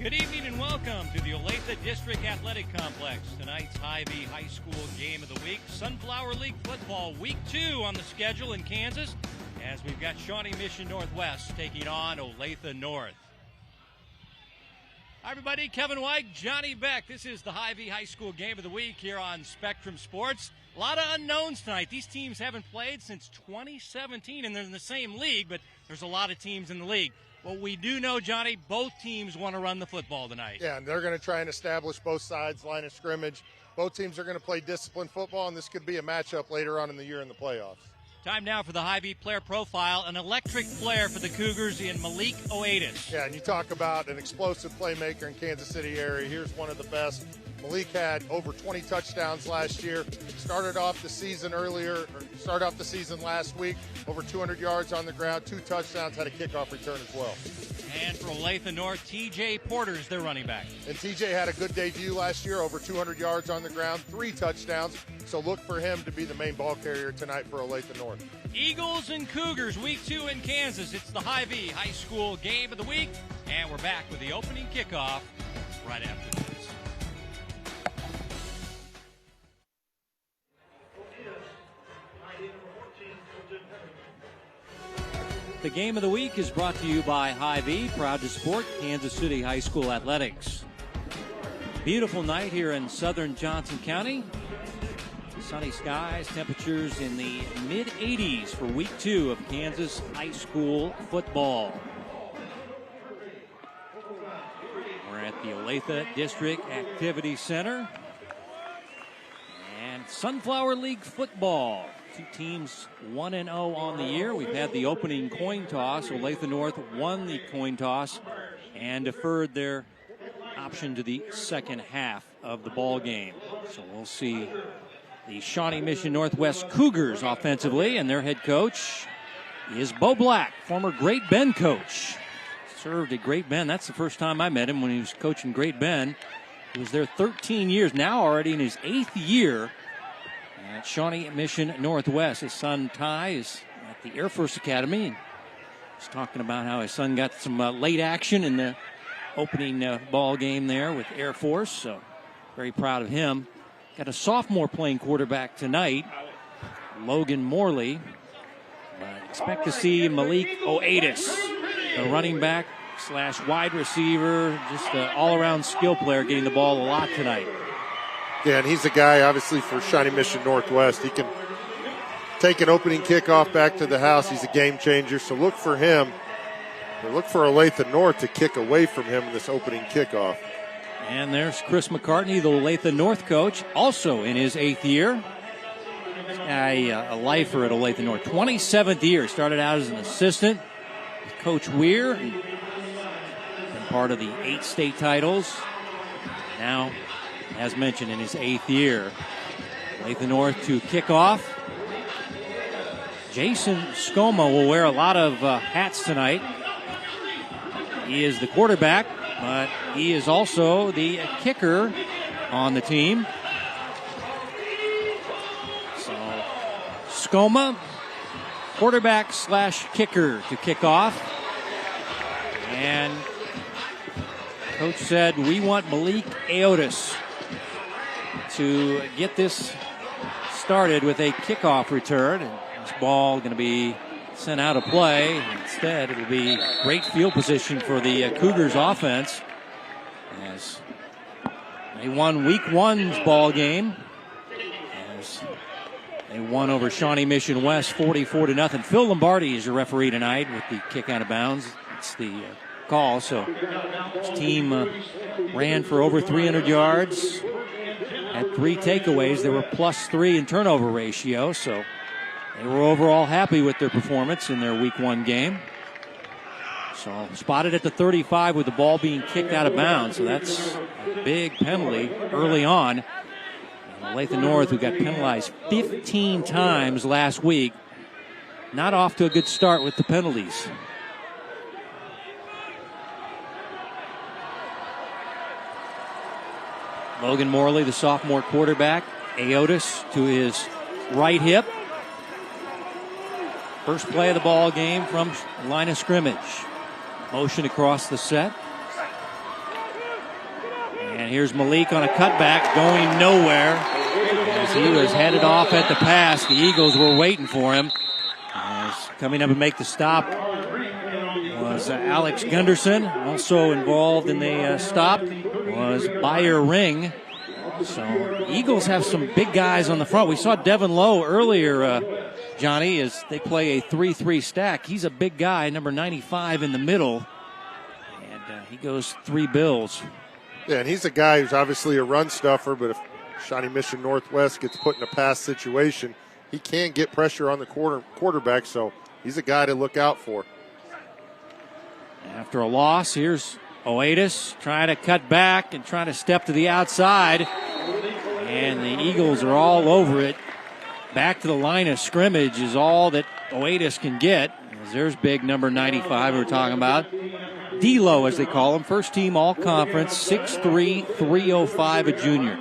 Good evening and welcome to the Olathe District Athletic Complex. Tonight's Hy-Vee High School Game of the Week. Sunflower League Football Week 2 on the schedule in Kansas, as we've got Shawnee Mission Northwest taking on Olathe North. Hi everybody, Kevin White, Johnny Beck. This is the Hy-Vee High School Game of the Week here on Spectrum Sports. A lot of unknowns tonight. These teams haven't played since 2017, and they're in the same league, but there's a lot of teams in the league. What we do know, Johnny, both teams want to run the football tonight. Yeah, and they're going to try and establish both sides, line of scrimmage. Both teams are going to play disciplined football, and this could be a matchup later on in the year in the playoffs. Time now for the Hy-Vee player profile. An electric player for the Cougars in Malik Oatis. Yeah, and you talk about an explosive playmaker in Kansas City area. Here's one of the best. Malik had over 20 touchdowns last year. Started off the season last week, over 200 yards on the ground, 2 touchdowns, had a kickoff return as well. And for Olathe North, T.J. Porter's their running back. And T.J. had a good debut last year, over 200 yards on the ground, 3 touchdowns. So look for him to be the main ball carrier tonight for Olathe North. Eagles and Cougars, Week 2 in Kansas. It's the Hy-Vee High School Game of the Week. And we're back with the opening kickoff right after this. The Game of the Week is brought to you by Hy-Vee, proud to support Kansas City High School athletics. Beautiful night here in southern Johnson County. Sunny skies, temperatures in the mid-80s for Week 2 of Kansas High School football. We're at the Olathe District Activity Center. And Sunflower League football. 2 teams 1-0 on the year. We've had the opening coin toss. Olathe North won the coin toss and deferred their option to the second half of the ball game. So we'll see the Shawnee Mission Northwest Cougars offensively, and their head coach is Bo Black, former Great Bend coach. Served at Great Bend. That's the first time I met him, when he was coaching Great Bend. He was there 13 years, now already in his 8th year at Shawnee Mission Northwest. His son Ty is at the Air Force Academy, and he's talking about how his son got some late action in the opening ball game there with Air Force, so very proud of him. Got a sophomore playing quarterback tonight, Logan Morley. Expect to see Malik Oatis, a running back / wide receiver, just an all-around skill player, getting the ball a lot tonight. Yeah, and he's a guy, obviously, for Shawnee Mission Northwest. He can take an opening kickoff back to the house. He's a game changer, so look for him. Or look for Olathe North to kick away from him in this opening kickoff. And there's Chris McCartney, the Olathe North coach, also in his 8th year. A lifer at Olathe North. 27th year. Started out as an assistant with Coach Weir. Been part of the 8 state titles. Now, as mentioned, in his 8th year. Olathe North to kick off. Jason Skoma will wear a lot of hats tonight. He is the quarterback, but he is also the kicker on the team. So, Skoma, quarterback / kicker to kick off. And Coach said, we want Malik Oatis to get this started with a kickoff return. And this ball going to be sent out of play. Instead, it'll be great field position for the Cougars offense, as they won Week 1's ball game, as they won over Shawnee Mission West 44-0. Phil Lombardi is your referee tonight with the kick out of bounds. It's the call. So this team ran for over 300 yards, had 3 takeaways. They were +3 in turnover ratio, so they were overall happy with their performance in their Week 1 game. So spotted at the 35 with the ball being kicked out of bounds. So that's a big penalty early on. And Olathe North, who got penalized 15 times last week, not off to a good start with the penalties. Logan Morley, the sophomore quarterback. Aotis to his right hip. First play of the ball game from line of scrimmage. Motion across the set. And here's Malik on a cutback, going nowhere. As he was headed off at the pass, the Eagles were waiting for him. As coming up and make the stop was Alex Gunderson. Also involved in the stop was Bayer Ring. So Eagles have some big guys on the front. We saw Devin Lowe earlier, Johnny, as they play a 3-3 stack. He's a big guy, number 95 in the middle. And he goes 3 bills. Yeah, and he's a guy who's obviously a run stuffer, but if Shawnee Mission Northwest gets put in a pass situation, he can get pressure on the quarterback, so he's a guy to look out for. After a loss, here's Oatis trying to cut back and trying to step to the outside. And the Eagles are all over it. Back to the line of scrimmage is all that Oatis can get. As there's big number 95 we're talking about. D-Lo, as they call him, first team all-conference, 6'3", 305, a junior.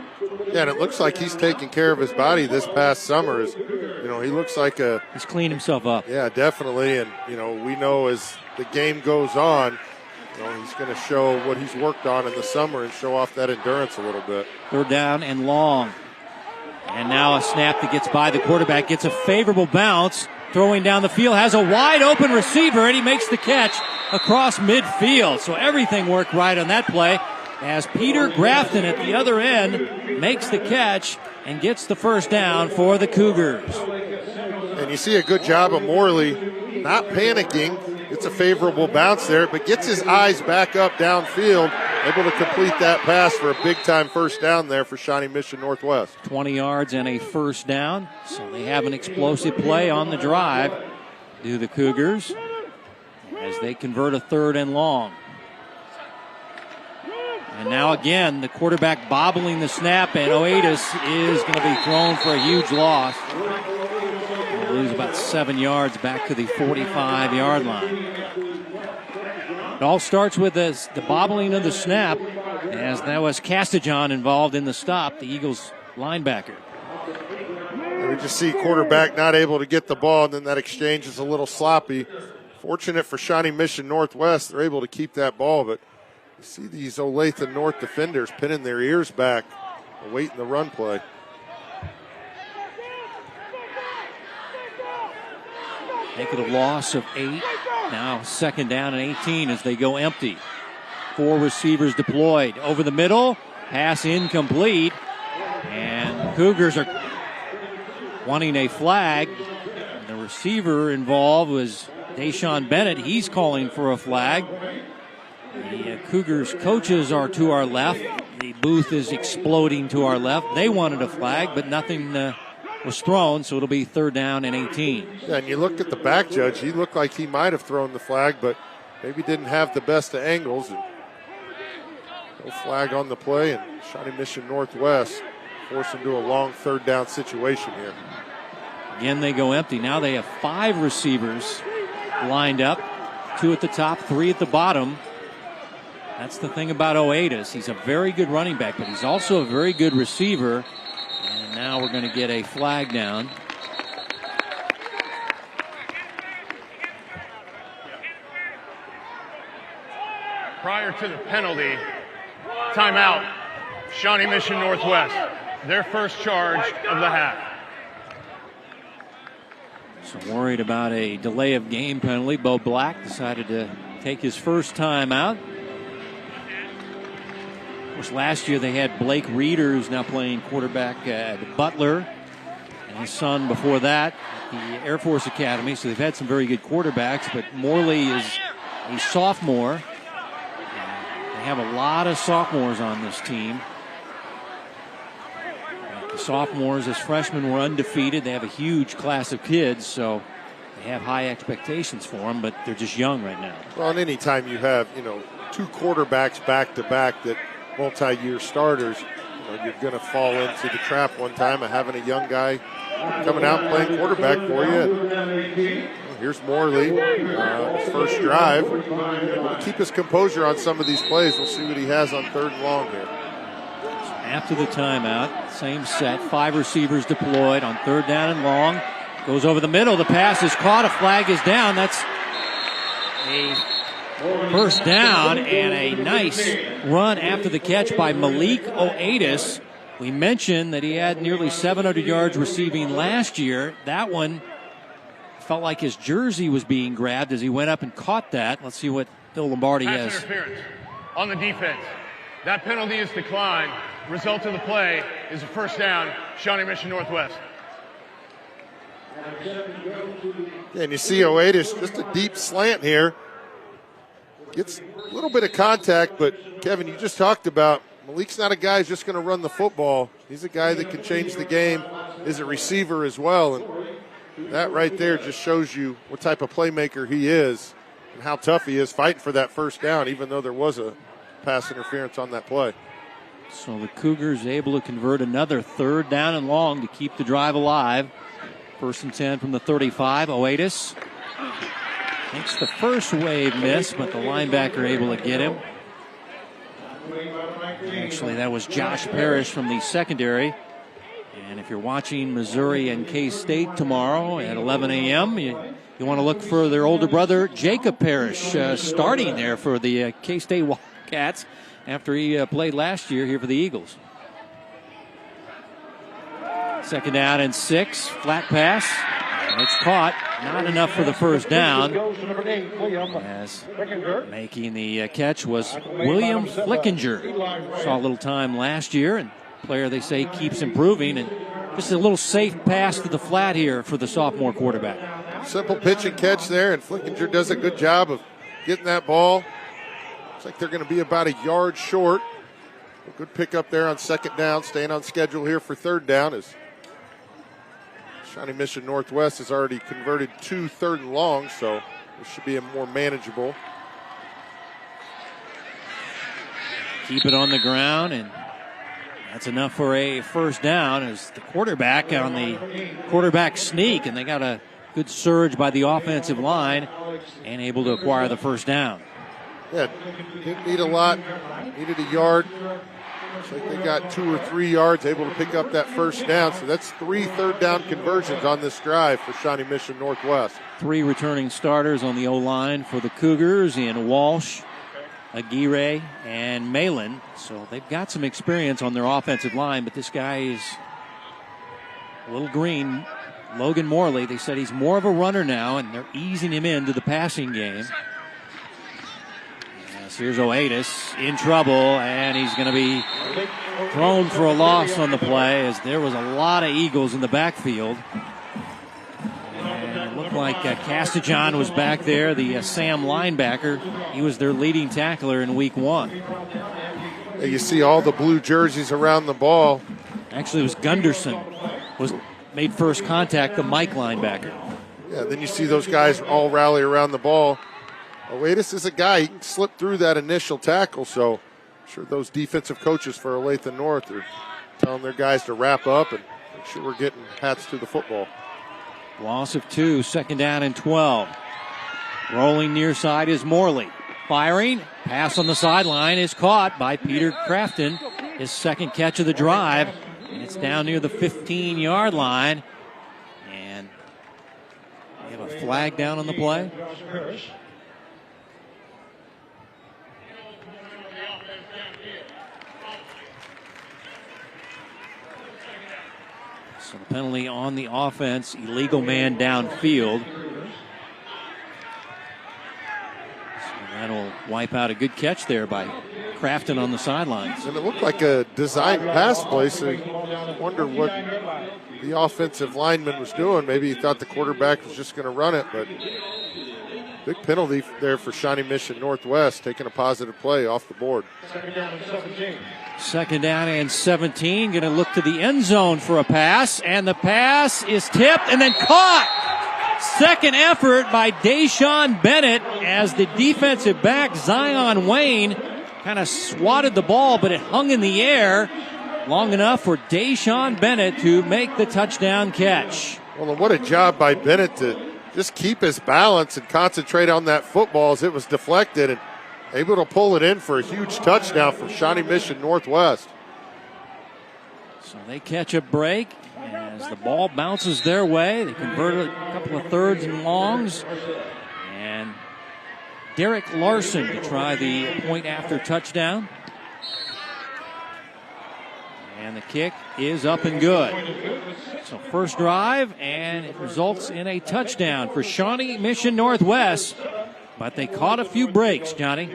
Yeah, and it looks like he's taking care of his body this past summer. He looks like he's cleaned himself up. Yeah, definitely. And, we know as the game goes on, he's going to show what he's worked on in the summer and show off that endurance a little bit. Third down and long. And now a snap that gets by the quarterback, gets a favorable bounce, throwing down the field, has a wide open receiver, and he makes the catch across midfield. So everything worked right on that play as Peter Grafton at the other end makes the catch and gets the first down for the Cougars. And you see a good job of Morley not panicking. It's a favorable bounce there, but gets his eyes back up downfield, able to complete that pass for a big-time first down there for Shawnee Mission Northwest. 20 yards and a first down. So they have an explosive play on the drive, do the Cougars, as they convert a third and long. And now again, the quarterback bobbling the snap, and Oatis is going to be thrown for a huge loss. He'll lose about 7 yards back to the 45-yard line. It all starts with the bobbling of the snap, as that was Castajon involved in the stop, the Eagles linebacker. We just see quarterback not able to get the ball, and then that exchange is a little sloppy. Fortunate for Shawnee Mission Northwest, they're able to keep that ball, but you see these Olathe North defenders pinning their ears back, awaiting the run play. Make it a loss of 8. Now second down and 18 as they go empty. 4 receivers deployed. Over the middle, pass incomplete. And Cougars are wanting a flag. The receiver involved was Deshaun Bennett. He's calling for a flag. The Cougars coaches are to our left. The booth is exploding to our left. They wanted a flag, but nothing was thrown, so it'll be third down and 18. Yeah, and you look at the back judge, he looked like he might have thrown the flag, but maybe didn't have the best of angles. And no flag on the play, and Shawnee Mission Northwest forced into a long third down situation here. Again, they go empty. Now they have 5 receivers lined up, 2 at the top, 3 at the bottom. That's the thing about Oatis. He's a very good running back, but he's also a very good receiver. And now we're going to get a flag down. Prior to the penalty, timeout, Shawnee Mission Northwest. Their first charge of the half. So worried about a delay of game penalty. Bo Black decided to take his first time out. Of course, last year they had Blake Reeder, who's now playing quarterback at Butler, and his son before that at the Air Force Academy. So they've had some very good quarterbacks, but Morley is a sophomore. They have a lot of sophomores on this team. The sophomores as freshmen were undefeated. They have a huge class of kids, so they have high expectations for them, but they're just young right now. Well, and any time you have, 2 quarterbacks back-to-back that multi-year starters, you're going to fall into the trap one time of having a young guy coming out and playing quarterback for you. Here's Morley, his first drive. Keep his composure on some of these plays. We'll see what he has on third and long here. After the timeout, same set, 5 receivers deployed on 3rd down and long. Goes over the middle, the pass is caught, a flag is down. That's a first down and a nice run after the catch by Malik Olathe. We mentioned that he had nearly 700 yards receiving last year. That one felt like his jersey was being grabbed as he went up and caught that. Let's see what Bill Lombardi Pass has. interference on the defense. That penalty is declined. Result of the play is a first down, Shawnee Mission Northwest. Yeah, and you see Oatis, just a deep slant here. Gets a little bit of contact, but Kevin, you just talked about Malik's not a guy who's just going to run the football. He's a guy that can change the game, is a receiver as well. And that right there just shows you what type of playmaker he is and how tough he is fighting for that first down, even though there was a pass interference on that play. So the Cougars able to convert another 3rd down and long to keep the drive alive. 1st and 10 from the 35. Oatis takes the first wave miss, but the linebacker able to get him. Actually, that was Josh Parrish from the secondary. And if you're watching Missouri and K-State tomorrow at 11 a.m., you want to look for their older brother, Jacob Parrish, starting there for the K-State Wildcats after he played last year here for the Eagles. 2nd down and 6, flat pass. And it's caught, not enough for the first down. As making the catch was William Flickinger. Saw a little time last year, and player they say keeps improving, and just a little safe pass to the flat here for the sophomore quarterback. Simple pitch and catch there, and Flickinger does a good job of getting that ball. Looks like they're going to be about a yard short. A good pickup there on 2nd down, staying on schedule here for 3rd down as Shawnee Mission Northwest has already converted 2 3rd and long, so this should be a more manageable. Keep it on the ground, and that's enough for a first down as the quarterback on the quarterback sneak, and they got a good surge by the offensive line and able to acquire the first down. Yeah, didn't need a lot, needed a yard. Looks like they got 2 or 3 yards, able to pick up that first down. So that's 3 3rd down conversions on this drive for Shawnee Mission Northwest. 3 returning starters on the O-line for the Cougars in Walsh, Aguirre, and Malin. So they've got some experience on their offensive line, but this guy is a little green. Logan Morley, they said he's more of a runner now, and they're easing him into the passing game. Yes, here's Oatis in trouble, and he's going to be thrown for a loss on the play as there was a lot of Eagles in the backfield. And it looked like Castajon was back there, the Sam linebacker. He was their leading tackler in week 1. You see all the blue jerseys around the ball. Actually, it was Gunderson was made first contact, the Mike linebacker. Yeah, then you see those guys all rally around the ball. Oatis is a guy, he can slip through that initial tackle, so I'm sure those defensive coaches for Olathe North are telling their guys to wrap up and make sure we're getting hats to the football. Loss of 2, 2nd down and 12. Rolling near side is Morley. Firing, pass on the sideline is caught by Peter Crafton, his 2nd catch of the drive. And it's down near the 15-yard line. And we have a flag down on the play. So the penalty on the offense, illegal man downfield. So that'll wipe out a good catch there by Crafton on the sidelines. And it looked like a designed pass play, so you wonder what the offensive lineman was doing. Maybe he thought the quarterback was just going to run it, but big penalty there for Shawnee Mission Northwest, taking a positive play off the board. 2nd down and 17. 2nd down and 17. Going to look to the end zone for a pass, and the pass is tipped and then caught. 2nd effort by Deshaun Bennett as the defensive back Zion Wayne kind of swatted the ball, but it hung in the air long enough for Deshaun Bennett to make the touchdown catch. Well, and what a job by Bennett to just keep his balance and concentrate on that football as it was deflected and able to pull it in for a huge touchdown from Shawnee Mission Northwest. So they catch a break as the ball bounces their way. They convert a couple of thirds and longs. And Derek Larson to try the point after touchdown. And the kick is up and good. So first drive, and it results in a touchdown for Shawnee Mission Northwest. But they caught a few breaks, Johnny.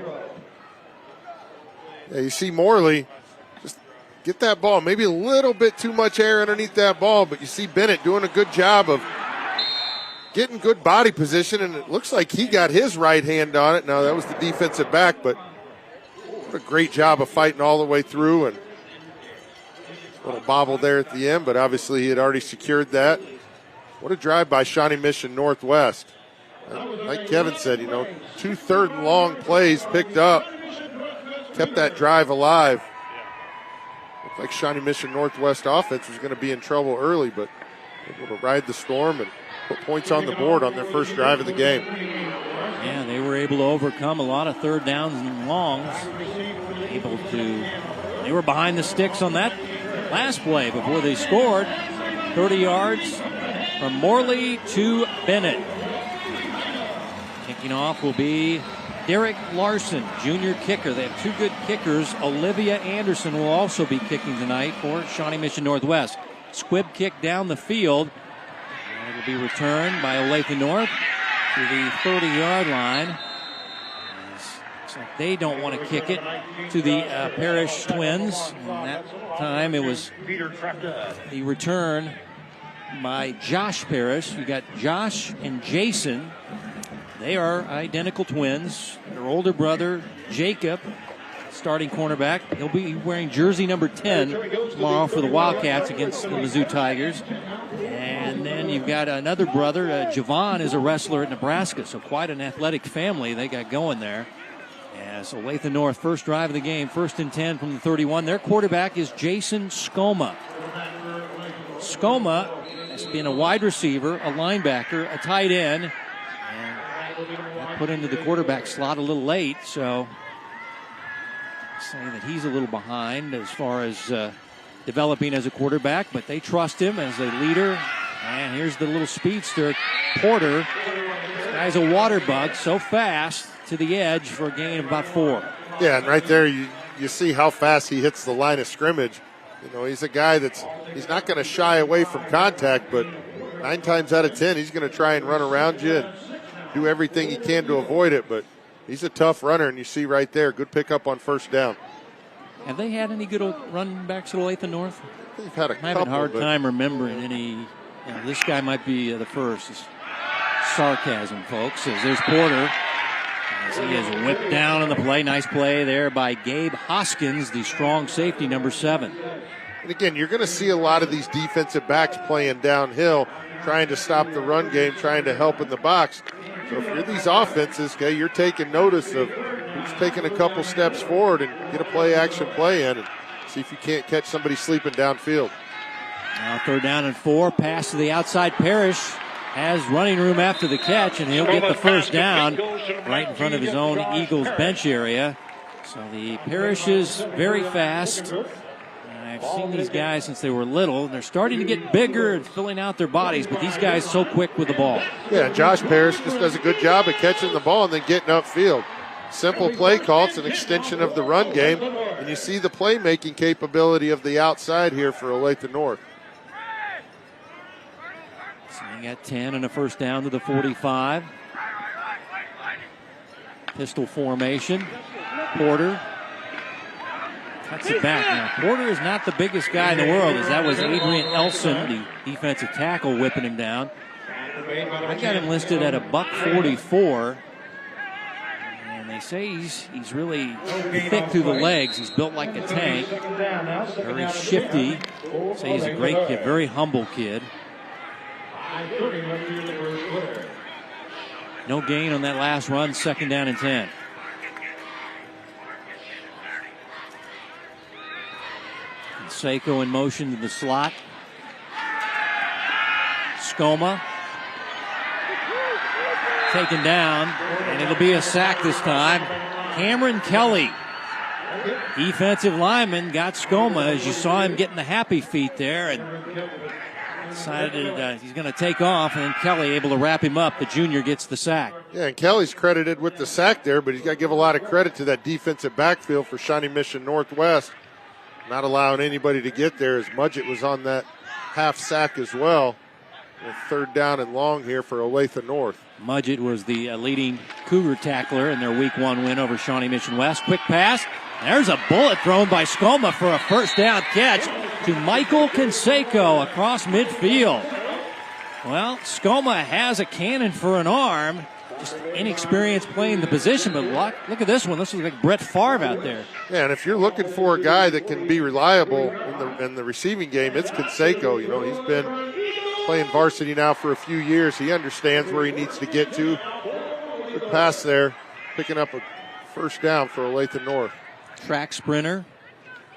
Yeah, you see Morley just get that ball. Maybe a little bit too much air underneath that ball, but you see Bennett doing a good job of getting good body position, and it looks like he got his right hand on it. Now, that was the defensive back, but what a great job of fighting all the way through, and a little bobble there at the end, but obviously he had already secured that. What a drive by Shawnee Mission Northwest. Like Kevin said, 2 third and long plays picked up, kept that drive alive. Looked like Shawnee Mission Northwest offense was going to be in trouble early, but able to ride the storm and put points on the board on their first drive of the game. Yeah, they were able to overcome a lot of third downs and longs. They were behind the sticks on that last play before they scored. 30 yards from Morley to Bennett. Kicking off will be Derek Larson, junior kicker. They have 2 good kickers. Olivia Anderson will also be kicking tonight for Shawnee Mission Northwest. Squib kick down the field. And it will be returned by Olathe North to the 30-yard line. Looks like they don't want to kick it to the Parrish twins. And that time it was the return by Josh Parrish. You got Josh and Jason. They are identical twins. Their older brother, Jacob, starting cornerback. He'll be wearing jersey number 10 tomorrow for the Wildcats against the Mizzou Tigers. And then you've got another brother, Javon, is a wrestler at Nebraska, so quite an athletic family they got going there. As Olathe North, first drive of the game, 1st and 10 from the 31. Their quarterback is Jason Skoma. Skoma has been a wide receiver, a linebacker, a tight end, and put into the quarterback slot a little late, so saying that he's a little behind as far as developing as a quarterback, but they trust him as a leader. And here's the little speedster, Porter. This guy's a water bug, so fast to the edge for a gain of about 4. Yeah, and right there you see how fast he hits the line of scrimmage. He's a guy he's not going to shy away from contact, but 9 times out of 10 he's going to try and run around you and do everything he can to avoid it, but he's a tough runner, and you see right there, good pickup on first down. Have they had any good running backs at Olathe North? They've had a couple. I'm having a hard time remembering any. This guy might be the first. It's sarcasm, folks. As there's Porter. As he is whipped down on the play. Nice play there by Gabe Hoskins, the strong safety, number 7. And again, you're going to see a lot of these defensive backs playing downhill, trying to stop the run game, trying to help in the box. So if you're these offenses, okay, you're taking notice of who's taking a couple steps forward and get a play-action play in and see if you can't catch somebody sleeping downfield. Now 3rd down and 4, pass to the outside. Parrish has running room after the catch, and he'll get the first down right in front of his own Eagles bench area. So the Parrish is very fast. I've seen these guys since they were little, and they're starting to get bigger and filling out their bodies, but these guys so quick with the ball. Yeah, Josh Parrish just does a good job of catching the ball and then getting upfield. Simple play call. It's an extension of the run game, and you see the playmaking capability of the outside here for Olathe North. So you got 10 and a first down to the 45. Pistol formation. Porter cuts it back. Now, Porter is not the biggest guy in the world, as that was Adrian Elson, the defensive tackle, whipping him down. I got him listed at $144. And they say he's really thick through the legs. He's built like a tank. Very shifty. Say he's a great kid, very humble kid. No gain on that last run, 2nd down and 10. Seiko in motion to the slot. Skoma taken down, and it'll be a sack this time. Cameron Kelly defensive lineman got Skoma, as you saw him getting the happy feet there, and decided he's going to take off, and then Kelly able to wrap him up. The junior gets the sack. Yeah, and Kelly's credited with the sack there, but he's got to give a lot of credit to that defensive backfield for Shawnee Mission Northwest, not allowing anybody to get there, as Mudgett was on that half sack as well. And 3rd down and long here for Olathe North. Mudgett was the leading Cougar tackler in their Week 1 win over Shawnee Mission West. Quick pass. There's a bullet thrown by Skoma for a first down catch to Michael Canseco across midfield. Well, Skoma has a cannon for an arm. Just inexperienced playing the position, but look at this one. This looks like Brett Favre out there. Yeah, and if you're looking for a guy that can be reliable in the receiving game, it's Canseco. You know, he's been playing varsity now for a few years. He understands where he needs to get to. Good pass there, picking up a first down for Olathe North. Track sprinter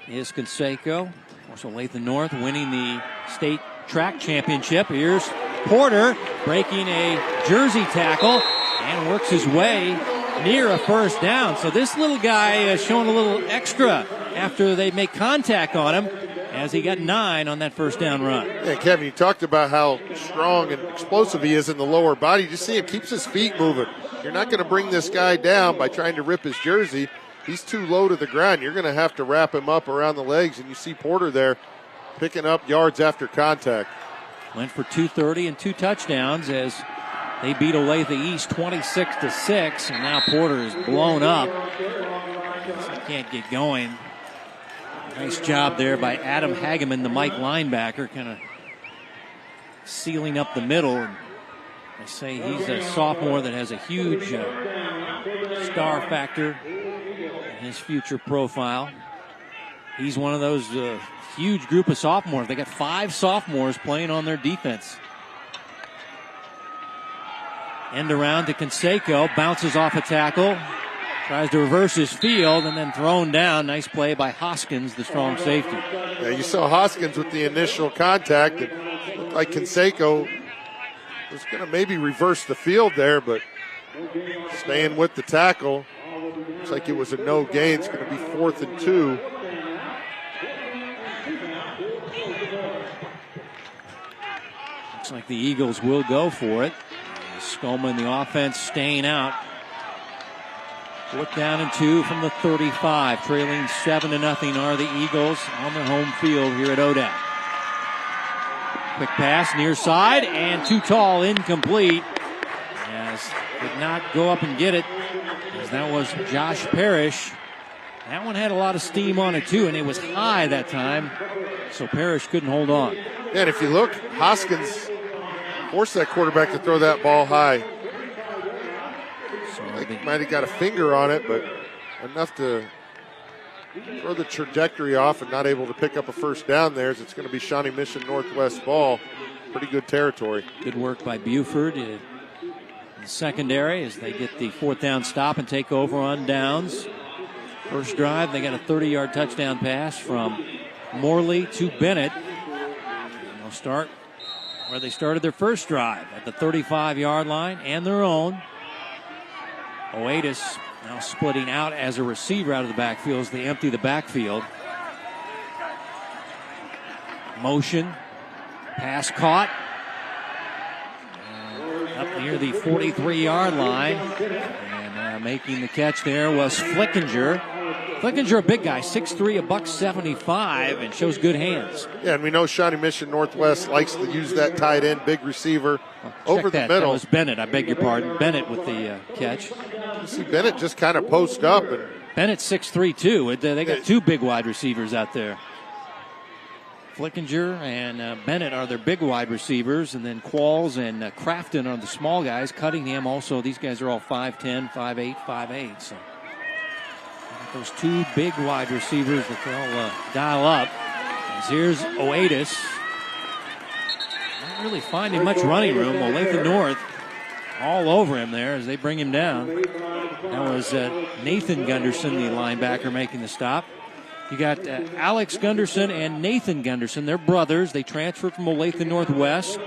is Canseco. Also, Olathe North winning the state track championship. Here's Porter breaking a jersey tackle and works his way near a first down. So this little guy is showing a little extra after they make contact on him, as he got 9 on that first down run. Yeah, Kevin, you talked about how strong and explosive he is in the lower body. You see him keeps his feet moving. You're not going to bring this guy down by trying to rip his jersey. He's too low to the ground. You're going to have to wrap him up around the legs, and you see Porter there picking up yards after contact. Went for 230 and 2 touchdowns as they beat Olathe East 26-6, and now Porter is blown up. He can't get going. Nice job there by Adam Hageman, the Mike linebacker, kind of sealing up the middle. And I say he's a sophomore that has a huge star factor in his future profile. He's one of those huge group of sophomores. They got 5 sophomores playing on their defense. End around to Canseco, bounces off a tackle, tries to reverse his field, and then thrown down. Nice play by Hoskins, the strong safety. Yeah, you saw Hoskins with the initial contact. It looked like Canseco was going to maybe reverse the field there, but staying with the tackle. Looks like it was a no gain. It's going to be 4th and 2. Looks like the Eagles will go for it. Skoma in the offense staying out. 4th down and 2 from the 35. Trailing 7-0 are the Eagles on their home field here at Odat. Quick pass near side and too tall, incomplete. As did not go up and get it, as that was Josh Parrish. That one had a lot of steam on it too, and it was high that time, so Parrish couldn't hold on. Yeah, and if you look, Hoskins forced that quarterback to throw that ball high. I think he might have got a finger on it, but enough to throw the trajectory off and not able to pick up a first down there, as it's going to be Shawnee Mission Northwest ball. Pretty good territory. Good work by Buford in the secondary as they get the 4th down stop and take over on downs. First drive, they got a 30-yard touchdown pass from Morley to Bennett. And they'll start where they started their first drive, at the 35-yard line and their own. Oatis now splitting out as a receiver out of the backfield as they empty the backfield. Motion. Pass caught. Up near the 43-yard line. And making the catch there was Flickinger. Flickinger, a big guy, 6'3", $175, and shows good hands. Yeah, and we know Shawnee Mission Northwest likes to use that tight end, big receiver, over the middle. That was Bennett, I beg your pardon. Bennett with the catch. You see Bennett just kind of post up. And Bennett's 6'3", too. They got 2 big wide receivers out there. Flickinger and Bennett are their big wide receivers, and then Qualls and Crafton are the small guys. Cunningham also, these guys are all 5'10", 5'8", 5'8", so those 2 big wide receivers that they'll dial up. As here's Oatis. Not really finding much running room. Olathe North all over him there as they bring him down. That was Nathan Gunderson, the linebacker, making the stop. You got Alex Gunderson and Nathan Gunderson. They're brothers. They transferred from Olathe Northwest.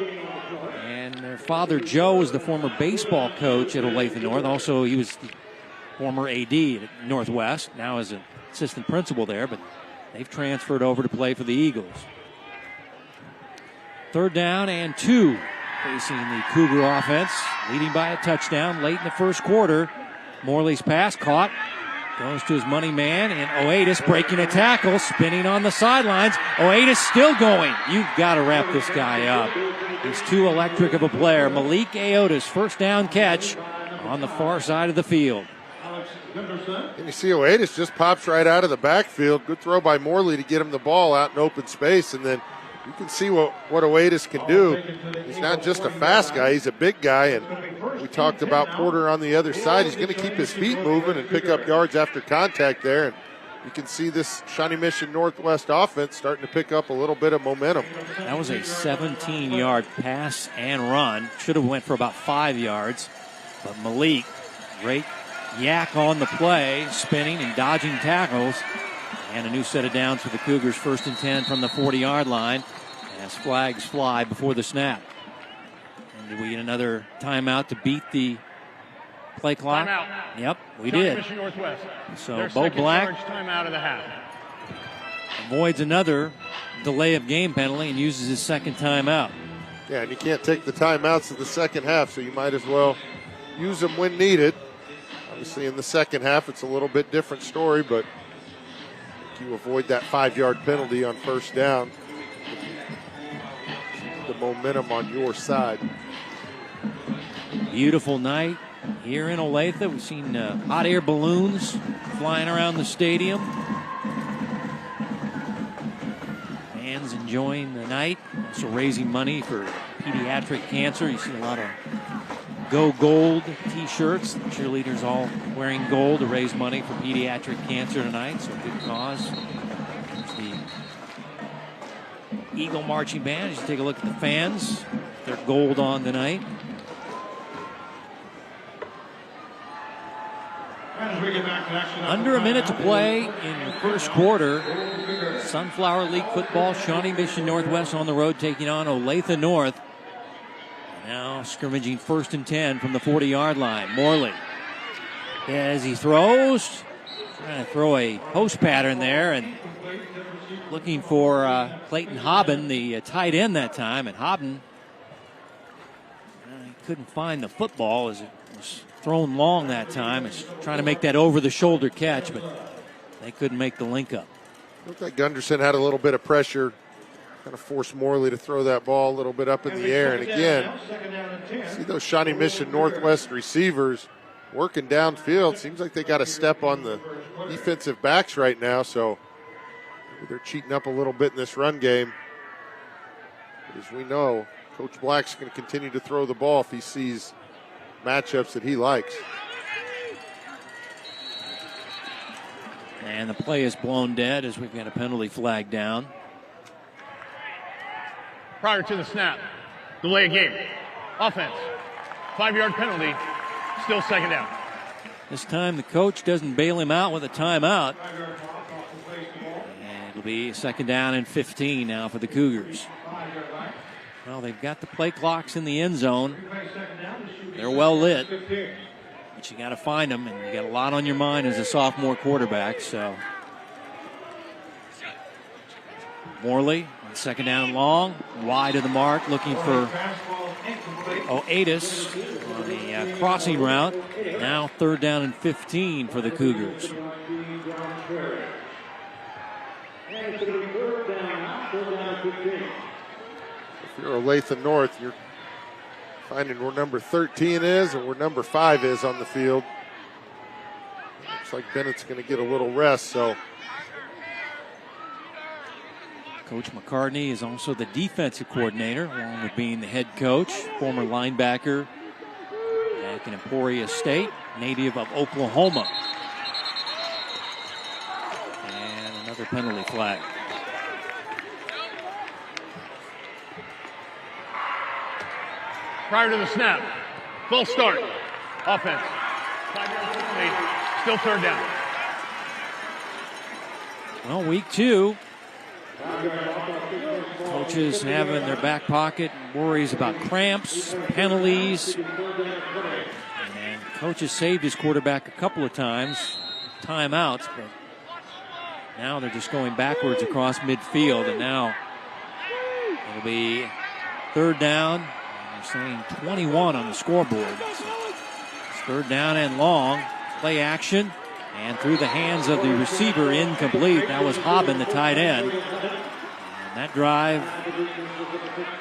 And their father, Joe, is the former baseball coach at Olathe North. Also, he was the former AD at Northwest. Now is a assistant principal there, but they've transferred over to play for the Eagles. 3rd down and 2 facing the Cougar offense, leading by a touchdown late in the first quarter. Morley's pass caught. Goes to his money man, and Oatis breaking a tackle, spinning on the sidelines. Oatis still going. You've got to wrap this guy up. He's too electric of a player. Malik Oatis, first down catch on the far side of the field. And you see Oatis just pops right out of the backfield. Good throw by Morley to get him the ball out in open space, and then you can see what Oatis can do. He's not just a fast guy, he's a big guy, and we talked about Porter on the other side. He's going to keep his feet moving and pick up yards after contact there, and you can see this Shawnee Mission Northwest offense starting to pick up a little bit of momentum. That was a 17-yard pass and run. Should have went for about 5 yards, but Malik, great yak on the play, spinning and dodging tackles. And a new set of downs for the Cougars, 1st and 10 from the 40-yard line as flags fly before the snap. And did we get another timeout to beat the play clock? Timeout. Yep, we Shawnee did. Mission Northwest. So Their Bo second Black charge timeout of the half. avoids another delay of game penalty and uses his second timeout. Yeah, and you can't take the timeouts in the second half, so you might as well use them when needed. Obviously, in the second half, it's a little bit different story, but you avoid that 5-yard penalty on first down. The momentum on your side. Beautiful night here in Olathe. We've seen hot air balloons flying around the stadium. Fans enjoying the night. Also raising money for pediatric cancer. You see a lot of Go Gold t-shirts. The cheerleaders all wearing gold to raise money for pediatric cancer tonight. So good cause. There's the Eagle Marching Band. As you take a look at the fans, they're gold on tonight. Under a minute to play in the first quarter. Sunflower League football. Shawnee Mission Northwest on the road taking on Olathe North. Now scrimmaging 1st and 10 from the 40-yard line. Morley, as he throws, trying to throw a post pattern there and looking for Clayton Hobben, the tight end that time. And Hobben couldn't find the football as it was thrown long that time. It's trying to make that over-the-shoulder catch, but they couldn't make the link up. Looked like Gunderson had a little bit of pressure. Kind of forced Morley to throw that ball a little bit up in the air. And again, see those Shawnee Mission Northwest receivers working downfield. Seems like they got a step on the defensive backs right now. So maybe they're cheating up a little bit in this run game. But as we know, Coach Black's going to continue to throw the ball if he sees matchups that he likes. And the play is blown dead as we've got a penalty flag down. Prior to the snap, delay of game. Offense, 5-yard penalty, still 2nd down. This time the coach doesn't bail him out with a timeout. And it'll be 2nd down and 15 now for the Cougars. Well, they've got the play clocks in the end zone. They're well lit. But you got to find them, and you got a lot on your mind as a sophomore quarterback. So Morley, 2nd down and long, wide of the mark, looking for Oatis on the crossing route. Now 3rd down and 15 for the Cougars. If you're Olathe North, you're finding where number 13 is and where number 5 is on the field. Looks like Bennett's going to get a little rest, so. Coach McCartney is also the defensive coordinator, along with being the head coach, former linebacker back in Emporia State, native of Oklahoma. And another penalty flag. Prior to the snap, full start. Offense, 5-yard penalty, still 3rd down. Well, week 2. Coaches have in their back pocket worries about cramps, penalties. And coaches saved his quarterback a couple of times, timeouts, but Now they're just going backwards across midfield, and now it'll be third down. They're saying 21 on the scoreboard. So it's third down and long. Play action, and through the hands of the receiver, incomplete. That was Hobbin, the tight end. And that drive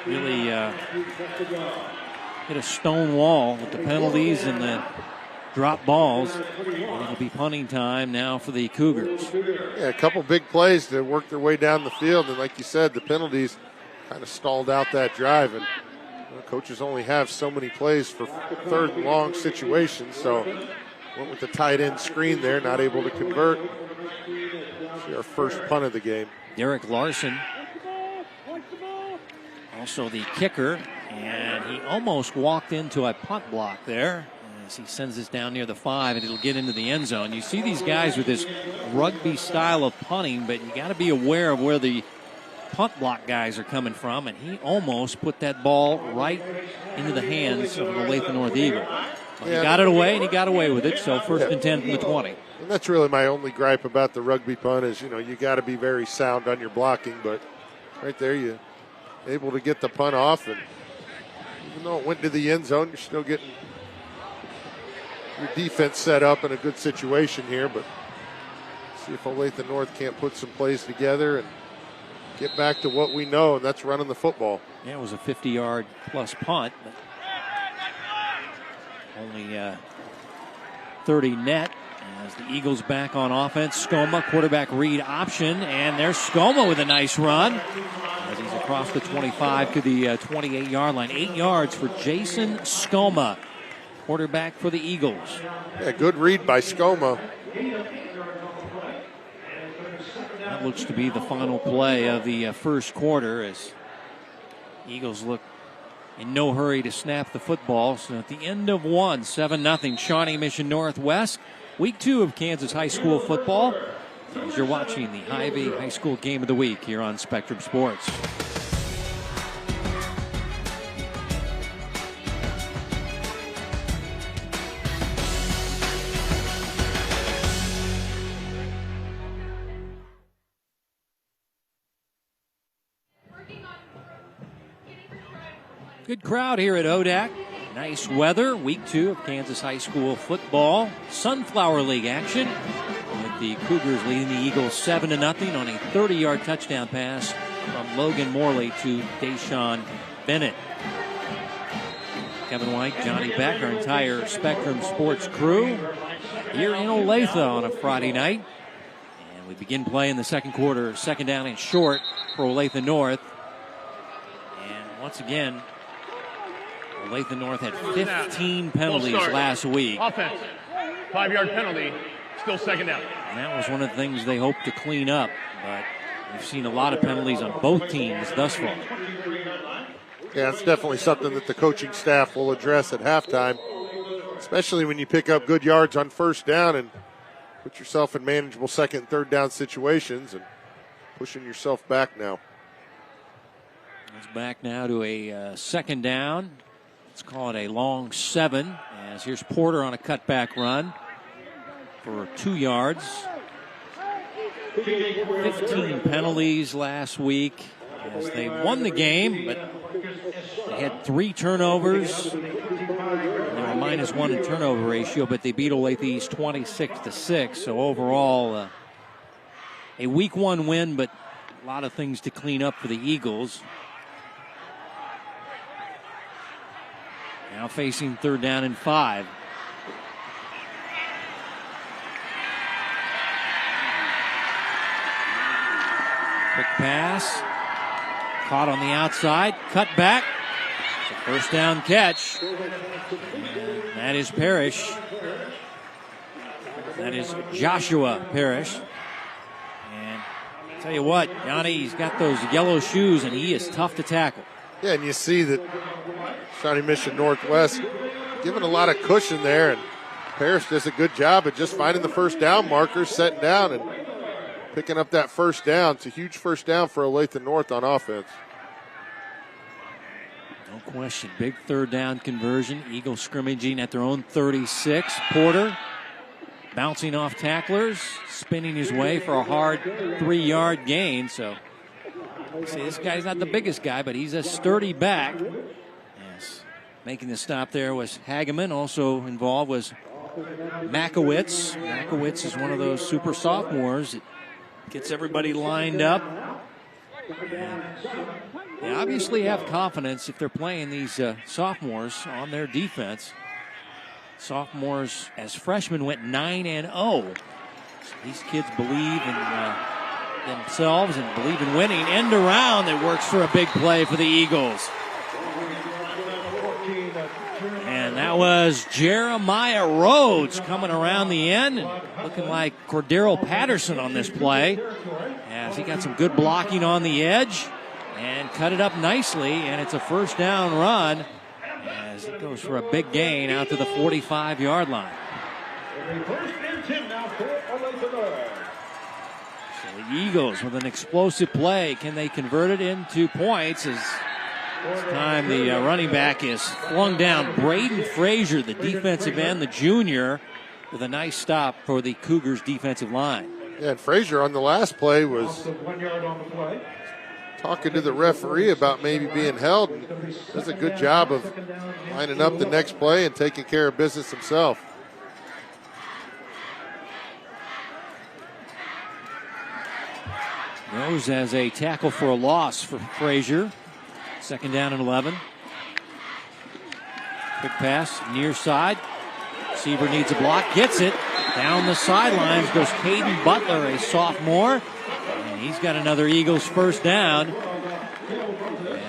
really hit a stone wall with the penalties and the drop balls. And it'll be punting time now for the Cougars. Yeah, a couple big plays to work their way down the field, and like you said, the penalties kind of stalled out that drive. And coaches only have so many plays for third and long situations, so went with the tight end screen there, not able to convert. See our first punt of the game. Derek Larson, also the kicker, and he almost walked into a punt block there as he sends this down near the 5, and it'll get into the end zone. You see these guys with this rugby style of punting, but you got to be aware of where the punt block guys are coming from, and he almost put that ball right into the hands of the Olathe North Eagle. He got it away, and he got away with it, so first and 10 from the 20. And that's really my only gripe about the rugby punt is, you got to be very sound on your blocking, but right there you're able to get the punt off, and even though it went to the end zone, you're still getting your defense set up in a good situation here, but see if Olathe North can't put some plays together and get back to what we know, and that's running the football. Yeah, it was a 50-yard plus punt, but only 30 net as the Eagles back on offense. Skoma, quarterback read option, and there's Skoma with a nice run as he's across the 25 to the 28-yard line. 8 yards for Jason Skoma, quarterback for the Eagles. Yeah, good read by Skoma. That looks to be the final play of the first quarter as Eagles look in no hurry to snap the football. So at the end of one, 7-0, Shawnee Mission Northwest. Week 2 of Kansas High School football. As you're watching the Hy-Vee High School Game of the Week here on Spectrum Sports. Good crowd here at ODAC. Nice weather. Week 2 of Kansas High School football. Sunflower League action with the Cougars leading the Eagles 7-0 on a 30-yard touchdown pass from Logan Morley to Deshaun Bennett. Kevin White, Johnny Beck, our entire Spectrum Sports crew here in Olathe on a Friday night. And we begin play in the second quarter. Second down and short for Olathe North. And once again, Olathe North had 15 penalties last week. Offense, 5-yard penalty, still second down. And that was one of the things they hoped to clean up, but we've seen a lot of penalties on both teams thus far. Yeah, it's definitely something that the coaching staff will address at halftime, especially when you pick up good yards on first down and put yourself in manageable second and third down situations and pushing yourself back now. It's back now to a second down. Let's call it a long 7. As here's Porter on a cutback run for 2 yards. 15 penalties last week as they won the game, but they had 3 turnovers. They were -1 in turnover ratio, but they beat Olathe East 26-6. So overall, a week 1 win, but a lot of things to clean up for the Eagles. Now facing third down and 5. Quick pass. Caught on the outside. Cut back. It's a first down catch. And that is Parrish. That is Joshua Parrish. And I'll tell you what, Johnny, he's got those yellow shoes, and he is tough to tackle. Yeah, and you see that Shawnee Mission Northwest giving a lot of cushion there, and Parrish does a good job of just finding the first down markers, setting down, and picking up that first down. It's a huge first down for Olathe North on offense. No question. Big third down conversion. Eagles scrimmaging at their own 36. Porter bouncing off tacklers, spinning his way for a hard 3-yard gain. So, see, this guy's not the biggest guy, but he's a sturdy back. Yes. Making the stop there was Hageman. Also involved was Makowitz. Makowitz is one of those super sophomores that gets everybody lined up. And they obviously have confidence if they're playing these sophomores on their defense. Sophomores as freshmen went 9-0. So these kids believe in themselves and believe in winning. End around that works for a big play for the Eagles. And that was Jeremiah Rhodes coming around the end and looking like Cordero Patterson on this play. As he got some good blocking on the edge and cut it up nicely, and it's a first down run as it goes for a big gain out to the 45-yard line. So the Eagles with an explosive play. Can they convert it into points? As this time the running back is flung down. Braden Frazier, the defensive end, the junior, with a nice stop for the Cougars defensive line. Yeah, and Frazier on the last play was talking to the referee about maybe being held. And does a good job of lining up the next play and taking care of business himself. Goes as a tackle for a loss for Frazier. Second down and 11. Quick pass, near side. Receiver needs a block, gets it. Down the sidelines goes Caden Butler, a sophomore. And he's got another Eagles first down.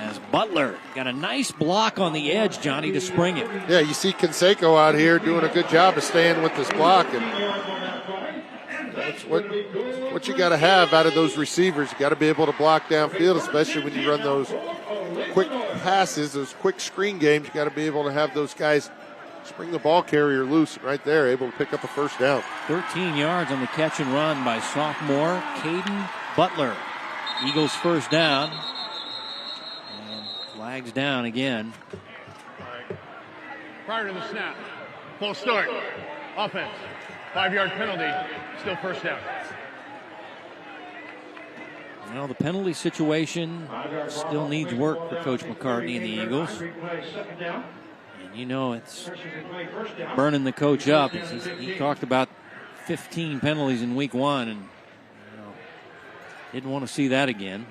As Butler got a nice block on the edge, Johnny, to spring it. Yeah, you see Canseco out here doing a good job of staying with this block. And that's what you got to have out of those receivers. You got to be able to block downfield, especially when you run those quick passes, those quick screen games. You got to be able to have those guys spring the ball carrier loose right there, able to pick up a first down. 13 yards on the catch and run by sophomore Caden Butler. Eagles first down. And flags down again. Prior to the snap, full start, offense, 5-yard penalty, still first down. Well, the penalty situation still needs work for Coach McCartney and the Eagles. And you know it's burning the coach up. He talked about 15 penalties in week one and didn't want to see that again.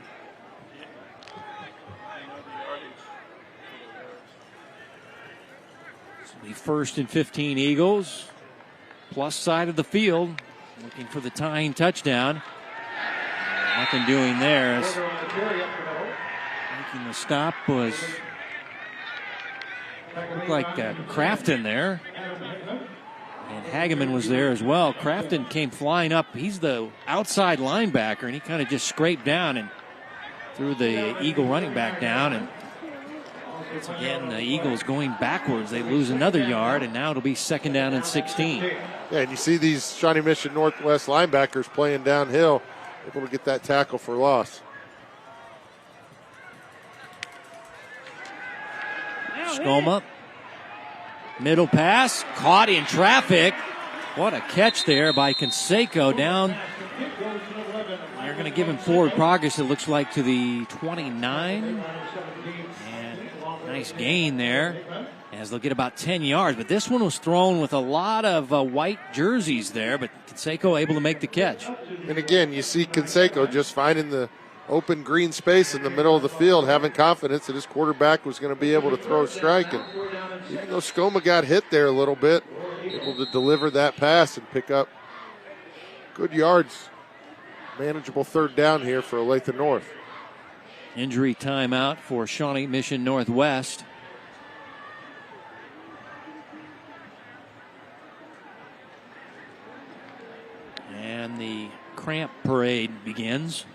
So the 1st and 15 Eagles, plus side of the field, looking for the tying touchdown. Nothing doing there. Making the stop was looked like Crafton there. And Hageman was there as well. Crafton came flying up. He's the outside linebacker, and he kind of just scraped down and threw the Eagle running back down. And once again, the Eagles going backwards. They lose another yard, and now it'll be second down and 16. Yeah, and you see these Shawnee Mission Northwest linebackers playing downhill, able to get that tackle for loss. Skoma, middle pass, caught in traffic. What a catch there by Canseco down. They're going to give him forward progress, it looks like, to the 29. And nice gain there as they'll get about 10 yards. But this one was thrown with a lot of white jerseys there, but Canseco able to make the catch. And again, you see Canseco just finding the open green space in the middle of the field, having confidence that his quarterback was going to be able to throw a strike. And even though Skoma got hit there a little bit, able to deliver that pass and pick up good yards. Manageable third down here for Olathe North. Injury timeout for Shawnee Mission Northwest. And the cramp parade begins.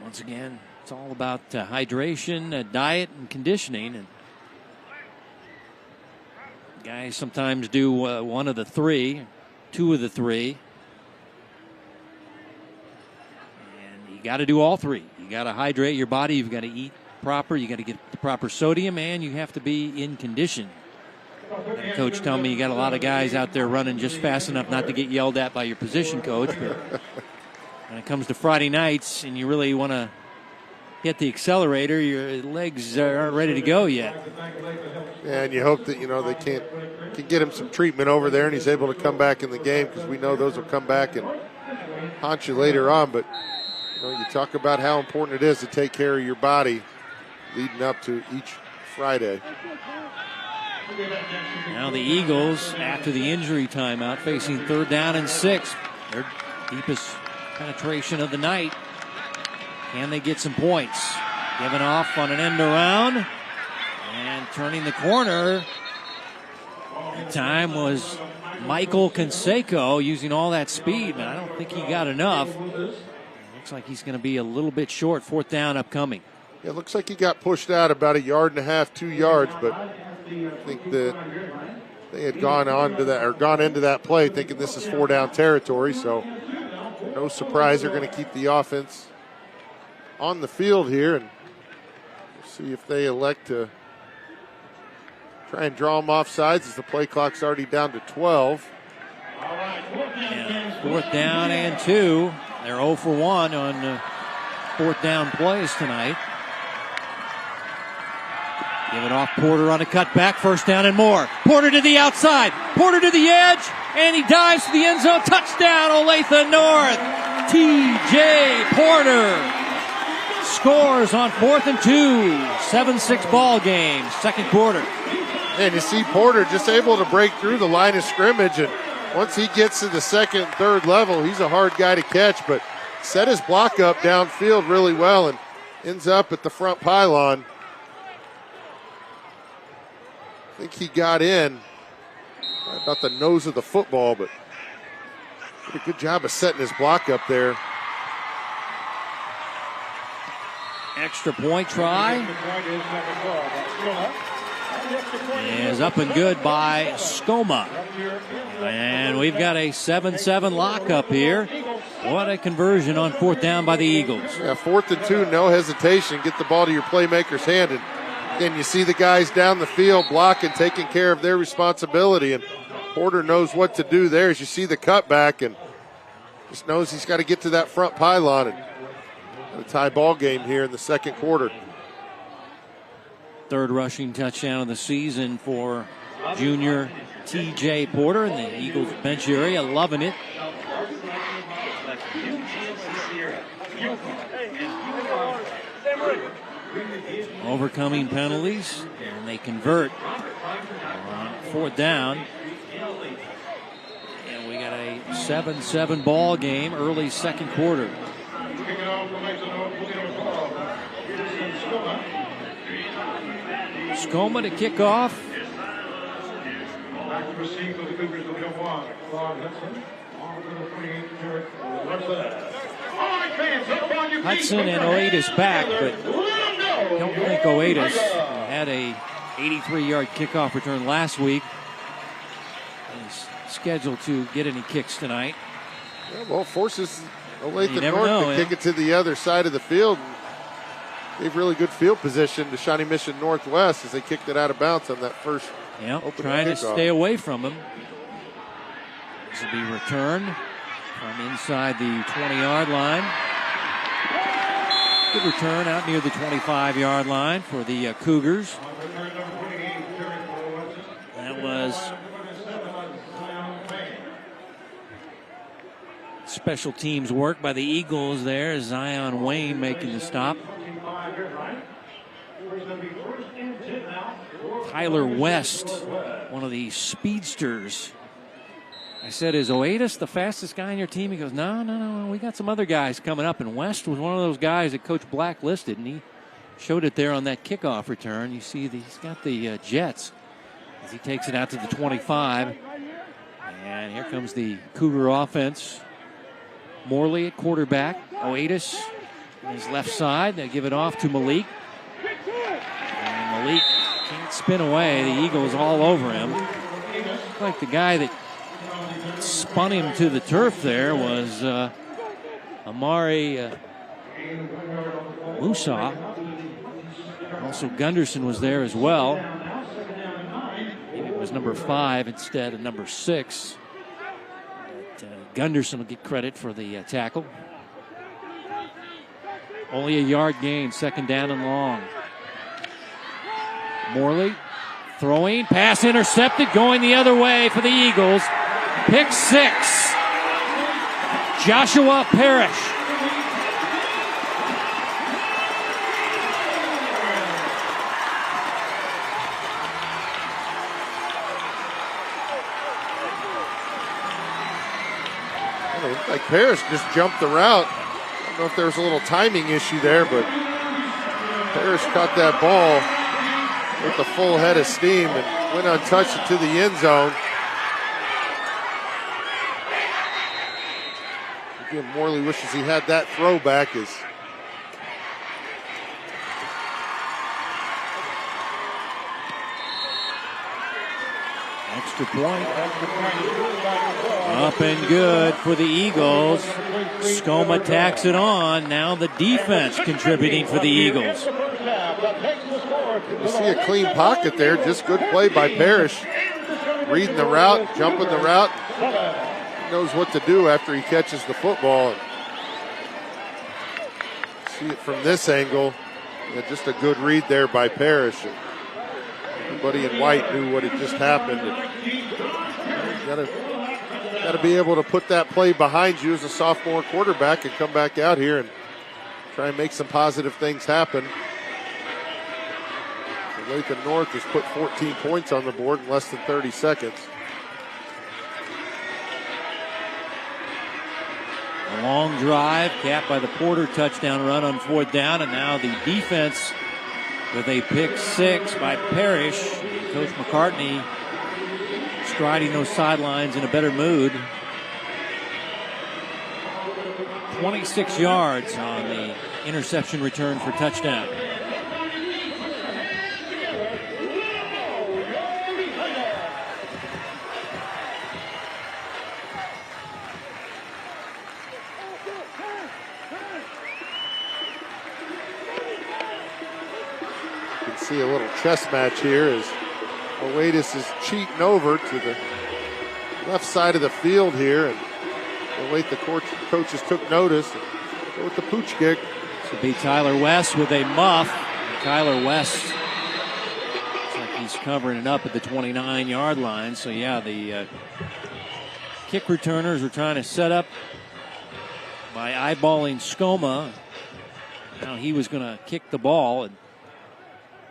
Once again, it's all about hydration, diet, and conditioning. And guys sometimes do one of the three, two of the three. And the you got to do all three. You got to hydrate your body. You've got to eat proper. You got to get the proper sodium, and you have to be in condition. And coach told me you got a lot of guys out there running just fast enough not to get yelled at by your position coach. But when it comes to Friday nights and you really want to hit the accelerator, your legs aren't ready to go yet. Yeah, and you hope that, they can get him some treatment over there and he's able to come back in the game, because we know those will come back and haunt you later on. But you talk about how important it is to take care of your body leading up to each Friday. Now the Eagles, after the injury timeout, facing 3rd down and 6. Their deepest penetration of the night. Can they get some points? Giving off on an end around and turning the corner. The time was Michael Canseco using all that speed, but I don't think he got enough. Looks like he's going to be a little bit short. 4th down upcoming. Yeah, it looks like he got pushed out about 1.5 yards, 2 yards, but I think that they had gone into that play thinking this is 4-down territory, so no surprise they're going to keep the offense on the field here, and we'll see if they elect to try and draw them off sides as the play clock's already down to 12. Yeah, 4th down and 2. They're 0 for 1 on 4th down plays tonight. Give it off Porter on a cutback. 1st down and more. Porter to the outside. Porter to the edge. And he dives to the end zone. Touchdown, Olathe North. T.J. Porter scores on 4th and 2. 7-6 ball game. 2nd quarter. And you see Porter just able to break through the line of scrimmage. And once he gets to the 2nd and 3rd level, he's a hard guy to catch. But set his block up downfield really well and ends up at the front pylon. I think he got in about the nose of the football, but did a good job of setting his block up there. Extra point try is up and good by Skoma. And we've got a 7-7 lockup here. What a conversion on 4th down by the Eagles. Yeah, 4th and 2, no hesitation. Get the ball to your playmaker's hand. And again, you see the guys down the field blocking, taking care of their responsibility. And Porter knows what to do there as you see the cutback and just knows he's got to get to that front pylon. And a tie ball game here in the 2nd quarter. 3rd rushing touchdown of the season for junior T.J. Porter in the Eagles bench area. Loving it. Overcoming penalties, and they convert on 4th down. And we got a 7-7 ball game, early 2nd quarter. Skoma to kick off. Hudson and Oatis back, but I don't think Oatis had a 83-yard kickoff return last week. He's scheduled to get any kicks tonight. Yeah, well, forces Olathe North to kick it to the other side of the field. They've really good field position to Shawnee Mission Northwest as they kicked it out of bounds on that first opening trying to kickoff. stay away from him. This will be returned from inside the 20-yard line. Good return out near the 25-yard line for the Cougars. That was special teams work by the Eagles there. Zion Wayne making the stop. Tyler West, one of the speedsters. I said, is Oatis the fastest guy on your team? He goes, no. We got some other guys coming up. And West was one of those guys that Coach blacklisted, and he showed it there on that kickoff return. You see he's got the jets as he takes it out to the 25. And here comes the Cougar offense. Morley at quarterback. Oatis on his left side. They give it off to Malik. And Malik can't spin away. The Eagles all over him. Looks like the guy that spun him to the turf there was Amari Musa. Also, Gunderson was there as well. Maybe it was number 5 instead of number 6. But, Gunderson will get credit for the tackle. Only a yard gain, 2nd down and long. Morley throwing, pass intercepted, going the other way for the Eagles. Pick 6. Joshua Parrish. Like Parrish just jumped the route. I don't know if there was a little timing issue there, but Parrish caught that ball with a full head of steam and went untouched into the end zone. Again, Morley wishes he had that throwback. Extra point. Up and good for the Eagles. Skoma tacks it on. Now the defense contributing for the Eagles. You see a clean pocket there. Just good play by Parrish. Reading the route, jumping the route. He knows what to do after he catches the football. See it from this angle. Yeah, just a good read there by Parrish. Everybody in white knew what had just happened. Got to be able to put that play behind you as a sophomore quarterback and come back out here and try and make some positive things happen. Olathe North has put 14 points on the board in less than 30 seconds. A long drive, capped by the Porter touchdown run on 4th down, and now the defense with a pick 6 by Parrish. Coach McCartney striding those sidelines in a better mood. 26 yards on the interception return for touchdown. See a little chess match here as Olathe is cheating over to the left side of the field here, and Olathe, the coaches took notice and go with the pooch kick. This will be Tyler West with a muff. And Tyler West looks like he's covering it up at the 29-yard line. So yeah, the kick returners are trying to set up by eyeballing Skoma. Now he was going to kick the ball, and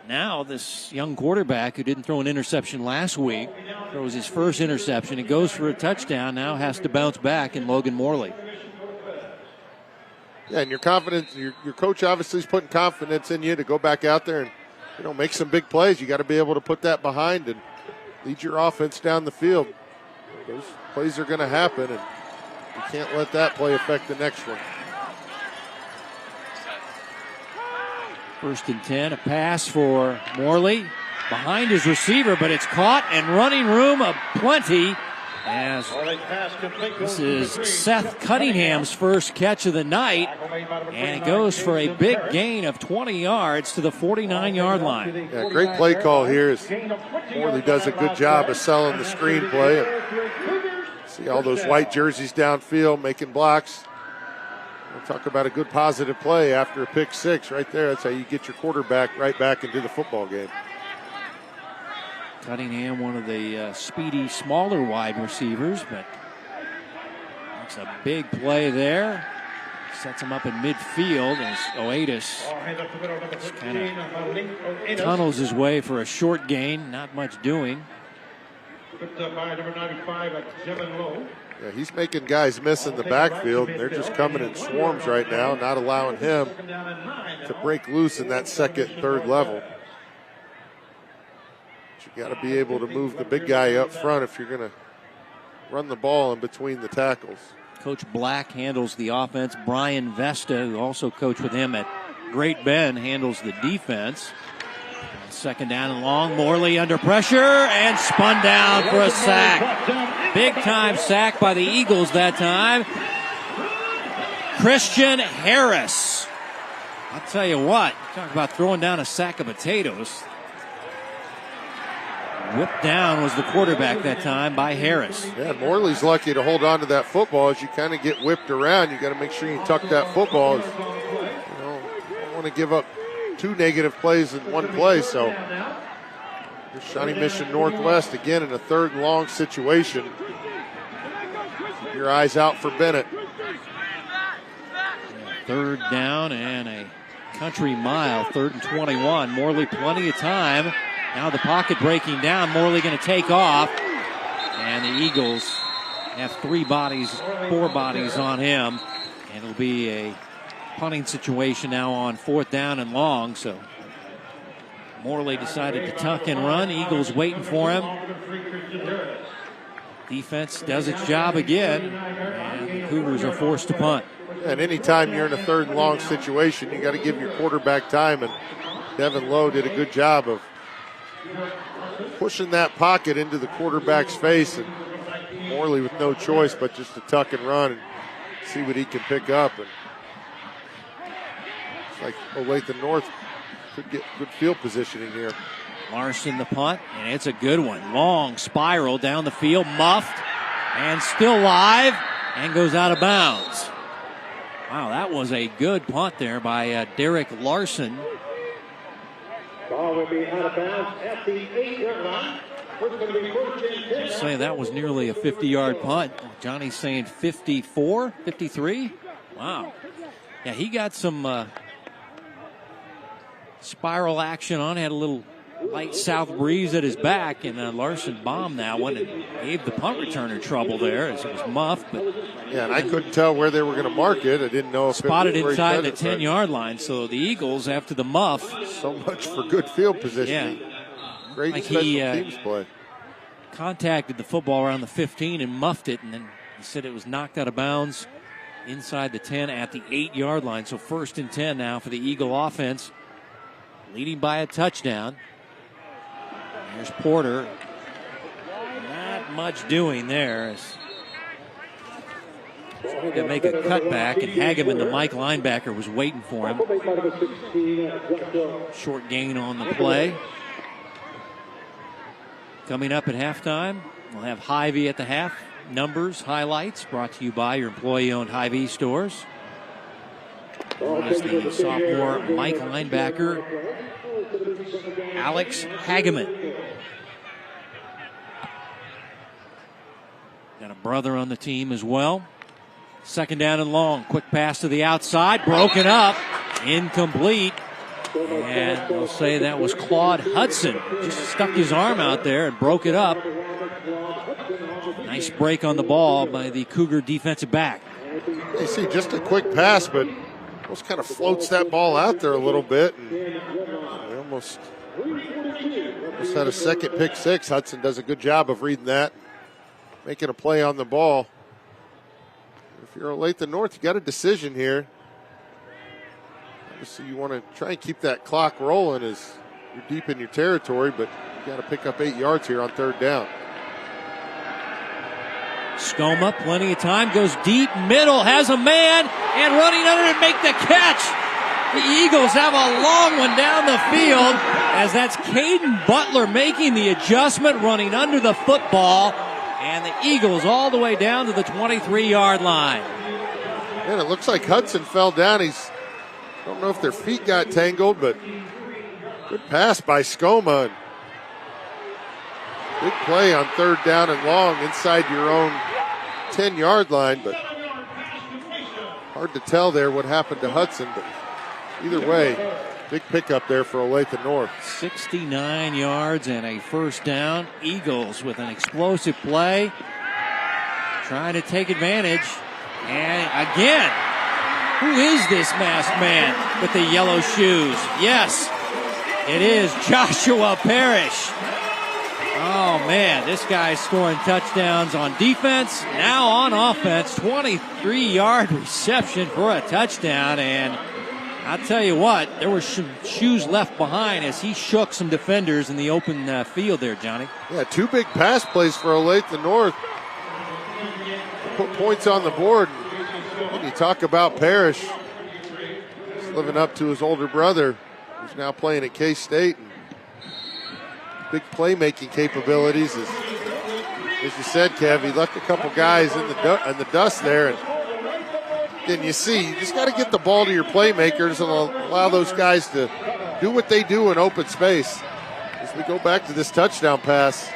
now this young quarterback who didn't throw an interception last week throws his first interception and goes for a touchdown. Now has to bounce back in Logan Morley. Yeah, and your confidence, your coach obviously is putting confidence in you to go back out there and make some big plays. You got to be able to put that behind and lead your offense down the field. Those plays are going to happen, and you can't let that play affect the next one. 1st and 10, a pass for Morley behind his receiver, but it's caught and running room aplenty as this is Seth Cunningham's first catch of the night, and it goes for a big gain of 20 yards to the 49-yard line. Yeah, great play call here as Morley does a good job of selling the screenplay. See all those white jerseys downfield making blocks. We'll talk about a good positive play after a pick 6 right there. That's how you get your quarterback right back into the football game. Cunningham, one of the speedy, smaller wide receivers, but it's a big play there. Sets him up in midfield as Oatis kind of tunnels his way for a short gain. Not much doing. Yeah, he's making guys miss in the backfield. They're just coming in swarms right now, not allowing him to break loose in that 2nd, 3rd level. But you got to be able to move the big guy up front if you're going to run the ball in between the tackles. Coach Black handles the offense. Brian Vesta, who also coached with him at Great Bend, handles the defense. 2nd down and long. Morley under pressure and spun down for a sack. Big time sack by the Eagles that time. Christian Harris I'll tell you what, talk about throwing down a sack of potatoes. Whipped down was the quarterback that time by Harris. Yeah, Morley's lucky to hold on to that football. As you kind of get whipped around, you got to make sure you tuck that football. You don't want to give up 2 negative plays in one play. So here's Shawnee Mission Northwest again in a 3rd and long situation. Keep your eyes out for Bennett. 3rd down and a country mile, 3rd and 21. Morley plenty of time. Now the pocket breaking down. Morley going to take off. And the Eagles have 4 bodies on him. And it'll be a punting situation now on 4th down and long. So Morley decided to tuck and run. Eagles waiting for him. Defense does its job again. And the Cougars are forced to punt. And anytime you're in a 3rd and long situation, you got to give your quarterback time. And Devin Lowe did a good job of pushing that pocket into the quarterback's face, and Morley with no choice but just to tuck and run and see what he can pick up. And it's like Olathe North could get good field positioning here. Larson the punt, and it's a good one. Long spiral down the field, muffed, and still live, and goes out of bounds. Wow, that was a good punt there by Derek Larson. Ball will be out of bounds at the 8-yard line. I'd say that was nearly a 50-yard punt. Johnny's saying 54, 53. Wow. Yeah, he got some spiral action on. Had a little light south breeze at his back, and Larson bombed that one and gave the punt returner trouble there as it was muffed. But yeah, and I couldn't tell where they were going to mark it. I didn't know if spotted it was inside the 10-yard line. So the Eagles, after the muff, so much for good field positioning. Yeah, great like special teams play. Contacted the football around the 15 and muffed it, and then he said it was knocked out of bounds inside the 10 at the 8-yard line. So 1st and 10 now for the Eagle offense, leading by a touchdown. There's Porter. Not much doing there. Trying to make a cutback, and Hageman, the Mike linebacker, was waiting for him. Short gain on the play. Coming up at halftime, we'll have Hy-Vee at the half. Numbers, highlights, brought to you by your employee-owned Hy-Vee stores. As the sophomore Mike linebacker, Alex Hageman. Got a brother on the team as well. 2nd down and long. Quick pass to the outside. Broken up. Incomplete. And we'll say that was Claude Hudson. Just stuck his arm out there and broke it up. Nice break on the ball by the Cougar defensive back. You see just a quick pass, but almost kind of floats that ball out there a little bit. And they almost had a second pick six. Hudson does a good job of reading that, making a play on the ball. If you're Olathe North, you got a decision here. Obviously, you want to try and keep that clock rolling as you're deep in your territory, but you got to pick up 8 yards here on 3rd down. Skoma, plenty of time, goes deep, middle, has a man, and running under to make the catch. The Eagles have a long one down the field, as that's Caden Butler making the adjustment, running under the football, and the Eagles all the way down to the 23-yard line. And it looks like Hudson fell down. I don't know if their feet got tangled, but good pass by Skoma. Big play on 3rd down and long inside your own 10-yard line, but hard to tell there what happened to Hudson. But either way, big pickup there for Olathe North. 69 yards and a 1st down. Eagles with an explosive play, trying to take advantage. And again, who is this masked man with the yellow shoes? Yes, it is Joshua Parrish. Oh, man, this guy's scoring touchdowns on defense, now on offense. 23-yard reception for a touchdown. And I'll tell you what, there were some shoes left behind as he shook some defenders in the open field there, Johnny. Yeah, 2 big pass plays for Olathe North. Put points on the board. When you talk about Parrish, living up to his older brother, who's now playing at K-State. And big playmaking capabilities. As you said, Kev, he left a couple guys in the dust there. And then you see, you just got to get the ball to your playmakers and allow those guys to do what they do in open space. As we go back to this touchdown pass,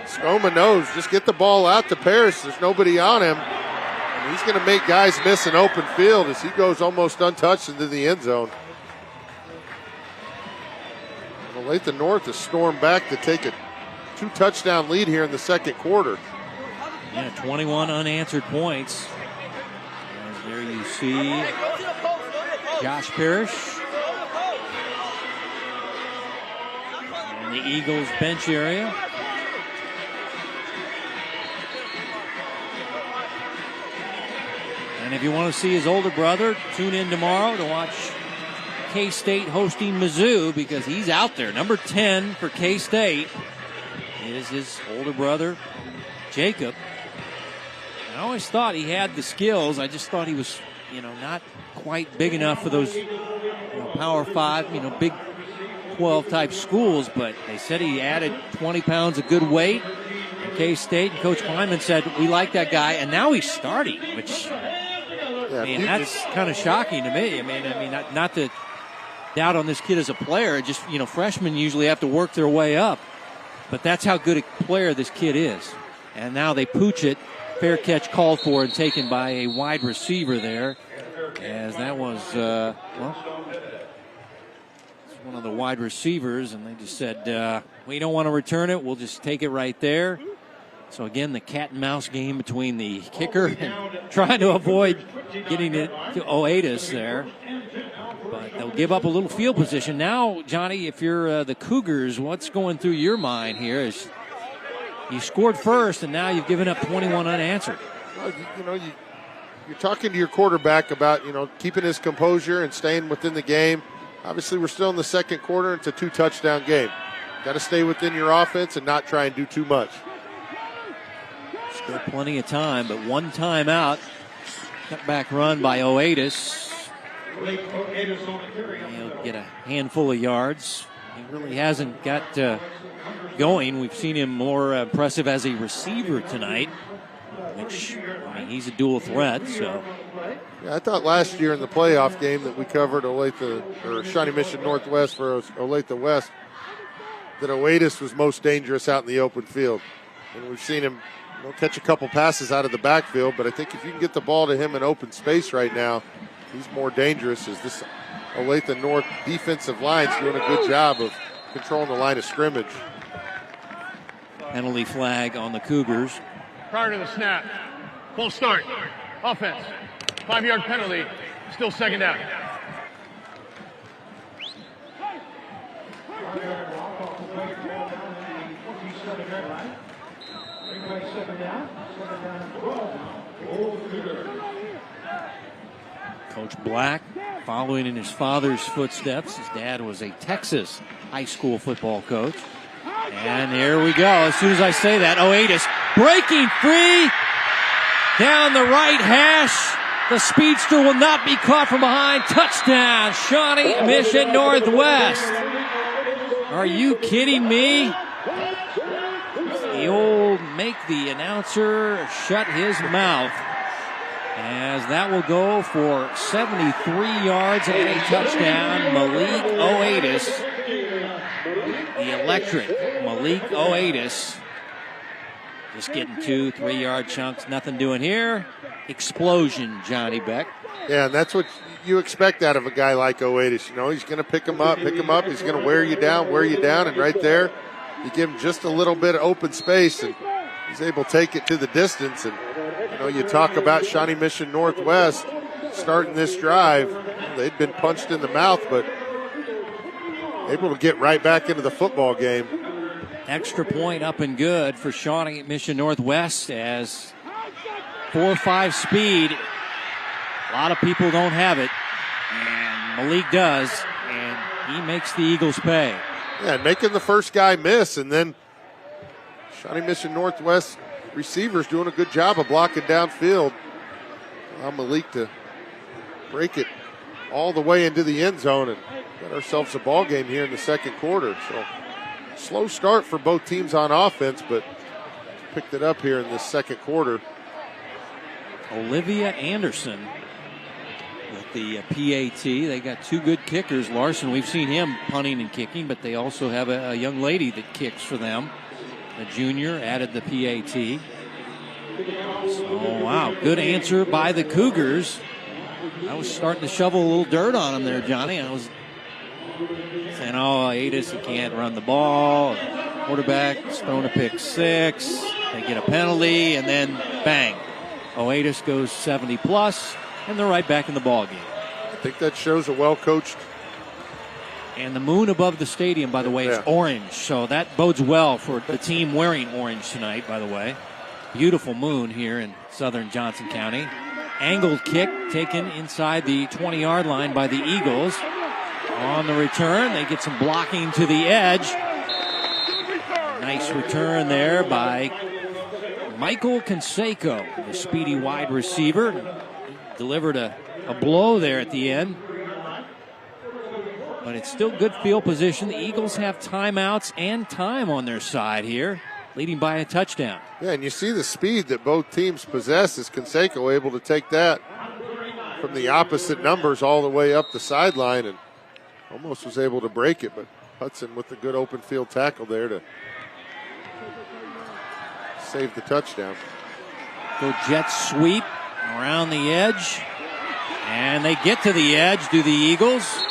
Skoma knows, just get the ball out to Paris. There's nobody on him. And he's going to make guys miss an open field as he goes almost untouched into the end zone. And Olathe North has stormed back to take a 2-touchdown lead here in the second quarter. Yeah, 21 unanswered points. And there you see Josh Parrish. And the Eagles bench area. And if you want to see his older brother, tune in tomorrow to watch K-State hosting Mizzou, because he's out there. Number 10 for K-State is his older brother, Jacob. I always thought he had the skills. I just thought he was, not quite big enough for those Power 5, Big 12 type schools. But they said he added 20 pounds of good weight at K-State. And Coach Kleinman said, we like that guy. And now he's starting, which, that's kind of shocking to me. I mean, not to doubt on this kid as a player. Just, freshmen usually have to work their way up. But that's how good a player this kid is. And now they pooch it. Fair catch called for and taken by a wide receiver there. As that was, it's one of the wide receivers. And they just said, we don't want to return it. We'll just take it right there. So again, the cat and mouse game between the kicker and trying to avoid getting it to Oatis there. But they'll give up a little field position. Now, Johnny, if you're the Cougars, what's going through your mind here is you scored first, and now you've given up 21 unanswered. Well, you're talking to your quarterback about, keeping his composure and staying within the game. Obviously, we're still in the second quarter. It's a 2-touchdown game. Got to stay within your offense and not try and do too much. Still plenty of time, but one timeout. Cutback run by Oatis. He'll get a handful of yards. He really hasn't got going. We've seen him more impressive as a receiver tonight, which, he's a dual threat. So, yeah, I thought last year in the playoff game that we covered Shawnee Mission Northwest for Olathe West, that Oatis was most dangerous out in the open field. And we've seen him catch a couple passes out of the backfield, but I think if you can get the ball to him in open space right now, he's more dangerous, as this Olathe North defensive line's doing a good job of controlling the line of scrimmage. Penalty flag on the Cougars. Prior to the snap, full start, offense, 5-yard penalty, still second down. Coach Black following in his father's footsteps. His dad was a Texas high school football coach. And there we go. As soon as I say that, Oatis breaking free down the right hash. The speedster will not be caught from behind. Touchdown, Shawnee Mission Northwest. Are you kidding me? The old make the announcer shut his mouth, as that will go for 73 yards and a touchdown. Malik Oatis, the electric Malik Oatis, just getting 2-3 yard chunks. Nothing doing here. Explosion, Johnny Beck. Yeah, and that's what you expect out of a guy like Oatis. He's going to pick him up. He's going to wear you down, and right there, you give him just a little bit of open space, and he's able to take it to the distance. And, you talk about Shawnee Mission Northwest starting this drive. They'd been punched in the mouth, but able to get right back into the football game. Extra point up and good for Shawnee Mission Northwest, as 4.5 speed. A lot of people don't have it, and Malik does, and he makes the Eagles pay. Yeah, making the first guy miss, and then Shawnee Mission Northwest receivers doing a good job of blocking downfield. Allow Malik to break it all the way into the end zone and got ourselves a ball game here in the second quarter. So slow start for both teams on offense, but picked it up here in this second quarter. Olivia Anderson with the PAT. They got two good kickers. Larson, we've seen him punting and kicking, but they also have a young lady that kicks for them. A junior added the PAT. So, wow, good answer by the Cougars. I was starting to shovel a little dirt on them there, Johnny. I was saying, oh, Adis, he can't run the ball. Quarterback's thrown a pick six. They get a penalty, and then bang. Oatis goes 70-plus, and they're right back in the ball game. I think that shows a well-coached. And the moon above the stadium, by the way, is orange. So that bodes well for the team wearing orange tonight, by the way. Beautiful moon here in southern Johnson County. Angled kick taken inside the 20-yard line by the Eagles. On the return, they get some blocking to the edge. Nice return there by Michael Canseco, the speedy wide receiver. Delivered a blow there at the end. But it's still good field position. The Eagles have timeouts and time on their side here, leading by a touchdown. Yeah, and you see the speed that both teams possess. Is Canseco able to take that from the opposite numbers all the way up the sideline and almost was able to break it, but Hudson with the good open field tackle there to save the touchdown. Go jet sweep around the edge, and they get to the edge, do the Eagles.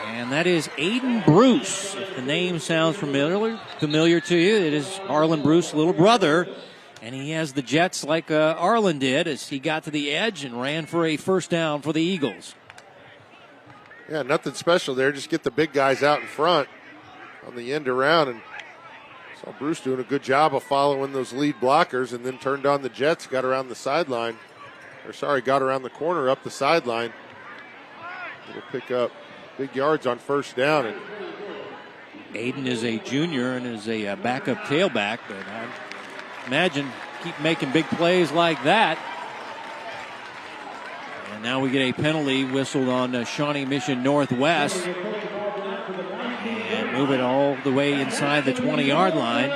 And that is Aiden Bruce. If the name sounds familiar to you, it is Arlen Bruce's little brother. And he has the Jets like Arlen did as he got to the edge and ran for a first down for the Eagles. Yeah, nothing special there. Just get the big guys out in front on the end around. And saw Bruce doing a good job of following those lead blockers and then turned on the Jets, got around the sideline. Got around the corner up the sideline. It'll pick up big yards on first down. And Aiden is a junior and is a backup tailback, but I imagine keep making big plays like that. And now we get a penalty whistled on Shawnee Mission Northwest. And move it all the way inside the 20-yard line.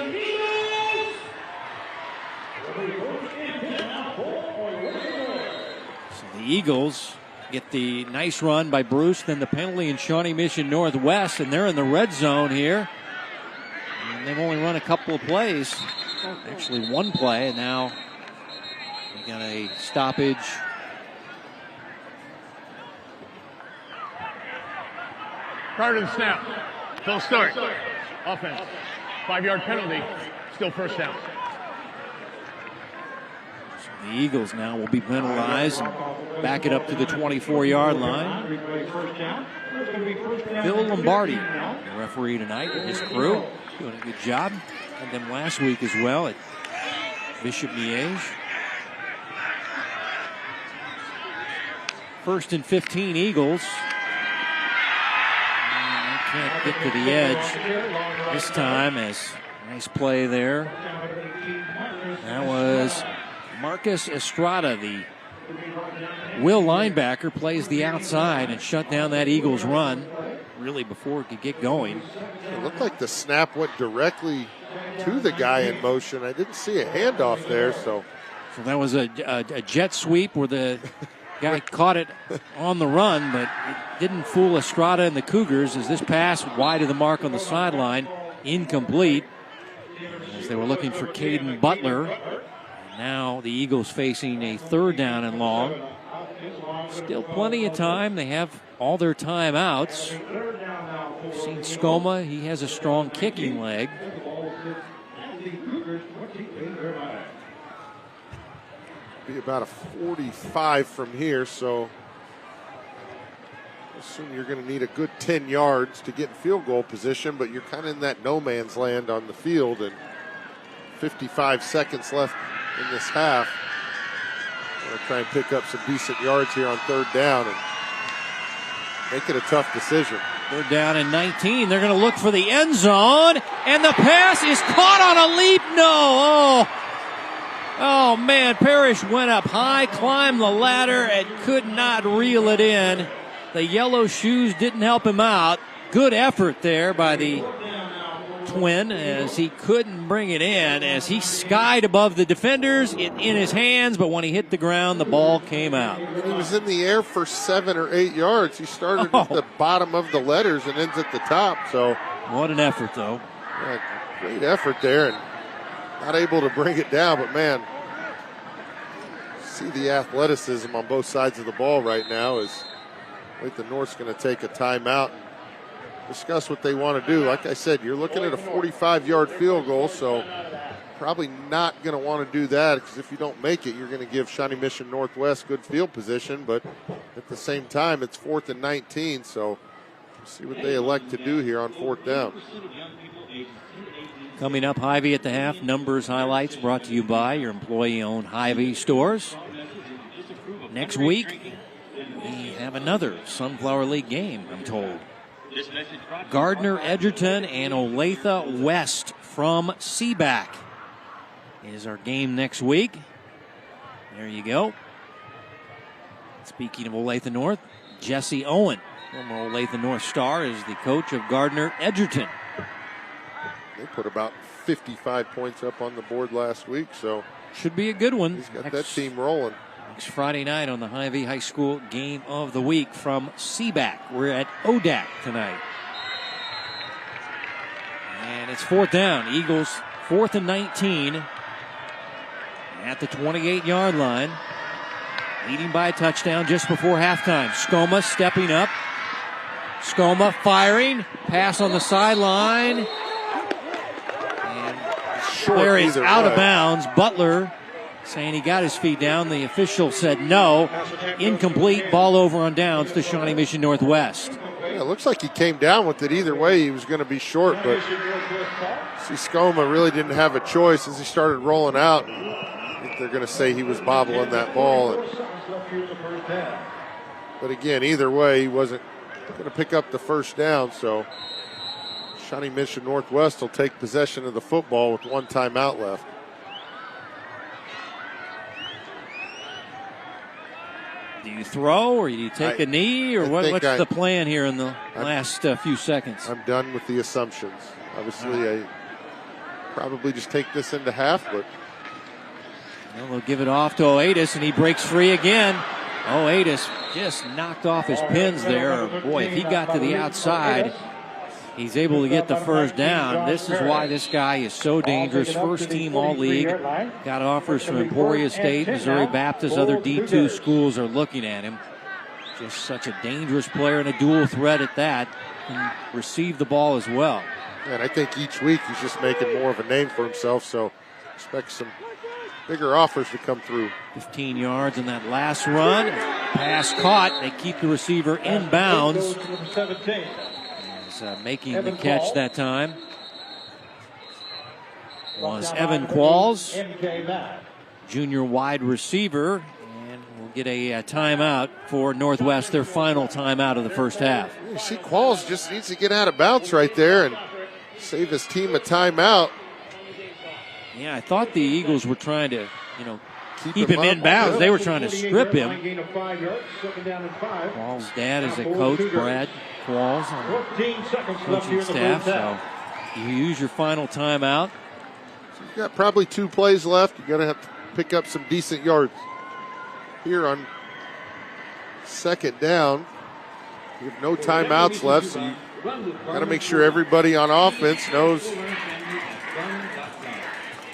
So the Eagles get the nice run by Bruce, then the penalty in Shawnee Mission Northwest, and they're in the red zone here. And they've only run a couple of plays, actually one play, and now we got a stoppage. Prior to the snap, full start, offense, 5-yard penalty, still first down. The Eagles now will be penalized and back it up to the 24-yard line. Bill Lombardi, the referee tonight, and his crew doing a good job. And then last week as well at Bishop Miege. 1st and 15 Eagles. And they can't get to the edge this time. As nice play there. That was Marcus Estrada, the Will linebacker, plays the outside and shut down that Eagles run really before it could get going. it looked like the snap went directly to the guy in motion. I didn't see a handoff there, so that was a jet sweep where the guy caught it on the run, but it didn't fool Estrada and the Cougars as this pass wide of the mark on the sideline, incomplete, as they were looking for Caden Butler. Now the Eagles facing a 3rd down and long. Still plenty of time. They have all their timeouts. We've seen Skoma. He has a strong kicking leg. be about a 45 from here, so I assume you're going to need a good 10 yards to get in field goal position, but you're kind of in that no man's land on the field, and 55 seconds left in this half. We'll try and pick up some decent yards here on 3rd down and make it a tough decision. 3rd down and 19. They're going to look for the end zone, and the pass is caught on a leap. No. Oh. Oh, man, Parrish went up high, climbed the ladder, and could not reel it in. The yellow shoes didn't help him out. Good effort there by the twin as he couldn't bring it in as he skied above the defenders, in his hands, but when he hit the ground, the ball came out. He was in the air for 7 or 8 yards. He started at the bottom of the letters and ends at the top. So what an effort, though. Yeah, great effort there, and not able to bring it down, but man, see the athleticism on both sides of the ball right now as Olathe North's going to take a timeout and discuss what they want to do. Like I said, you're looking at a 45-yard field goal, so probably not going to want to do that because if you don't make it, you're going to give Shawnee Mission Northwest good field position, but at the same time, it's 4th and 19, so we'll see what they elect to do here on 4th down. Coming up, Hy-Vee at the half. Numbers highlights brought to you by your employee-owned Hy-Vee stores. Next week, we have another Sunflower League game, I'm told. Gardner, Edgerton, and Olathe West from Seaback is our game next week. There you go. Speaking of Olathe North, Jesse Owen, former Olathe North star, is the coach of Gardner, Edgerton. They put about 55 points up on the board last week, so should be a good one. He's got that team rolling. Next Friday night on the Hy-Vee High School Game of the Week from Seaback. We're at ODAC tonight. And it's 4th down. Eagles 4th and 19 at the 28-yard line. Leading by a touchdown just before halftime. Skoma stepping up. Skoma firing. Pass on the sideline. Player is out of bounds. Butler saying he got his feet down. The official said no. Incomplete. Ball over on downs to Shawnee Mission Northwest. Yeah, it looks like he came down with it either way. He was going to be short, but see, Skoma really didn't have a choice as he started rolling out. I think they're going to say he was bobbling that ball. But again, either way, he wasn't going to pick up the first down, so Shawnee Mission Northwest will take possession of the football with 1 timeout left. Do you throw or do you take a knee or what's the plan here in the last few seconds? I'm done with the assumptions. Obviously, I probably just take this into half, but they'll give it off to Oatis, and he breaks free again. Oatis just knocked off his pins there. Boy, if he got to the outside, he's able to get the first down. This is why this guy is so dangerous. First team all-league. Got offers from Emporia State, Missouri Baptist. Other D2 schools are looking at him. Just such a dangerous player and a dual threat at that. Can receive the ball as well. And I think each week he's just making more of a name for himself, so expect some bigger offers to come through. 15 yards in that last run. Pass caught. They keep the receiver in bounds. Making the catch that time was Evan Qualls, junior wide receiver, and we'll get a timeout for Northwest, their final timeout of the first half. You see, Qualls just needs to get out of bounds right there and save his team a timeout. Yeah, I thought the Eagles were trying to, keep him in bounds. They were trying to strip him. Qualls' dad is a coach, Brad Qualls, on the coaching staff. So you use your final timeout. So you've got probably 2 plays left. You're going to have to pick up some decent yards here on 2nd down. You have no timeouts left, so you got to make sure everybody on offense knows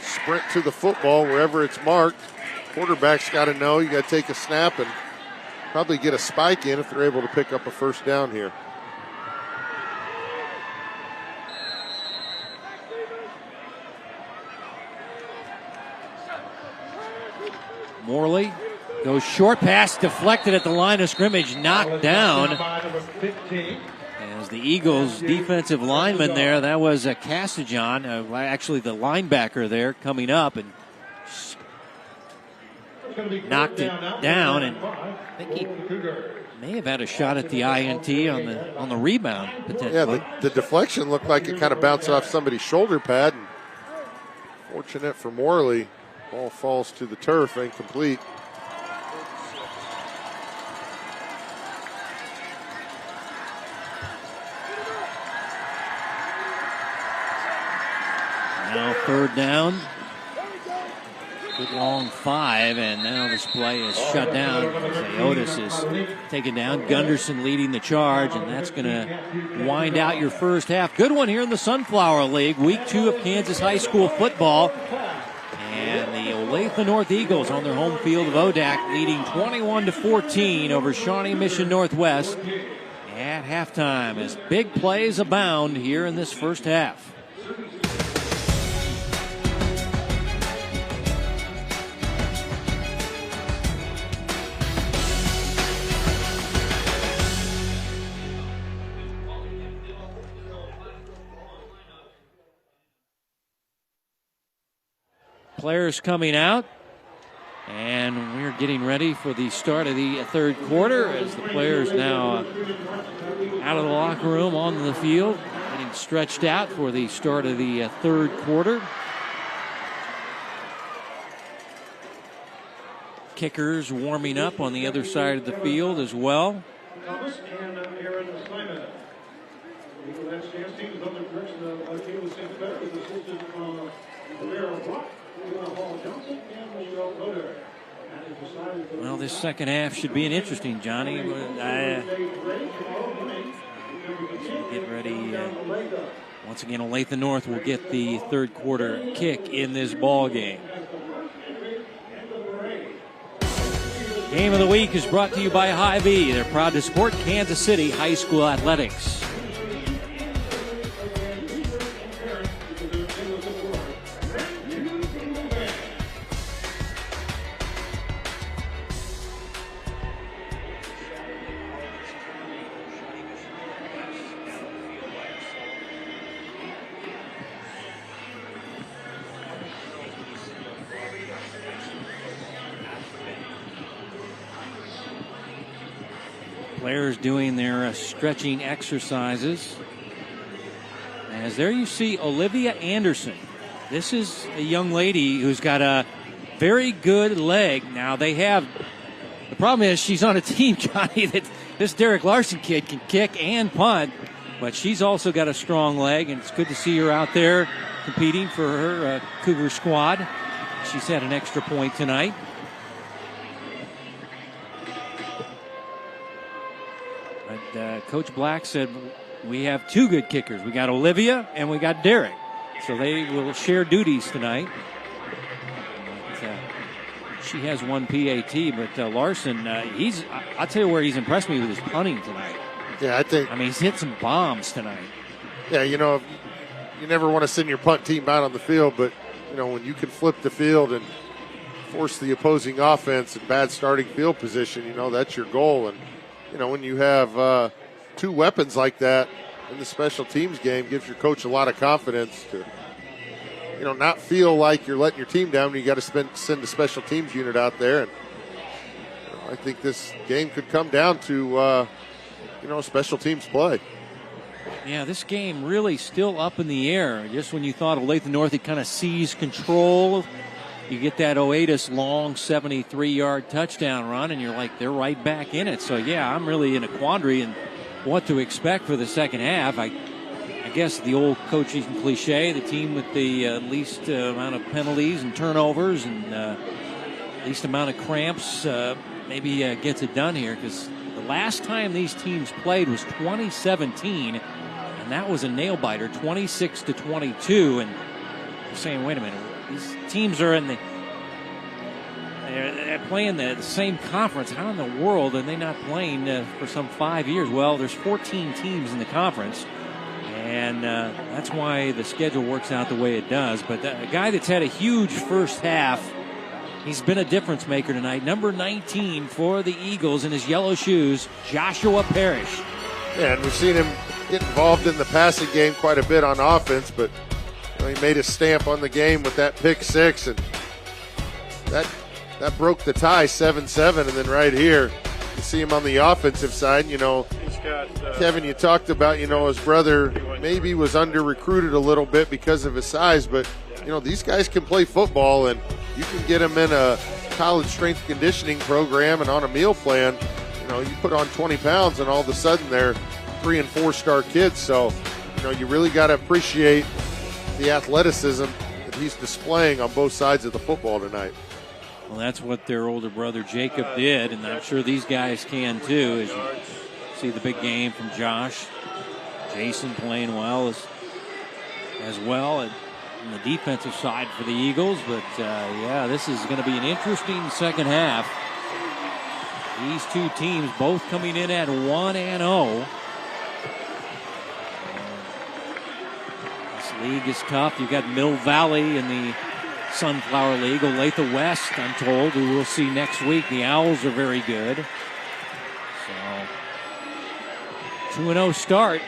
sprint to the football wherever it's marked. Quarterback's got to know. You got to take a snap and probably get a spike in if they're able to pick up a first down here. Morley goes short, pass deflected at the line of scrimmage, knocked down. As the Eagles defensive lineman there, that was Castijon, actually the linebacker there coming up and knocked it down, and I think he may have had a shot at the INT on the rebound potentially. Yeah, the deflection looked like it kind of bounced off somebody's shoulder pad. And fortunate for Morley, Ball falls to the turf, incomplete. Now 3rd down. Good long 5, and now this play is shut down. Otis is taken down. Gunderson leading the charge, and that's going to wind out your first half. Good one here in the Sunflower League, week 2 of Kansas high school football. And the Olathe North Eagles on their home field of ODAC leading 21-14 over Shawnee Mission Northwest at halftime as big plays abound here in this first half. Players coming out, and we're getting ready for the start of the 3rd quarter as the players now out of the locker room onto the field, getting stretched out for the start of the 3rd quarter. Kickers warming up on the other side of the field as well. Thomas and Aaron Simon. Eagle Head Stance team is under the direction of Caleb St. Clair with assistant Rivera Rock. Well, this second half should be an interesting, Johnny. Get ready. Once again, Olathe North will get the 3rd quarter kick in this ball game. Game of the week is brought to you by Hy-Vee. They're proud to support Kansas City high school athletics. Players doing their stretching exercises. As there you see Olivia Anderson. This is a young lady who's got a very good leg. Now the problem is she's on a team, Johnny, that this Derek Larson kid can kick and punt, but she's also got a strong leg, and it's good to see her out there competing for her Cougar squad. She's had an extra point tonight. But Coach Black said we have 2 good kickers. We got Olivia and we got Derek. So they will share duties tonight. She has 1 PAT, but Larson, I'll tell you where he's impressed me with his punting tonight. Yeah, he's hit some bombs tonight. Yeah, you never want to send your punt team out on the field, but, when you can flip the field and force the opposing offense in bad starting field position, that's your goal. And, when you have 2 weapons like that in the special teams game, gives your coach a lot of confidence to, not feel like you're letting your team down. You got to send the special teams unit out there. And I think this game could come down to, special teams play. Yeah, this game really still up in the air. Just when you thought Olathe North had kind of seized control, you get that Oatis long 73-yard touchdown run, and you're like, they're right back in it. So, yeah, I'm really in a quandary and what to expect for the second half. I guess the old coaching cliche, the team with the least amount of penalties and turnovers and least amount of cramps maybe gets it done here, because the last time these teams played was 2017, and that was a nail-biter, 26-22. And you're saying, wait a minute, these teams are they're playing the same conference. How in the world are they not playing for some 5 years? Well, there's 14 teams in the conference, and that's why the schedule works out the way it does. But a guy that's had a huge first half, he's been a difference maker tonight. Number 19 for the Eagles in his yellow shoes, Joshua Parrish. Yeah, and we've seen him get involved in the passing game quite a bit on offense, but he made a stamp on the game with that pick 6, and that broke the tie 7-7. And then right here, you see him on the offensive side. Kevin, you talked about, his brother maybe was under-recruited a little bit because of his size, but, these guys can play football, and You can get them in a college strength conditioning program and on a meal plan. You put on 20 pounds and all of a sudden they're 3- and 4-star kids. So, you really got to appreciate the athleticism that he's displaying on both sides of the football tonight. Well, that's what their older brother Jacob did, and I'm sure these guys can too. As you see the big game from Josh. Jason playing well as well on the defensive side for the Eagles. But, this is going to be an interesting second half. These two teams both coming in at 1-0. This league is tough. You've got Mill Valley in the Sunflower League. Olathe West, I'm told, who we'll see next week. The Owls are very good. So, 2-0 start.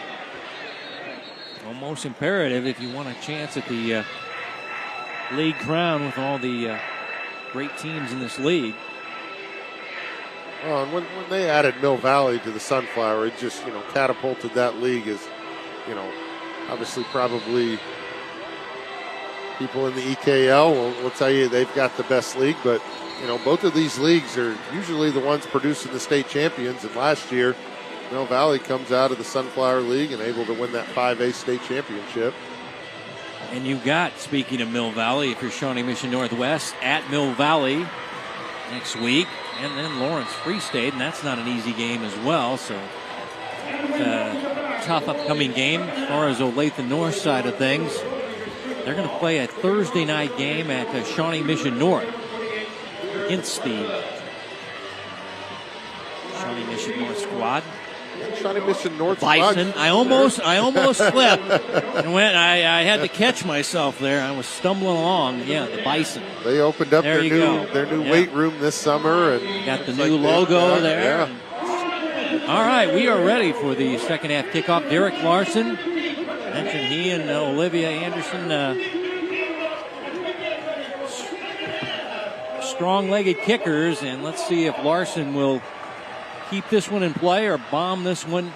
Almost imperative if you want a chance at the league crown with all the great teams in this league. Well, and when they added Mill Valley to the Sunflower, it just, catapulted that league as, obviously probably people in the EKL will tell you they've got the best league, but, both of these leagues are usually the ones producing the state champions. And last year, Mill Valley comes out of the Sunflower League and able to win that 5A state championship. And you've got, speaking of Mill Valley, if you're Shawnee Mission Northwest, at Mill Valley next week, and then Lawrence Free State, and that's not an easy game as well. So, tough upcoming game as far as Olathe North side of things. They're going to play a Thursday night game at Shawnee Mission North against the Shawnee Mission North squad. Shawnee Mission North Bison. Squad. I almost slipped and went. I had to catch myself there. I was stumbling along. Yeah, the Bison. They opened up their new weight room this summer, and got the new logo there. Yeah. All right, we are ready for the second half kickoff. Derek Larson mentioned he and Olivia Anderson, strong-legged kickers, and let's see if Larson will keep this one in play or bomb this one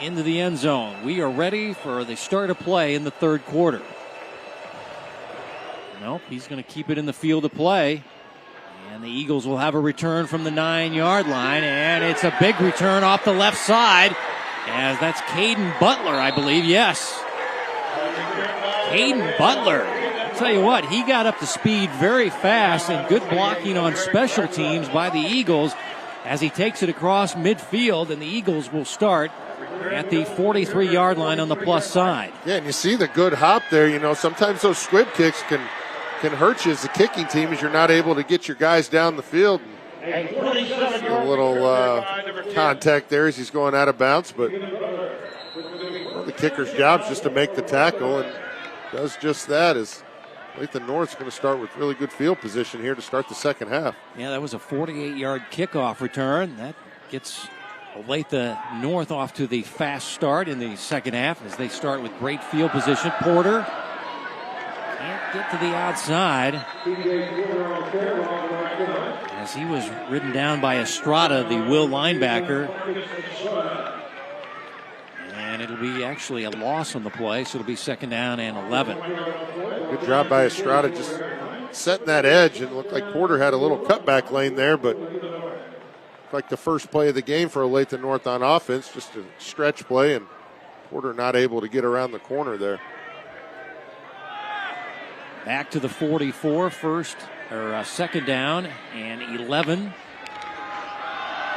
into the end zone. We are ready for the start of play in the third quarter. Nope, he's going to keep it in the field of play. And the Eagles will have a return from the 9-yard line. And it's a big return off the left side. As that's Caden Butler, I believe. Yes. Caden Butler. I'll tell you what, he got up to speed very fast, and good blocking on special teams by the Eagles as he takes it across midfield, and the Eagles will start at the 43-yard line on the plus side. Yeah, and you see the good hop there. Sometimes those squib kicks can hurt you as a kicking team as you're not able to get your guys down the field. A little contact there as he's going out of bounds, but the kicker's job is just to make the tackle, and does just that as Olathe North's going to start with really good field position here to start the second half. Yeah, that was a 48-yard kickoff return. That gets Olathe North off to the fast start in the second half as they start with great field position. Porter can't get to the outside as he was ridden down by Estrada, the Will linebacker. And it'll be actually a loss on the play, so it'll be second down and 11. Good job by Estrada just setting that edge, and it looked like Porter had a little cutback lane there, but like the first play of the game for Olathe North on offense, just a stretch play, and Porter not able to get around the corner there. Back to the 44, second down and 11.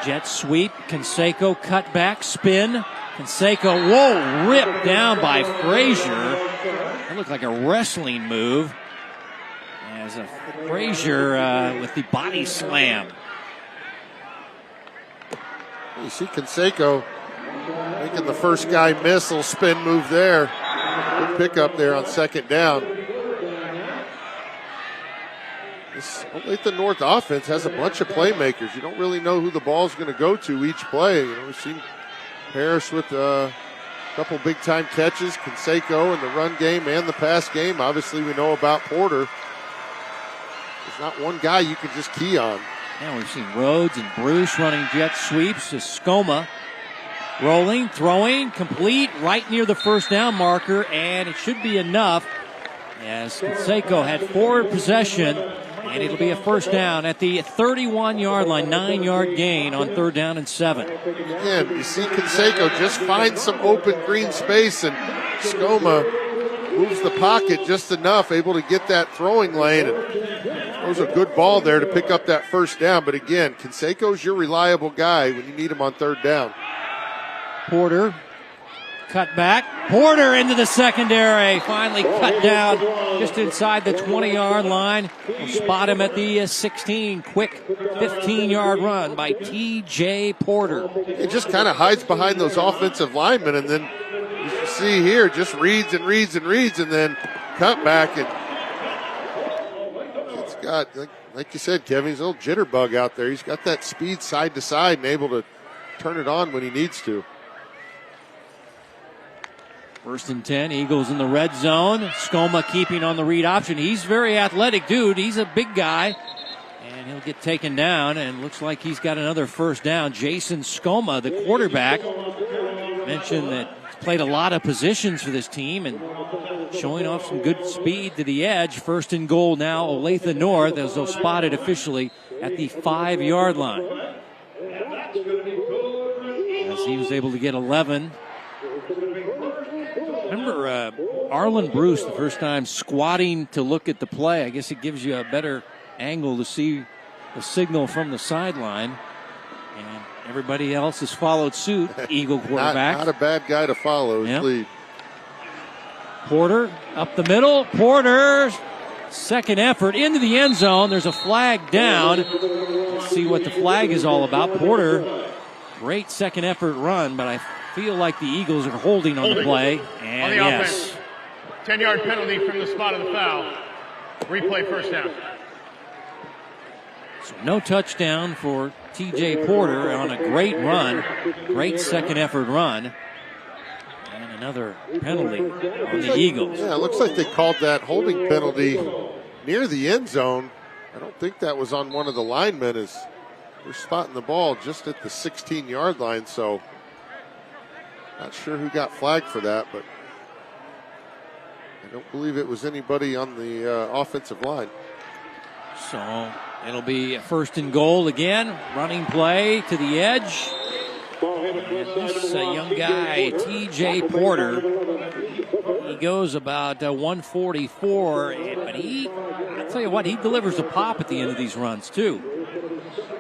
Jet sweep, Canseco cut back, spin. Canseco, whoa, ripped down by Frazier. That looked like a wrestling move. As a Frazier with the body slam. You see Canseco making the first guy miss, little spin move there. Good pickup there on second down. This Olathe North offense has a bunch of playmakers. You don't really know who the ball's going to go to each play. We've seen Harris with a couple big-time catches, Canseco in the run game and the pass game. Obviously, we know about Porter. There's not one guy you can just key on. Yeah, we've seen Rhodes and Bruce running jet sweeps. Skoma rolling, throwing, complete, right near the first down marker, and it should be enough as Seiko had forward possession, and it'll be a first down at the 31-yard line, 9-yard gain on 3rd down and 7. Again, you see Conseco just find some open green space, and Skoma moves the pocket just enough, able to get that throwing lane. And it was a good ball there to pick up that first down. But again, Conseco's your reliable guy when you need him on 3rd down. Porter, cut back. Porter into the secondary. Finally cut down just inside the 20-yard line. We'll spot him at the 16. Quick 15-yard run by T.J. Porter. He just kind of hides behind those offensive linemen, and then as you see here, just reads, and then cut back. And it's got, like you said, Kevin, he's a little jitterbug out there. He's got that speed side to side and able to turn it on when he needs to. 1st and 10, Eagles in the red zone. Skoma keeping on the read option. He's a very athletic dude. He's a big guy. And he'll get taken down, and looks like he's got another first down. Jason Skoma, the quarterback, mentioned that he's played a lot of positions for this team and showing off some good speed to the edge. 1st and goal now, Olathe North, as they'll spot it officially at the 5-yard line. As he was able to get 11. Remember Arlen Bruce, the first time squatting to look at the play. I guess it gives you a better angle to see the signal from the sideline. And everybody else has followed suit. Eagle quarterback. Not a bad guy to follow his lead. Porter up the middle. Porter, second effort into the end zone. There's a flag down. Let's see what the flag is all about. Porter, great second effort run, but I feel like the Eagles are holding on the play. And on the yes. offense. 10-yard penalty from the spot of the foul. Replay first down. So no touchdown for T.J. Porter on a great run. Great second effort run. And another penalty on the Eagles. Yeah, it looks like they called that holding penalty near the end zone. I don't think that was on one of the linemen, as they're spotting the ball just at the 16-yard line. So not sure who got flagged for that, but I don't believe it was anybody on the offensive line. So it'll be 1st and goal again. Running play to the edge. And this young guy, T.J. Porter, he goes about 144, but I'll tell you what, he delivers a pop at the end of these runs too.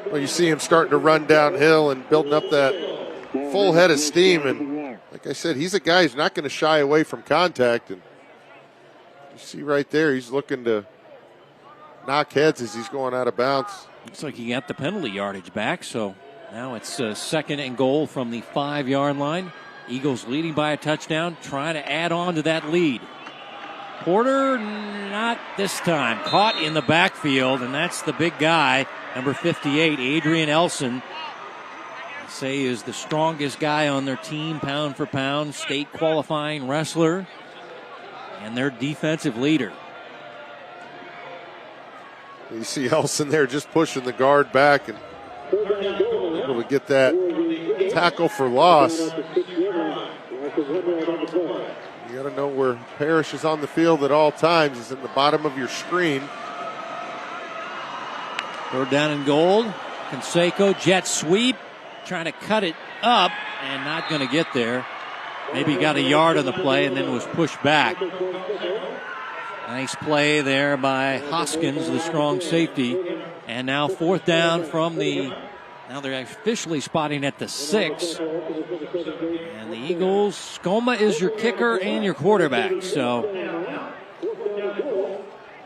Well, you see him starting to run downhill and building up that full head of steam, and like I said, he's a guy who's not going to shy away from contact, and you see right there, he's looking to knock heads as he's going out of bounds. Looks like he got the penalty yardage back, so now it's 2nd and goal from the 5-yard line. Eagles leading by a touchdown, trying to add on to that lead. Porter, not this time. Caught in the backfield, and that's the big guy, number 58, Adrian Elson. They say is the strongest guy on their team, pound for pound, state qualifying wrestler, and their defensive leader. You see Elson there just pushing the guard back and able to get that tackle for loss. You got to know where Parrish is on the field at all times. He's in the bottom of your screen. 3rd down and goal. Conseco jet sweep, trying to cut it up and not going to get there. Maybe got a yard on the play and then was pushed back. Nice play there by Hoskins, the strong safety. And now 4th down from the, now they're officially spotting at the 6. And the Eagles, Skoma is your kicker and your quarterback. So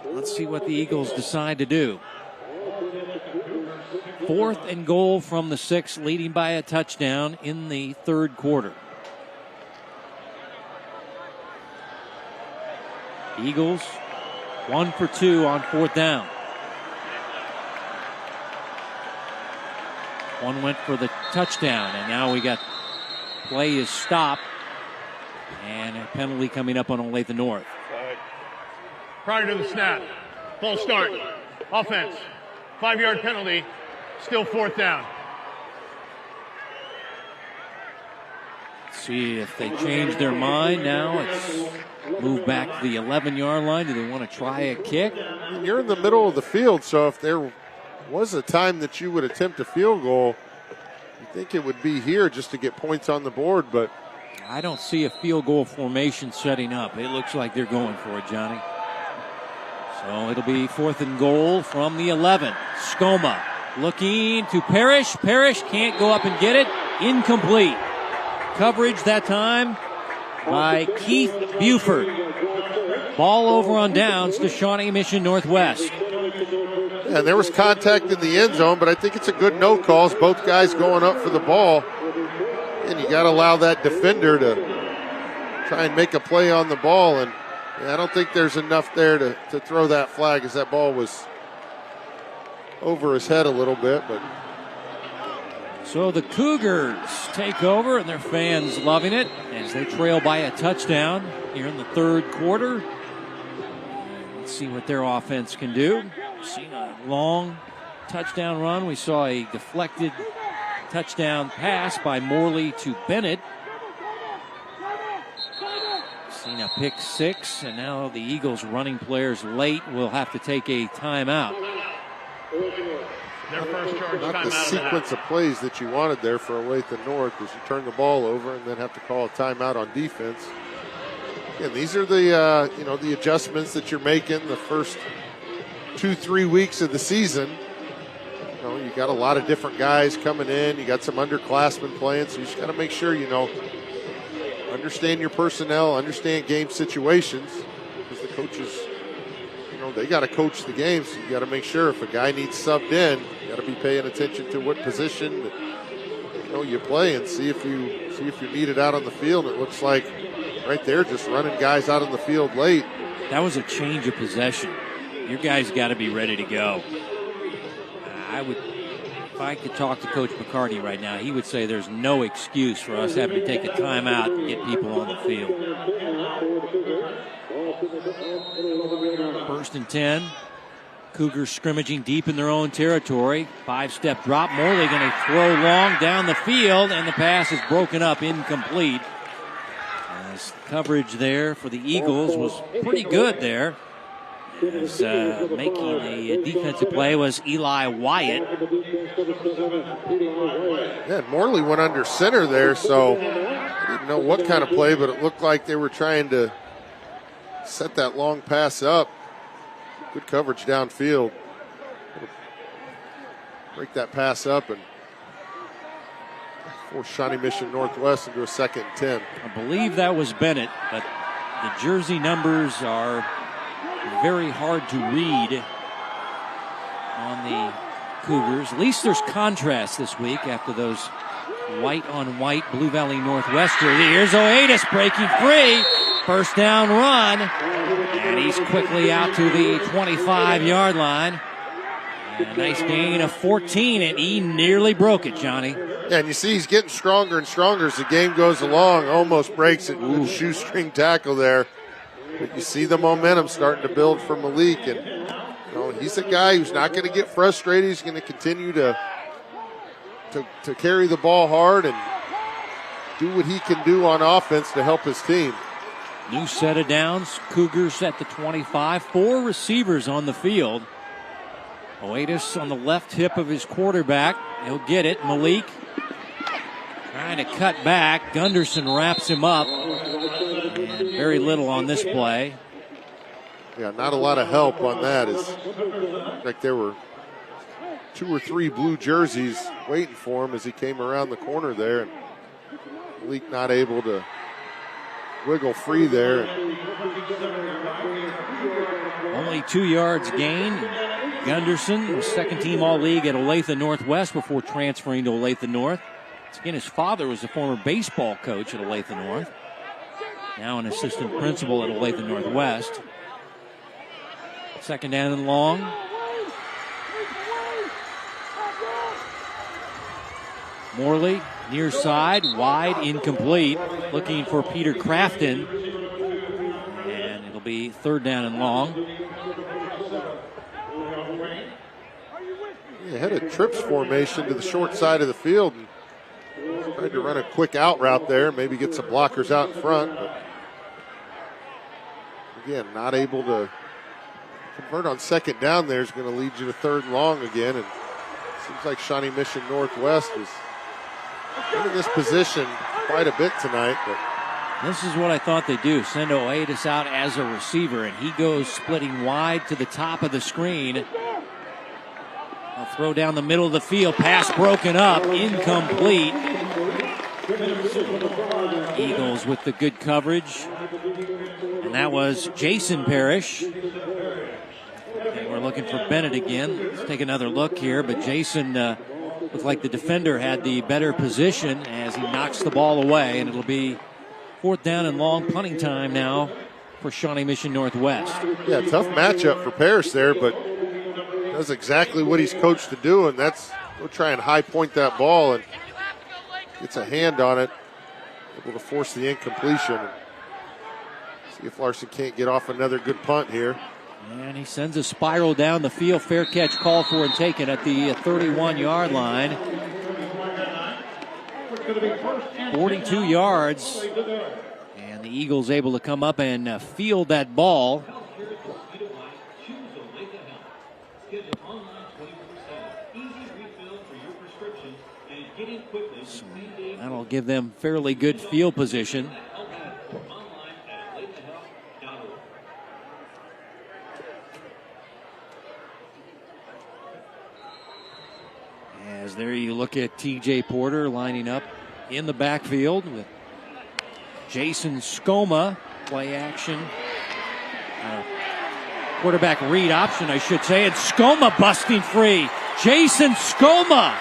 let's see what the Eagles decide to do. 4th and goal from the 6, leading by a touchdown in the 3rd quarter. Eagles 1 for 2 on 4th down. One went for the touchdown, and now we got play is stopped, and a penalty coming up on Olathe North. Prior to the snap, false start, offense, 5-yard penalty, still 4th down. See if they change their mind. Now it's move back to the 11-yard line? Do they want to try a kick? You're in the middle of the field, so if there was a time that you would attempt a field goal, you think it would be here just to get points on the board, but I don't see a field goal formation setting up. It looks like they're going for it, Johnny. So it'll be 4th and goal from the 11. Skoma looking to Parrish. Parrish can't go up and get it. Incomplete. Coverage that time by Keith Buford. Ball over on downs to Shawnee Mission Northwest. Yeah, there was contact in the end zone, but I think it's a good no calls. Both guys going up for the ball. And you got to allow that defender to try and make a play on the ball. And I don't think there's enough there to throw that flag, as that ball was over his head a little bit. But so the Cougars take over, and their fans loving it as they trail by a touchdown here in the third quarter. Let's see what their offense can do. Seen a long touchdown run. We saw a deflected touchdown pass by Morley to Bennett. Seen a pick six, and now the Eagles running players late will have to take a timeout. Their first charge not timeout the sequence of plays that you wanted there for Olathe North, as you turn the ball over and then have to call a timeout on defense. And these are the the adjustments that you're making the first 2-3 weeks of the season. You got a lot of different guys coming in. You got some underclassmen playing, so you just got to make sure understand your personnel, understand game situations, because the coaches, they got to coach the game. So you got to make sure if a guy needs subbed in, you got to be paying attention to what position that, you play, and see if you need it out on the field. It looks like right there, just running guys out on the field late. That was a change of possession. Your guys got to be ready to go. If I could talk to Coach McCarty right now, he would say there's no excuse for us having to take a timeout and get people on the field. 1st and 10. Cougars scrimmaging deep in their own territory. 5-step drop. Morley going to throw long down the field, and the pass is broken up, incomplete. As coverage there for the Eagles was pretty good there. As making a defensive play was Eli Wyatt. Yeah, Morley went under center there, so I didn't know what kind of play, but it looked like they were trying to set that long pass up. Good coverage downfield. Break that pass up and force Shawnee Mission Northwest into a 2nd and 10. I believe that was Bennett, but the jersey numbers are very hard to read on the Cougars. At least there's contrast this week after those white-on-white Blue Valley Northwestern. Here's Oatis breaking free. First down run. And he's quickly out to the 25-yard line. And a nice gain of 14, and he nearly broke it, Johnny. Yeah, and you see he's getting stronger and stronger as the game goes along. Almost breaks it. Good shoestring tackle there. But you see the momentum starting to build for Malik, and he's a guy who's not going to get frustrated. He's going to continue to carry the ball hard and do what he can do on offense to help his team. New set of downs. Cougars at the 25. 4 receivers on the field. Oatis on the left hip of his quarterback. He'll get it. Malik trying to cut back. Gunderson wraps him up. And very little on this play. Yeah, not a lot of help on that. It's like there were 2 or 3 blue jerseys waiting for him as he came around the corner there. And Malik not able to wiggle free there. Only 2 yards gain. Gunderson was 2nd team All-League at Olathe Northwest before transferring to Olathe North. Again, his father was a former baseball coach at Olathe North. Now an assistant principal at Olathe Northwest. 2nd down and long. Morley, near side, wide, incomplete. Looking for Peter Crafton. And it'll be 3rd down and long. He had a trips formation to the short side of the field. And tried to run a quick out route there, maybe get some blockers out in front. But again, not able to convert on second down there is going to lead you to third and long again. And it seems like Shawnee Mission Northwest is in this position quite a bit tonight. But this is what I thought they'd do. Send Oatis out as a receiver, and he goes splitting wide to the top of the screen. I'll throw down the middle of the field. Pass broken up. Incomplete. Eagles with the good coverage. And that was Jason Parrish. And we're looking for Bennett again. Let's take another look here. But Jason looked like the defender had the better position as he knocks the ball away. And it'll be fourth down and long punting time now for Shawnee Mission Northwest. Yeah, tough matchup for Parrish there, but does exactly what he's coached to do, and that's go try and high point that ball and gets a hand on it, able to force the incompletion. See if Larson can't get off another good punt here. And he sends a spiral down the field. Fair catch called for and taken at the 31-yard line. 42 yards. And the Eagles able to come up and field that ball. So that'll give them fairly good field position. As there you look at TJ Porter lining up in the backfield with Jason Skoma, play action. Quarterback read option, I should say. And Skoma busting free. Jason Skoma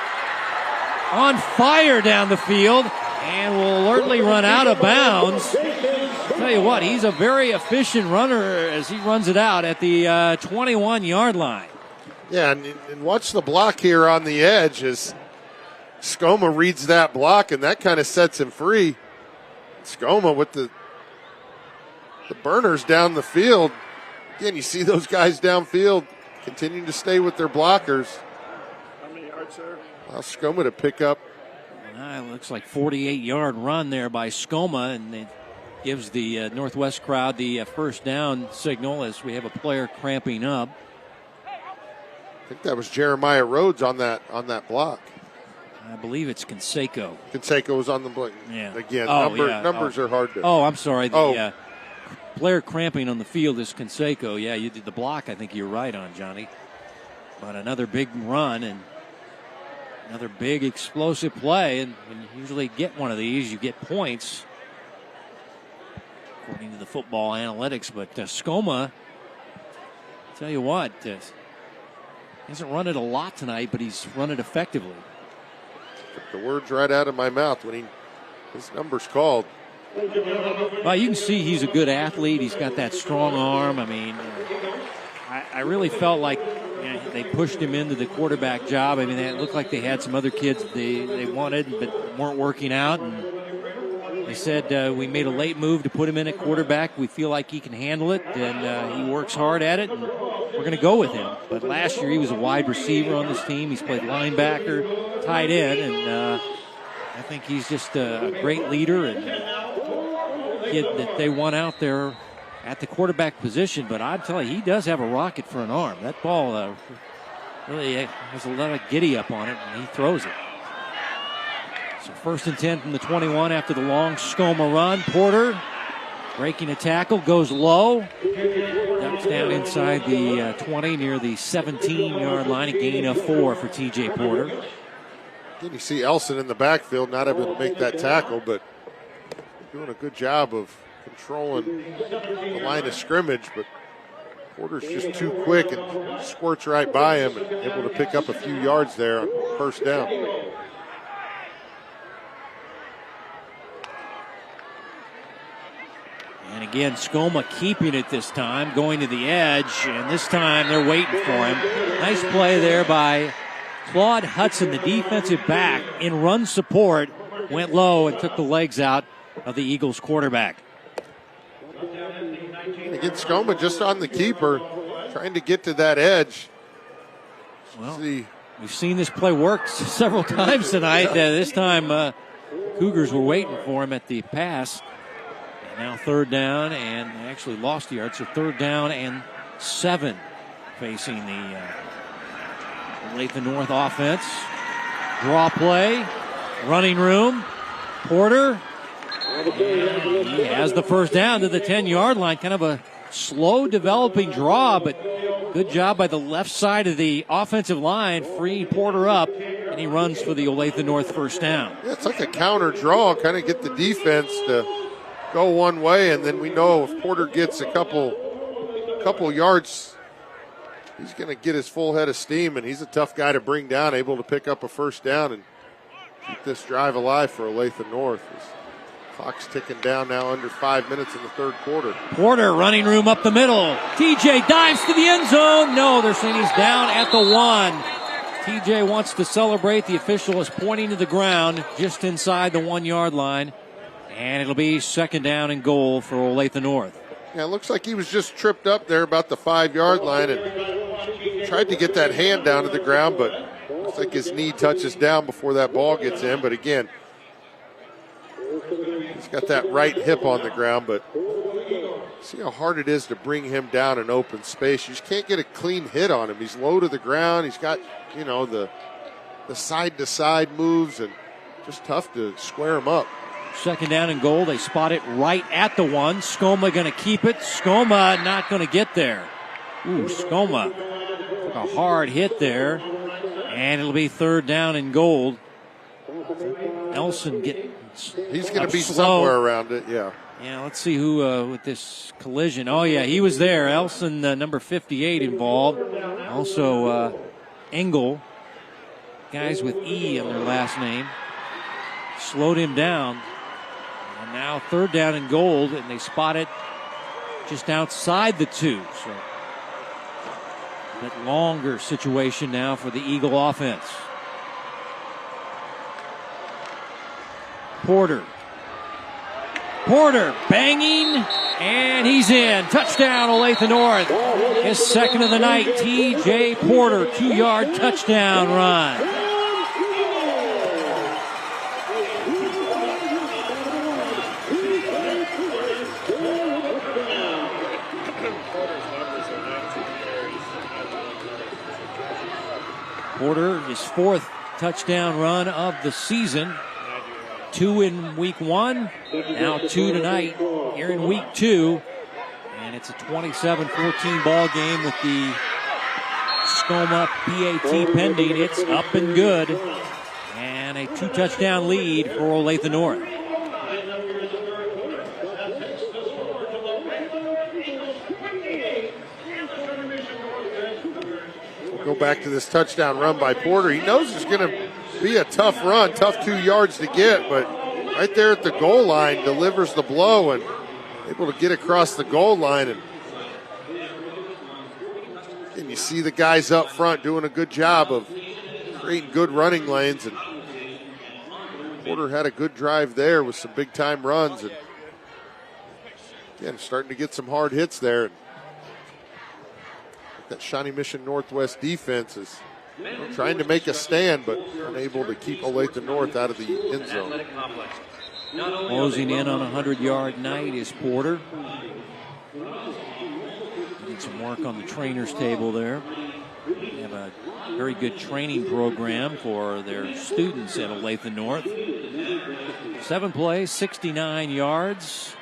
on fire down the field and will alertly run out of bounds. I'll tell you what, he's a very efficient runner as he runs it out at the 21-yard line. Yeah, and watch the block here on the edge as Skoma reads that block, and that kind of sets him free. Skoma with the burners down the field. Again, you see those guys downfield continuing to stay with their blockers. How many yards, sir? Allow Skoma to pick up. It looks like 48-yard run there by Skoma, and it gives the Northwest crowd the first down signal as we have a player cramping up. I think that was Jeremiah Rhodes on that block. I believe it's Canseco. Canseco was on the block. Yeah. Again, numbers are hard to. Oh, I'm sorry. The player cramping on the field is Canseco. Yeah, you did the block. I think you're right on, Johnny. But another big run and another big explosive play. And when you usually get one of these, you get points, according to the football analytics. But Skoma, tell you what, he hasn't run it a lot tonight, but he's run it effectively. Took the words right out of my mouth when his number's called. Well, you can see he's a good athlete. He's got that strong arm. I mean, I really felt like they pushed him into the quarterback job. I mean, it looked like they had some other kids they wanted but weren't working out. And they said, we made a late move to put him in at quarterback. We feel like he can handle it, and he works hard at it. And we're going to go with him. But last year he was a wide receiver on this team. He's played linebacker, tight end, and I think he's just a great leader and kid that they want out there at the quarterback position. But I'd tell you, he does have a rocket for an arm. That ball really has a lot of giddy up on it, and he throws it. So 1st and 10 from the 21 after the long Skoma run. Porter breaking a tackle, goes low. Ducks down inside the 20 near the 17-yard line. A gain of 4 for TJ Porter. Again, you see Elson in the backfield, not able to make that tackle, but doing a good job of controlling the line of scrimmage. But Porter's just too quick and squirts right by him and able to pick up a few yards there on first down. And again, Skoma keeping it this time, going to the edge, and this time they're waiting for him. Nice play there by Claude Hudson, the defensive back, in run support, went low and took the legs out of the Eagles quarterback. And again, Skoma just on the keeper, trying to get to that edge. Well, we've seen this play work several times tonight. This time, Cougars were waiting for him at the pass. Now third down, and actually lost the yard, so third down and 7 facing the Olathe North offense. Draw play, running room. Porter, he has the first down to the 10-yard line. Kind of a slow developing draw, but good job by the left side of the offensive line, freeing Porter up, and he runs for the Olathe North first down. Yeah, it's like a counter draw, kind of get the defense to go one way, and then we know if Porter gets a couple yards, he's going to get his full head of steam, and he's a tough guy to bring down, able to pick up a first down and keep this drive alive for Olathe North. Clock's ticking down now, under 5 minutes in the third quarter. Porter running room up the middle. TJ dives to the end zone. No, they're saying he's down at the 1. TJ wants to celebrate. The official is pointing to the ground just inside the 1-yard line. And it'll be second down and goal for Olathe North. Yeah, it looks like he was just tripped up there about the 5-yard line and tried to get that hand down to the ground, but looks like his knee touches down before that ball gets in. But again, he's got that right hip on the ground, but see how hard it is to bring him down in open space. You just can't get a clean hit on him. He's low to the ground. He's got, the side-to-side moves, and just tough to square him up. Second down and goal. They spot it right at the 1. Skoma going to keep it. Skoma not going to get there. Skoma took a hard hit there. And it'll be third down and goal. Elson he's going to be somewhere around it, yeah. Yeah, let's see who with this collision. Oh, yeah, he was there. Elson, number 58, involved. Also, Engel, guys with E on their last name, slowed him down. And now third down and goal, and they spot it just outside the 2. So a bit longer situation now for the Eagle offense. Porter banging, and he's in. Touchdown, Olathe North. His second of the night. T.J. Porter, 2-yard touchdown run. Porter, his 4th touchdown run of the season. 2 in week 1, now 2 tonight here in week 2. And it's a 27-14 ball game with the Skoma PAT pending. It's up and good. And a 2-touchdown lead for Olathe North. Go back to this touchdown run by Porter. He knows it's going to be a tough run, tough 2 yards to get, but right there at the goal line delivers the blow and able to get across the goal line. And you see the guys up front doing a good job of creating good running lanes. And Porter had a good drive there with some big-time runs. And again, starting to get some hard hits there. That Shawnee Mission Northwest defense is trying to make a stand, but unable to keep Olathe North out of the end zone. Closing in on a 100-yard night is Porter. Need some work on the trainer's table there. They have a very good training program for their students at Olathe North. 7 plays, 69 yards.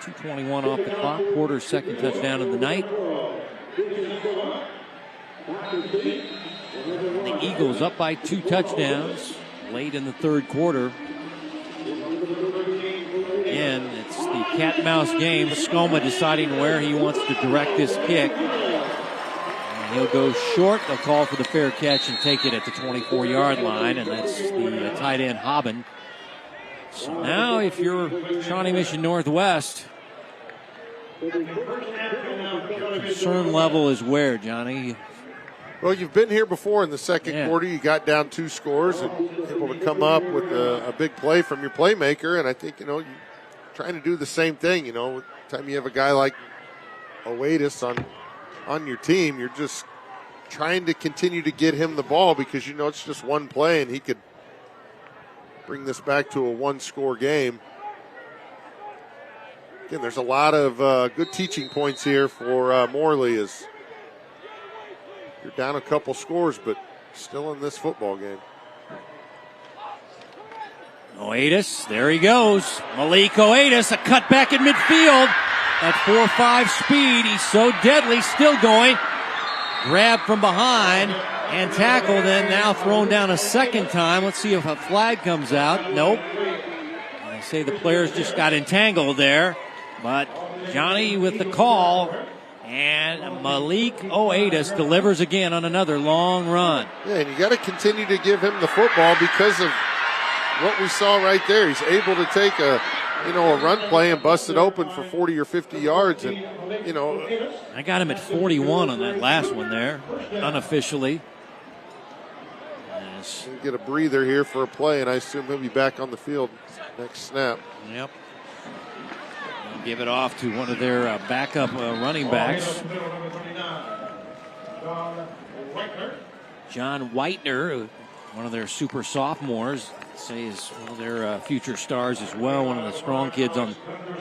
2:21 off the clock. Porter's second touchdown of the night. The Eagles up by 2 touchdowns late in the third quarter. Again, it's the cat-and-mouse game. Skoma deciding where he wants to direct this kick. And he'll go short. They'll call for the fair catch and take it at the 24-yard line, and that's the tight end Hobbin. So now if you're Shawnee Mission Northwest, concern level is where, Johnny? Well, you've been here before in the second quarter. You got down 2 scores and able to come up with a big play from your playmaker. And I think, you're trying to do the same thing. With the time you have a guy like Oatis on your team, you're just trying to continue to get him the ball because it's just one play and he could bring this back to a 1-score game. Again, there's a lot of good teaching points here for Morley as you're down a couple scores, but still in this football game. Oatis, there he goes. Malik Oatis, a cutback in midfield. At 4.5 speed, he's so deadly, still going. Grabbed from behind and tackled, and now thrown down a second time. Let's see if a flag comes out. Nope. They say the players just got entangled there. But Johnny with the call, and Malik Oatis delivers again on another long run. Yeah, and you got to continue to give him the football because of what we saw right there. He's able to take a run play and bust it open for 40 or 50 yards. And, I got him at 41 on that last one there, unofficially. Yes. Get a breather here for a play, and I assume he'll be back on the field next snap. Yep. They'll give it off to one of their backup running backs. John Whitener, one of their super sophomores, say is one of their future stars as well, one of the strong kids on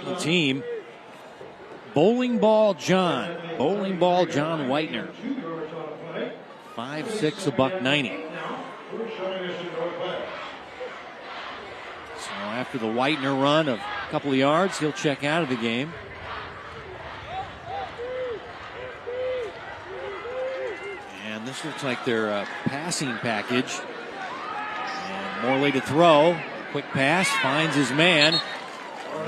the team. Bowling Ball John Whitener. 5'6", $190. So after the Whitener run of a couple of yards, he'll check out of the game. And this looks like their passing package. And Morley to throw. Quick pass, finds his man.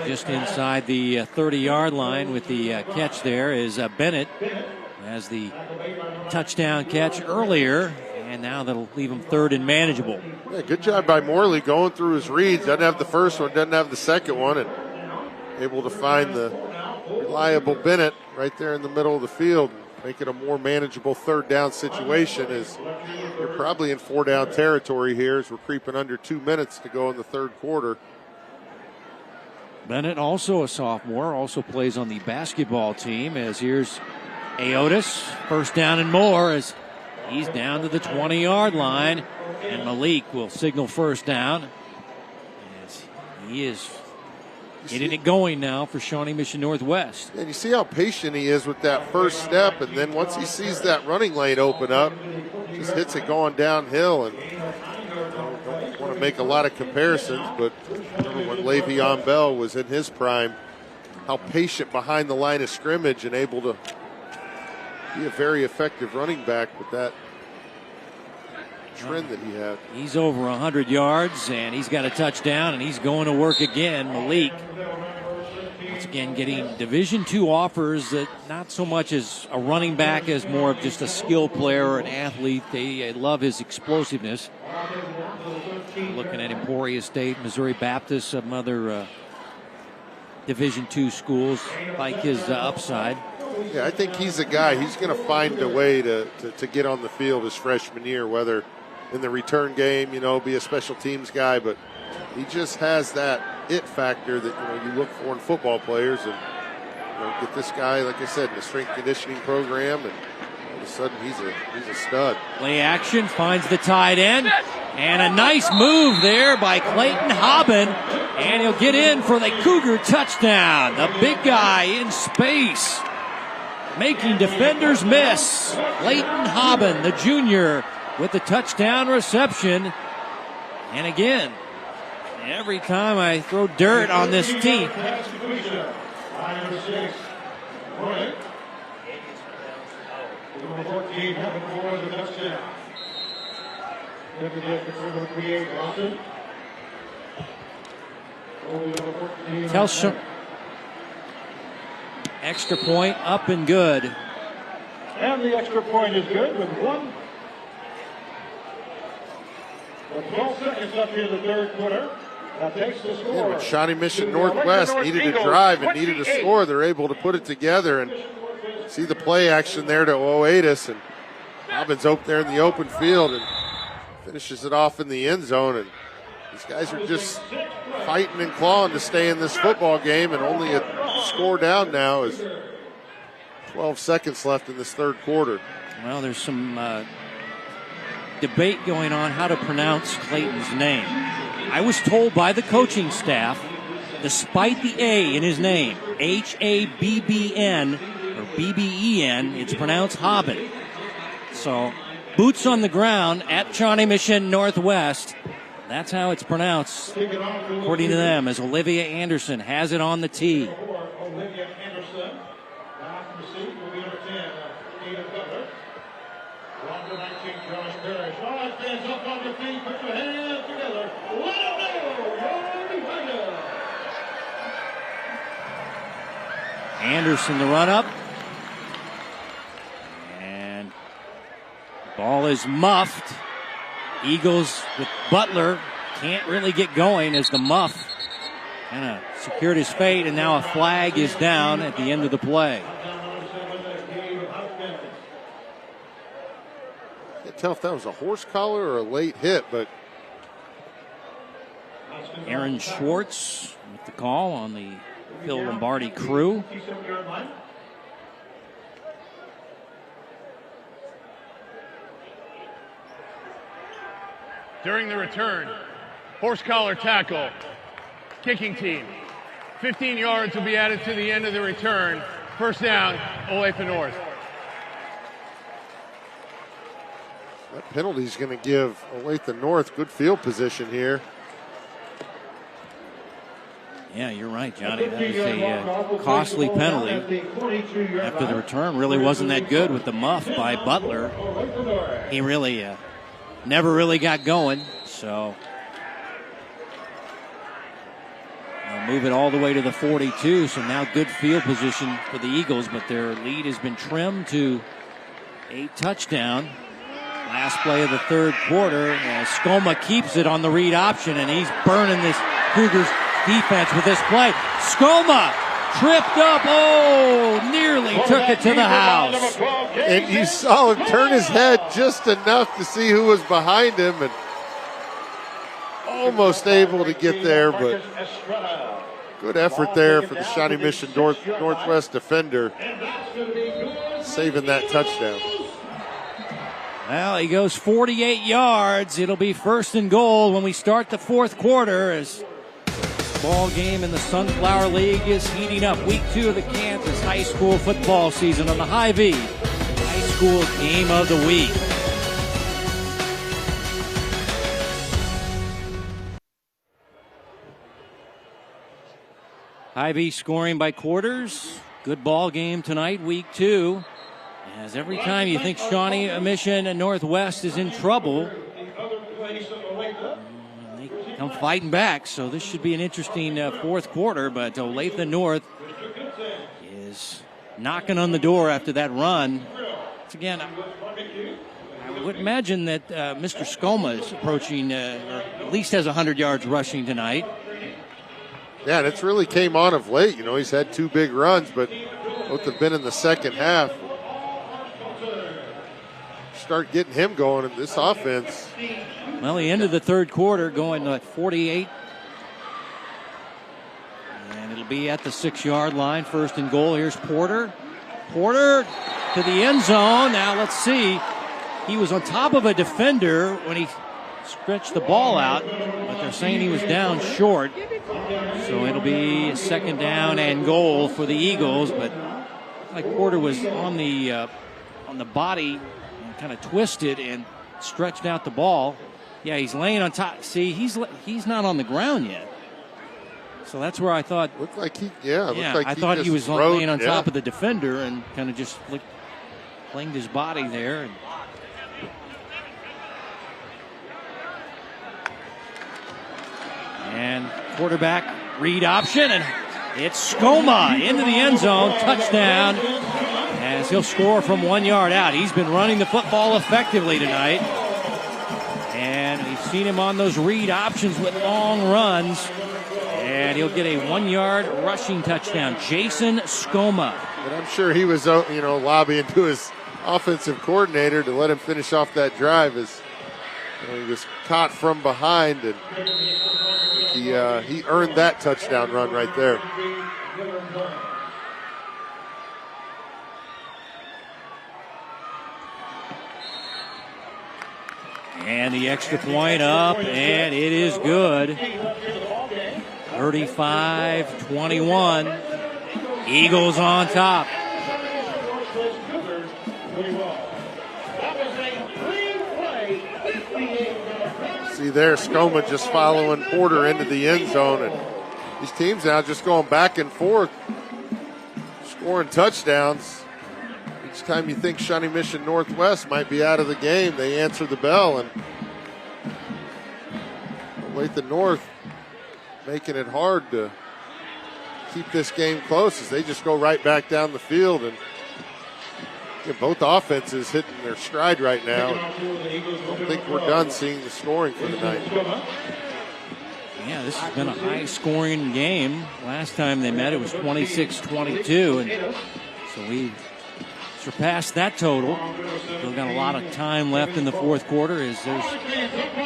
Just inside the 30-yard line with the catch there is Bennett. Has the touchdown catch earlier, and now that'll leave him third and manageable. Yeah, good job by Morley going through his reads. Doesn't have the first one, doesn't have the second one, and able to find the reliable Bennett right there in the middle of the field, make it a more manageable third down situation. As you're probably in 4-down territory here as we're creeping under 2 minutes to go in the third quarter. Bennett, also a sophomore, also plays on the basketball team, as here's Aotis, first down and more as he's down to the 20-yard line, and Malik will signal first down as he is getting it going now for Shawnee Mission Northwest. And you see how patient he is with that first step, and then once he sees that running lane open up, just hits it going downhill. And don't want to make a lot of comparisons, but remember when Le'Veon Bell was in his prime, how patient behind the line of scrimmage and able to be a very effective running back with that trend that he had. He's over 100 yards, and he's got a touchdown, and he's going to work again. Malik, once again, getting Division II offers that not so much as a running back as more of just a skill player or an athlete. They love his explosiveness. Looking at Emporia State, Missouri Baptist, some other Division II schools like his upside. Yeah, I think he's a guy. He's going to find a way to get on the field his freshman year, whether in the return game, be a special teams guy, but he just has that it factor that you look for in football players, and get this guy, like I said, in the strength conditioning program, and all of a sudden he's a stud. Play action, finds the tight end, and a nice move there by Clayton Hobbin, and he'll get in for the Cougar touchdown. The big guy in space, making defenders miss. Clayton Hobbin, the junior, with the touchdown reception. And again, every time I throw dirt on this team, tell extra point up and good. And the extra point is good with 12 seconds up here in the third quarter. That takes the score. Yeah, when Shawnee Mission Northwest needed a drive and needed a score, they're able to put it together and see the play action there to Oatis, and Robbins up there in the open field and finishes it off in the end zone. And these guys are just fighting and clawing to stay in this football game, and only a score down now is 12 seconds left in this third quarter. Well, there's some debate going on how to pronounce Clayton's name. I was told by the coaching staff despite the A in his name, Habbn or Bben, it's pronounced Haben. So, boots on the ground at Shawnee Mission Northwest. That's how it's pronounced, according to them, as Olivia Anderson has it on the tee. Olivia Anderson. Back from the seat will be number 10, Ada Butler. Along to 19, Josh Parrish. All right, fans, up on your feet. Put your hands together. Let them know you're behind us. Anderson the run up. And ball is muffed. Eagles with Butler can't really get going as the muff kind of secured his fate, and now a flag is down at the end of the play. Can't tell if that was a horse collar or a late hit, but Aaron Schwartz with the call on the Phil Lombardi crew. During the return, horse collar tackle, kicking team. 15 yards will be added to the end of the return. First down, Olathe North. that penalty is going to give Olathe North good field position here. Yeah, you're right, Johnny. That was a costly penalty after the return. Really wasn't that good with the muff by Butler. He really never really got going. So they'll move it all the way to the 42. So now good field position for the Eagles, but their lead has been trimmed to a touchdown. Last play of the third quarter. Skoma keeps it on the read option, and he's burning this Cougars defense with this play. Skoma tripped up. Oh, nearly took it to the house. And you saw him turn his head just enough to see who was behind him, and almost able to get there, but good effort there for the Shawnee Mission Northwest defender, saving that touchdown. Well, he goes 48 yards. It'll be first and goal when we start the fourth quarter, as ball game in the Sunflower League is heating up. Week 2 of the Kansas high school football season on the Hy-Vee High School Game of the Week. Hy-Vee scoring by quarters. Good ball game tonight, week 2. As every time you think Shawnee Mission and Northwest is in trouble, they come fighting back. So this should be an interesting fourth quarter. But Olathe North is knocking on the door after that run. Once again, I would imagine that Mr. Skoma is approaching, or at least has 100 yards rushing tonight. Yeah, and it's really came on of late. You know, he's had 2 big runs, but both have been in the second half. Start getting him going in this offense. Well, he ended the third quarter going at 48. And it'll be at the 6-yard line, first and goal. Here's Porter. Porter to the end zone. Now let's see. He was on top of a defender when he stretched the ball out, but they're saying he was down short. So it'll be a second down and goal for the Eagles, but like Porter was on the body, kind of twisted and stretched out the ball. Yeah, he's laying on top. See, he's not on the ground yet. So that's where I thought. Looked like he, looked like I thought he was rode, laying on top of the defender and kind of just flinged his body there. And quarterback read option, and it's Skoma into the end zone, touchdown, as he'll score from 1 yard out. He's been running the football effectively tonight, and we've seen him on those read options with long runs, and he'll get a 1 yard rushing touchdown. Jason Skoma. But I'm sure he was, lobbying to his offensive coordinator to let him finish off that drive, as he was caught from behind, and he earned that touchdown run right there. And the extra point up, and it is good. 35-21. Eagles on top. See there, Skoma just following Porter into the end zone, and these teams now just going back and forth, scoring touchdowns. Each time you think Shawnee Mission Northwest might be out of the game, they answer the bell, and Olathe North making it hard to keep this game close as they just go right back down the field. And both offenses hitting their stride right now. I don't think we're done seeing the scoring for the night. Yeah, this has been a high-scoring game. Last time they met, it was 26-22, and so we surpassed that total. Still got a lot of time left in the fourth quarter as there's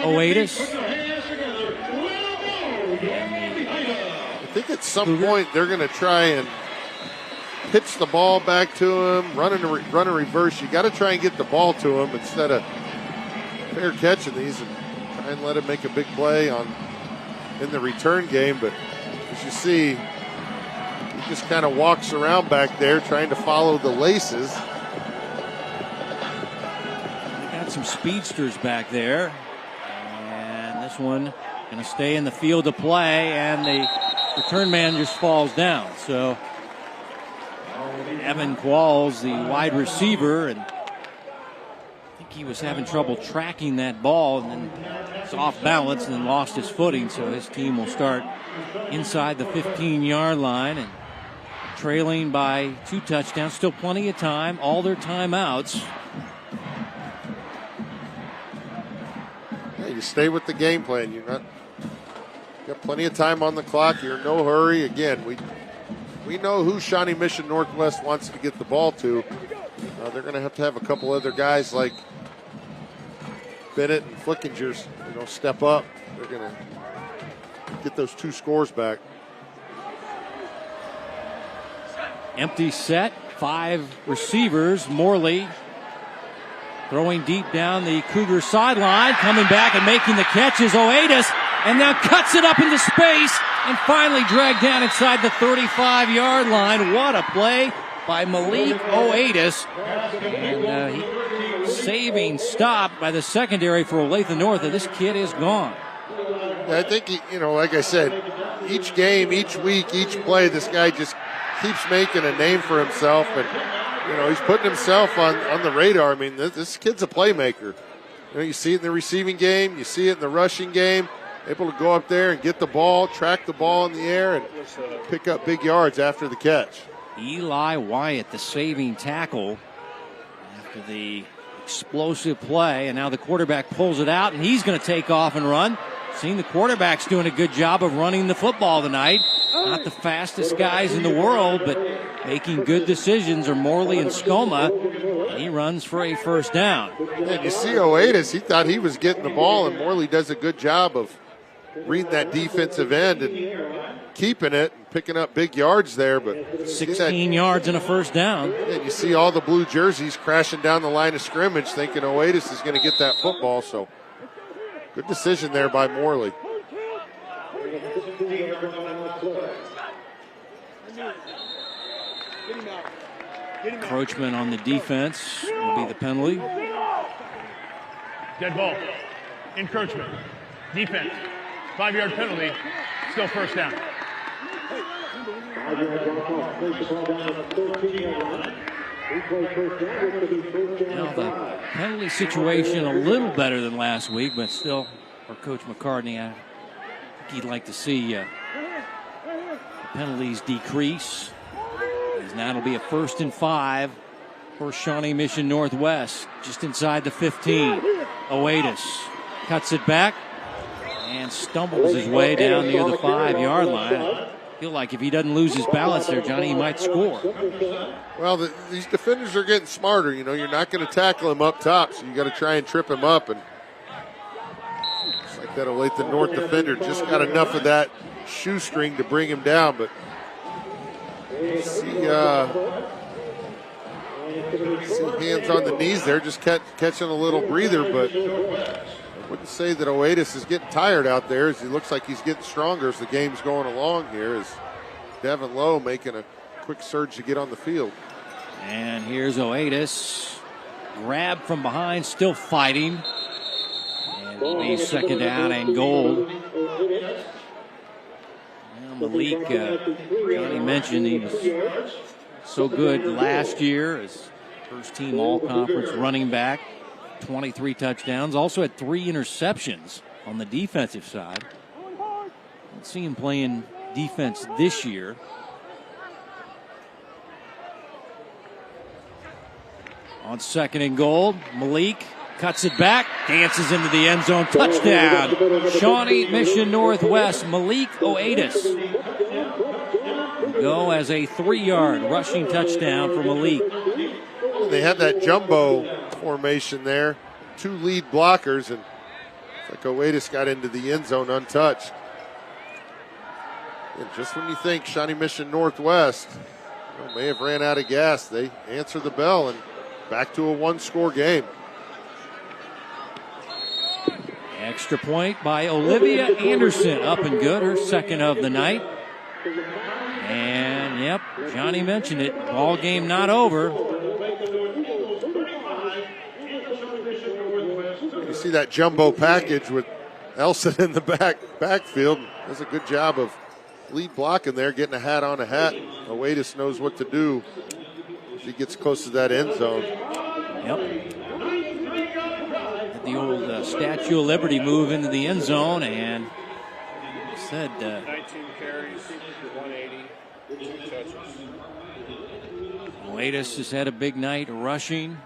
Oatis. I think at some point they're going to try and pitch the ball back to him, run a reverse. You got to try and get the ball to him instead of fair catching these and try and let him make a big play in the return game. But as you see, he just kind of walks around back there trying to follow the laces. They got some speedsters back there, and this one going to stay in the field of play, and the return man just falls down. So Evan Qualls, the wide receiver, and I think he was having trouble tracking that ball, and then was off balance and then lost his footing. So his team will start inside the 15-yard line and trailing by 2 touchdowns. Still plenty of time, all their timeouts. Yeah, you stay with the game plan. You're not got plenty of time on the clock. You're in no hurry. Again, we know who Shawnee Mission Northwest wants to get the ball to. They're going to have a couple other guys like Bennett and Flickingers, step up. They're going to get those 2 scores back. Empty set, 5 receivers. Morley throwing deep down the Cougar sideline, coming back and making the catch is Oatis, and now cuts it up into space and finally dragged down inside the 35-yard line. What a play by Malik Oatis. And saving stop by the secondary for Olathe North, and this kid is gone. I think, like I said, each game, each week, each play, this guy just keeps making a name for himself, and he's putting himself on the radar. I mean, this kid's a playmaker. You see it in the receiving game, you see it in the rushing game, able to go up there and get the ball, track the ball in the air, and pick up big yards after the catch. Eli Wyatt, the saving tackle after the explosive play, and now the quarterback pulls it out, and he's going to take off and run. Seen the quarterback's doing a good job of running the football tonight. Not the fastest guys in the world, but making good decisions are Morley and Skoma. And he runs for a first down. And you see Oatis, he thought he was getting the ball, and Morley does a good job of reading that defensive end and keeping it and picking up big yards there. But 16 yards and a first down. And you see all the blue jerseys crashing down the line of scrimmage thinking Oatis is going to get that football. So good decision there by Morley. Encroachment on the defense will be the penalty. Dead ball. Encroachment. Defense. 5-yard penalty. Still first down. Now the penalty situation a little better than last week, but still for Coach McCartney, I think he'd like to see penalties decrease. As now it'll be a 1st and 5 for Shawnee Mission Northwest, just inside the 15. Oatis cuts it back and stumbles his way down near the 5-yard line. I feel like if he doesn't lose his balance there, Johnny, he might score. Well, these defenders are getting smarter. You're not going to tackle him up top, so you got to try and trip him up. And it's like that Olathe North defender just got enough of that shoestring to bring him down. But see hands on the knees there, just catching a little breather. But wouldn't say that Oatis is getting tired out there, as he looks like he's getting stronger as the game's going along here, as Devin Lowe making a quick surge to get on the field. And here's Oatis. Grab from behind, still fighting. And it'll be second down and goal. Well, Malik, Johnny mentioned he was so good last year as first team all-conference running back. 23 touchdowns. Also had 3 interceptions on the defensive side. Don't see him playing defense this year. On second and goal, Malik cuts it back, dances into the end zone. Touchdown. Shawnee Mission Northwest, Malik Oatis. Go as a 3-yard rushing touchdown for Malik. They had that jumbo formation there, 2 lead blockers, and it's like Oatis got into the end zone untouched. And just when you think Shawnee Mission Northwest may have ran out of gas, they answer the bell and back to a 1-score game. Extra point by Olivia Anderson, up and good, her second of the night. And yep, Johnny mentioned it, ball game not over. You see that jumbo package with Elson in the backfield. Does a good job of lead blocking there, getting a hat on a hat. Oatis knows what to do if he gets close to that end zone. Yep. The old Statue of Liberty move into the end zone, and said 19 carries, 180, 2 touches. Oatis has had a big night rushing.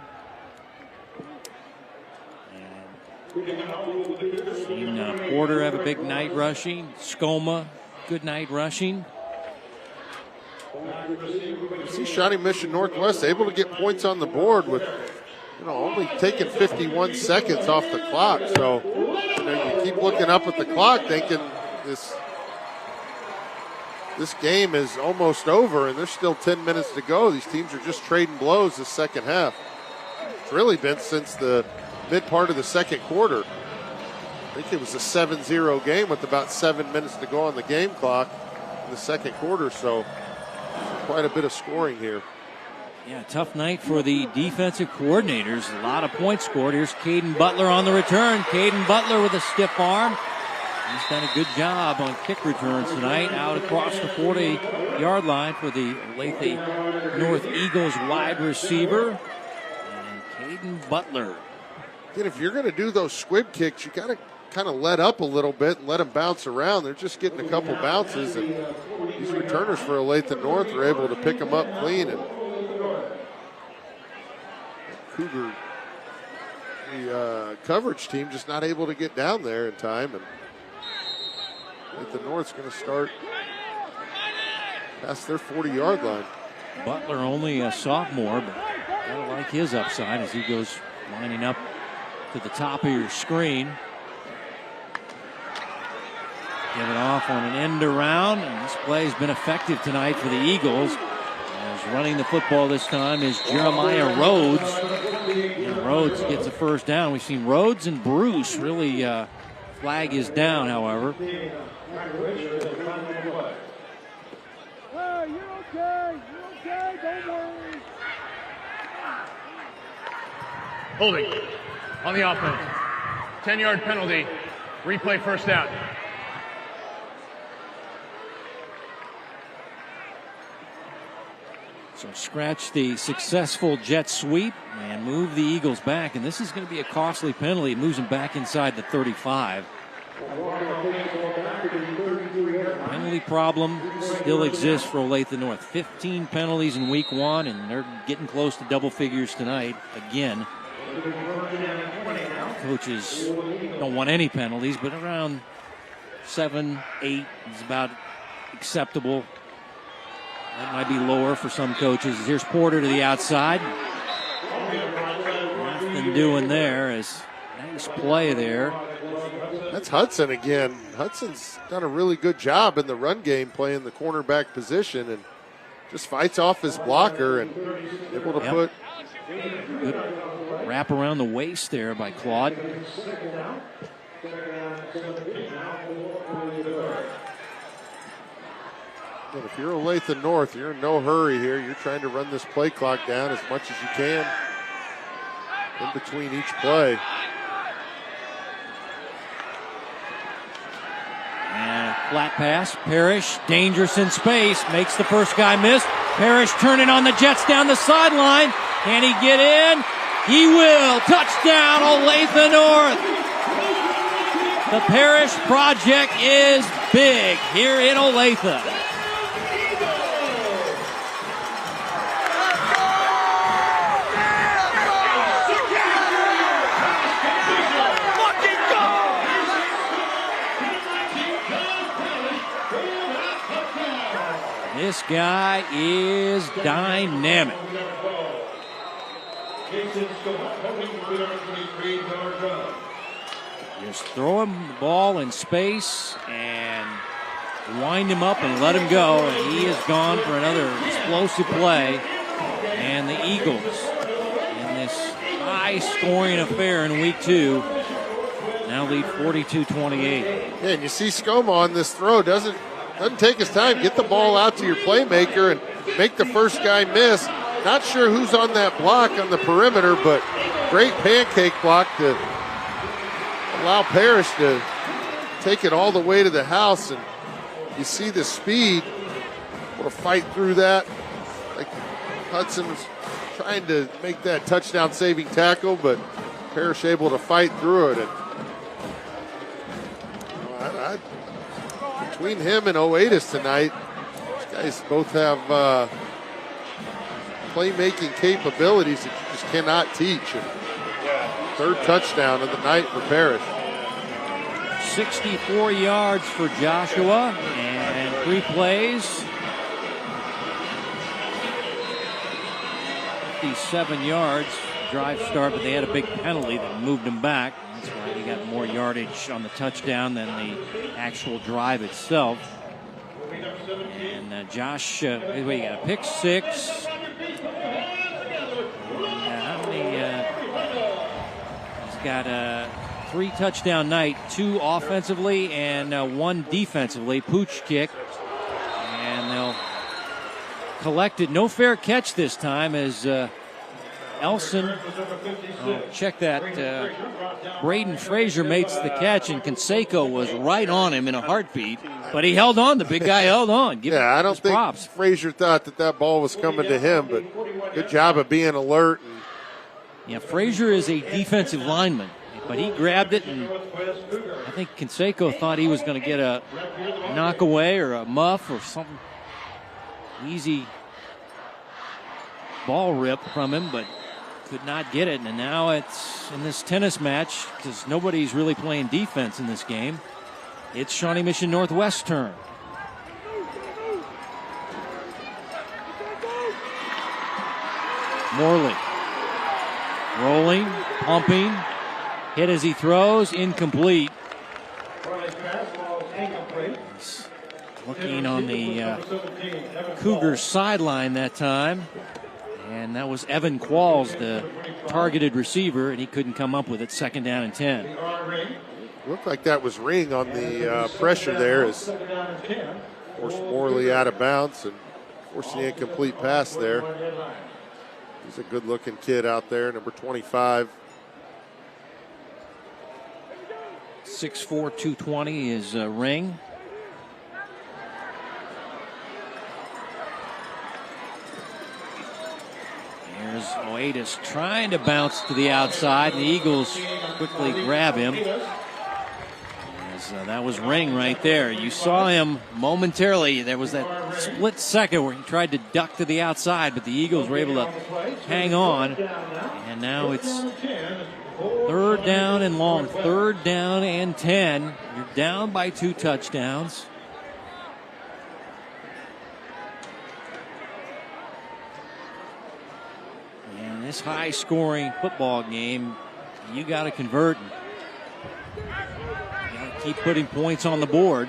Seen Porter have a big night rushing. Skoma, good night rushing. You see Shawnee Mission Northwest able to get points on the board with, only taking 51 seconds off the clock. So, you keep looking up at the clock thinking this game is almost over and there's still 10 minutes to go. These teams are just trading blows this second half. It's really been since the mid part of the second quarter. I think it was a 7-0 game with about 7 minutes to go on the game clock in the second quarter. So quite a bit of scoring here. Yeah, tough night for the defensive coordinators. A lot of points scored. Here's Caden Butler on the return. Caden Butler with a stiff arm. He's done a good job on kick returns tonight. Out across the 40-yard line for the Olathe North Eagles wide receiver. And Caden Butler. Again, if you're going to do those squib kicks, you got to kind of let up a little bit and let them bounce around. They're just getting a couple bounces, and these returners for Olathe North are able to pick them up clean. And Cougar, the coverage team, just not able to get down there in time. And Olathe North's going to start past their 40-yard line. Butler only a sophomore, but I like his upside as he goes lining up to the top of your screen. Give it off on an end around, and this play has been effective tonight for the Eagles. As running the football this time is Jeremiah Rhodes. And Rhodes gets a first down. We've seen Rhodes and Bruce really flag is down, however. Hey, you're okay. Don't worry. Holding on the offense. 10-yard penalty. Replay first down. So scratch the successful jet sweep and move the Eagles back. And this is going to be a costly penalty. It moves them back inside the 35. Penalty problem still exists for Olathe North. 15 penalties in week 1, and they're getting close to double figures tonight again. Coaches don't want any penalties, but around 7, 8 is about acceptable. That might be lower for some coaches. Here's Porter to the outside. Nothing doing there. Nice play there. That's Hudson again. Hudson's done a really good job in the run game playing the cornerback position and just fights off his blocker and able to put wrap around the waist there by Claude. And if you're Olathe North, you're in no hurry here. You're trying to run this play clock down as much as you can in between each play. And a flat pass. Parrish, dangerous in space, makes the first guy miss. Parrish turning on the Jets down the sideline. Can he get in? He will. Touchdown, Olathe North. The Parrish project is big here in Olathe. This guy is dynamic. Just throw him the ball in space and wind him up and let him go. And he is gone for another explosive play. And the Eagles, in this high-scoring affair in week 2, now lead 42-28. Yeah, and you see Skoma on this throw doesn't take his time. Get the ball out to your playmaker and make the first guy miss. Not sure who's on that block on the perimeter, but great pancake block to allow Parrish to take it all the way to the house. And you see the speed, able to fight through that. Like Hudson was trying to make that touchdown-saving tackle, but Parrish able to fight through it. And between him and Oatis tonight, these guys both have playmaking capabilities that you just cannot teach. And third touchdown of the night for Parrish. 64 yards for Joshua and 3 plays. 57 yards drive start, but they had a big penalty that moved them back. That's why they got more yardage on the touchdown than the actual drive itself. And Josh, you got a pick 6. He's got a 3 touchdown night, 2 offensively and 1 defensively. Pooch kick, and they'll collect it. No fair catch this time as Elson, check that. Braden Frazier makes the catch, and Canseco was right on him in a heartbeat, but he held on. The big guy held on. I don't think props. Frazier thought that ball was coming to him, but good job of being alert. Yeah, Frazier is a defensive lineman, but he grabbed it, and I think Canseco thought he was going to get a knockaway or a muff or something easy ball rip from him, but could not get it. And now it's in this tennis match, because nobody's really playing defense in this game. It's Shawnee Mission Northwest's turn. Morley rolling, pumping, hit as he throws, incomplete. He's looking on the Cougars sideline that time. And that was Evan Qualls, the targeted receiver, and he couldn't come up with it. 2nd down and 10. Looked like that was Ring on the pressure there as forced Morley out of bounds and forced the incomplete pass there. He's a good-looking kid out there, number 25. 6'4", 220 is Ring. There's Oatis trying to bounce to the outside. The Eagles quickly grab him. That was Ring right there. You saw him momentarily. There was that split second where he tried to duck to the outside, but the Eagles were able to hang on. And now it's 3rd down and long. 3rd down and 10. You're down by 2 touchdowns. And this high-scoring football game, you got to convert. Keep putting points on the board.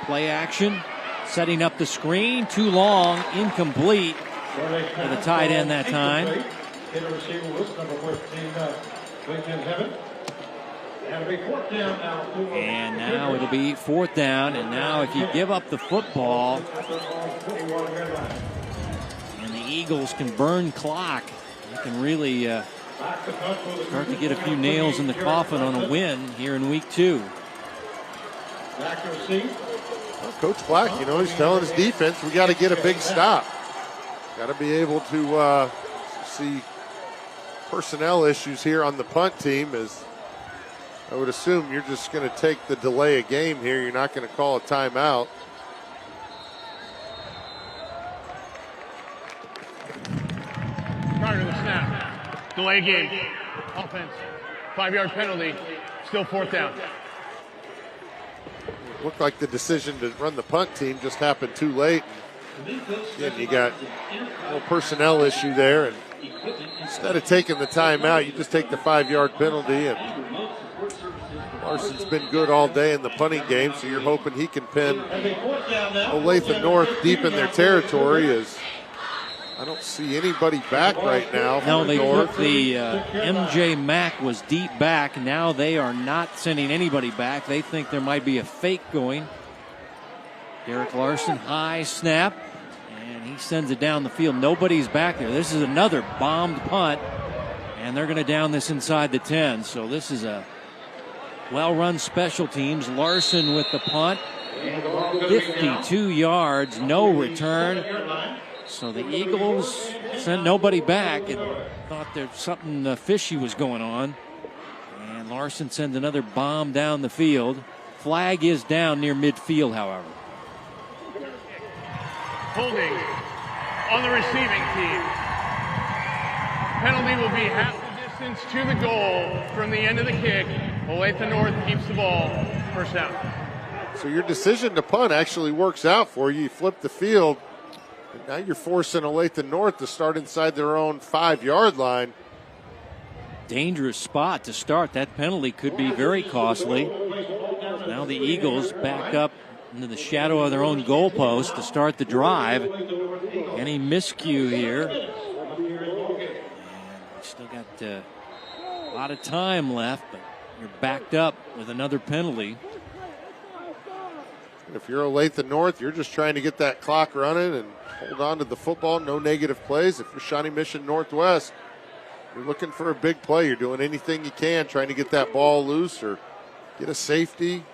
Play action, setting up the screen, too long, incomplete for the tight end that time. In the receiver was number 14, Lincoln Heaven. And it'll be fourth down now. And now it'll be fourth down. And now if you give up the football and the Eagles can burn clock, you can really start to get a few nails in the coffin on a win here in week 2. Back to receive. Well, Coach Black, he's telling his defense, we got to get a big stop. Got to be able to see personnel issues here on the punt team, as I would assume you're just going to take the delay a game here. You're not going to call a timeout. Prior to the snap, delay game, offense, 5-yard penalty, still fourth down. Looked like the decision to run the punt team just happened too late. Again, you got a little personnel issue there, and instead of taking the timeout, you just take the 5-yard penalty. And Larson's been good all day in the punting game, so you're hoping he can pin Olathe North deep in their territory. As I don't see anybody back right now. No, they put the MJ Mack was deep back. Now they are not sending anybody back. They think there might be a fake going. Derek Larson, high snap, and he sends it down the field. Nobody's back there. This is another bombed punt, and they're going to down this inside the 10. So this is a well-run special teams. Larson with the punt, 52 yards, no return. So the Eagles sent nobody back and thought there's something fishy was going on. And Larson sends another bomb down the field. Flag is down near midfield, however. Holding on the receiving team. Penalty will be half the distance to the goal from the end of the kick. Olathe North keeps the ball, first down. So your decision to punt actually works out for you. You flip the field, and now you're forcing Olathe North to start inside their own 5-yard line. Dangerous spot to start. That penalty could be very costly. Now the Eagles back up into the shadow of their own goalpost to start the drive. Any miscue here. And we still got a lot of time left, but you're backed up with another penalty. If you're Olathe North, you're just trying to get that clock running and hold on to the football, no negative plays. If you're Shawnee Mission Northwest, you're looking for a big play. You're doing anything you can, trying to get that ball loose or get a safety.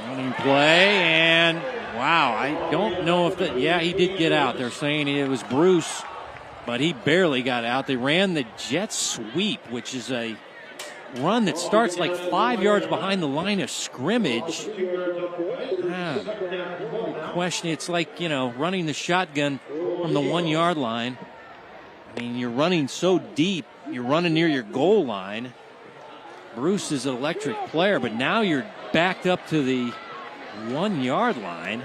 Running play, and wow, I don't know if that, yeah, he did get out. They're saying it was Bruce, but he barely got out. They ran the jet sweep, which is a run that starts like 5 yards behind the line of scrimmage. Question, it's like, running the shotgun from the 1-yard line. I mean, you're running so deep, you're running near your goal line. Bruce is an electric player, but now you're backed up to the 1-yard line.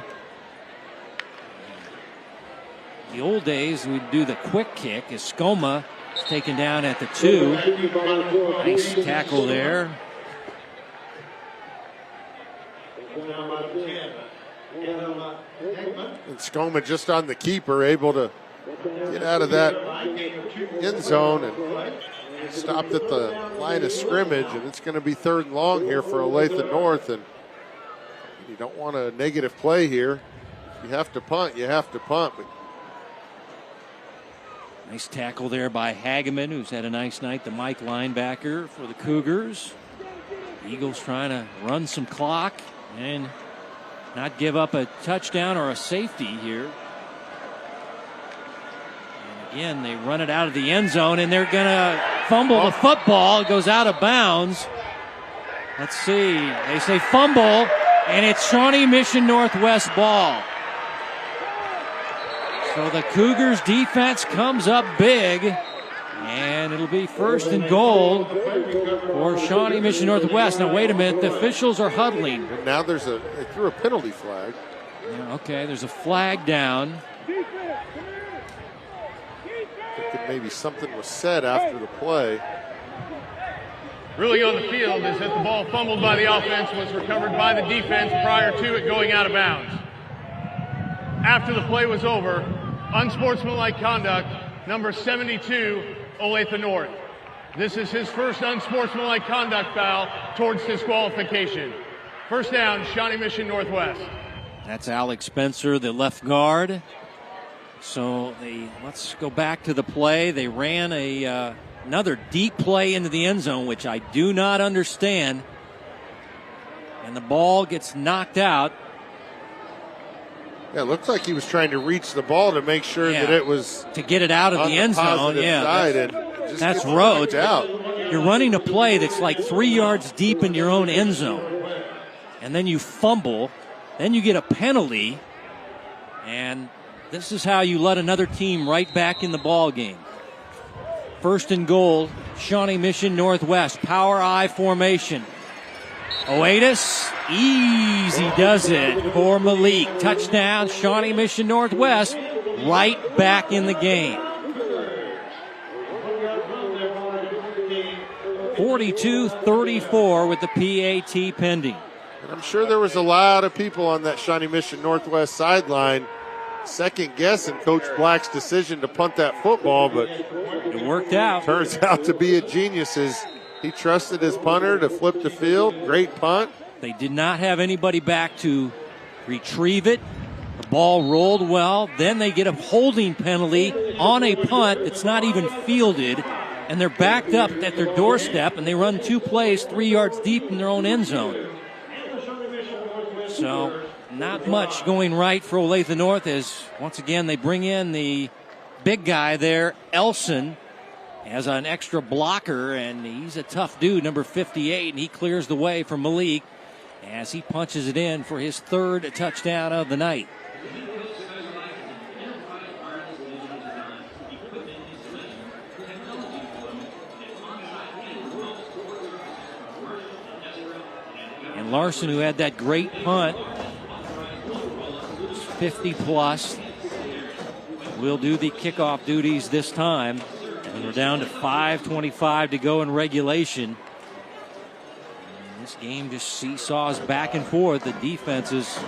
The old days, we'd do the quick kick. Escoma is taken down at the 2. Nice tackle there. And Escoma just on the keeper, able to get out of that end zone and stopped at the line of scrimmage, and it's going to be 3rd and long here for Olathe North, and you don't want a negative play here. If you have to punt, you have to punt. But nice tackle there by Hageman, who's had a nice night, the Mike linebacker for the Cougars. Eagles trying to run some clock and not give up a touchdown or a safety here. Again, they run it out of the end zone, and they're going to fumble the football. It goes out of bounds. Let's see. They say fumble, and it's Shawnee Mission Northwest ball. So the Cougars defense comes up big, and it'll be 1st and goal for Shawnee Mission Northwest. Now, wait a minute. The officials are huddling. And now they threw a penalty flag. Yeah, okay, there's a flag down. Maybe something was said after the play. Ruling on the field is that the ball fumbled by the offense was recovered by the defense prior to it going out of bounds. After the play was over, unsportsmanlike conduct number 72, Olathe North. This is his first unsportsmanlike conduct foul towards disqualification. First down, Shawnee Mission Northwest. That's Alex Spencer, the left guard. So let's go back to the play. They ran another deep play into the end zone, which I do not understand. And the ball gets knocked out. Yeah, it looks like he was trying to reach the ball to make sure that it was to get it out of the end zone. Yeah, side that's Rhodes. Out. You're running a play that's like 3 yards deep in your own end zone, and then you fumble, then you get a penalty, and this is how you let another team right back in the ball game. First and goal, Shawnee Mission Northwest, power I formation. Oatis, easy does it for Malik. Touchdown, Shawnee Mission Northwest, right back in the game. 42-34 with the PAT pending. And I'm sure there was a lot of people on that Shawnee Mission Northwest sideline second guessing Coach Black's decision to punt that football, but it worked out. Turns out to be a genius as he trusted his punter to flip the field. Great punt. They did not have anybody back to retrieve it. The ball rolled well. Then they get a holding penalty on a punt that's not even fielded, and they're backed up at their doorstep, and they run 2 plays 3 yards deep in their own end zone. So not much going right for Olathe North as, once again, they bring in the big guy there, Elson, as an extra blocker, and he's a tough dude, number 58, and he clears the way for Malik as he punches it in for his 3rd touchdown of the night. And Larson, who had that great punt, 50 plus, will do the kickoff duties this time. And we're down to 5:25 to go in regulation. And this game just seesaws back and forth. The defense is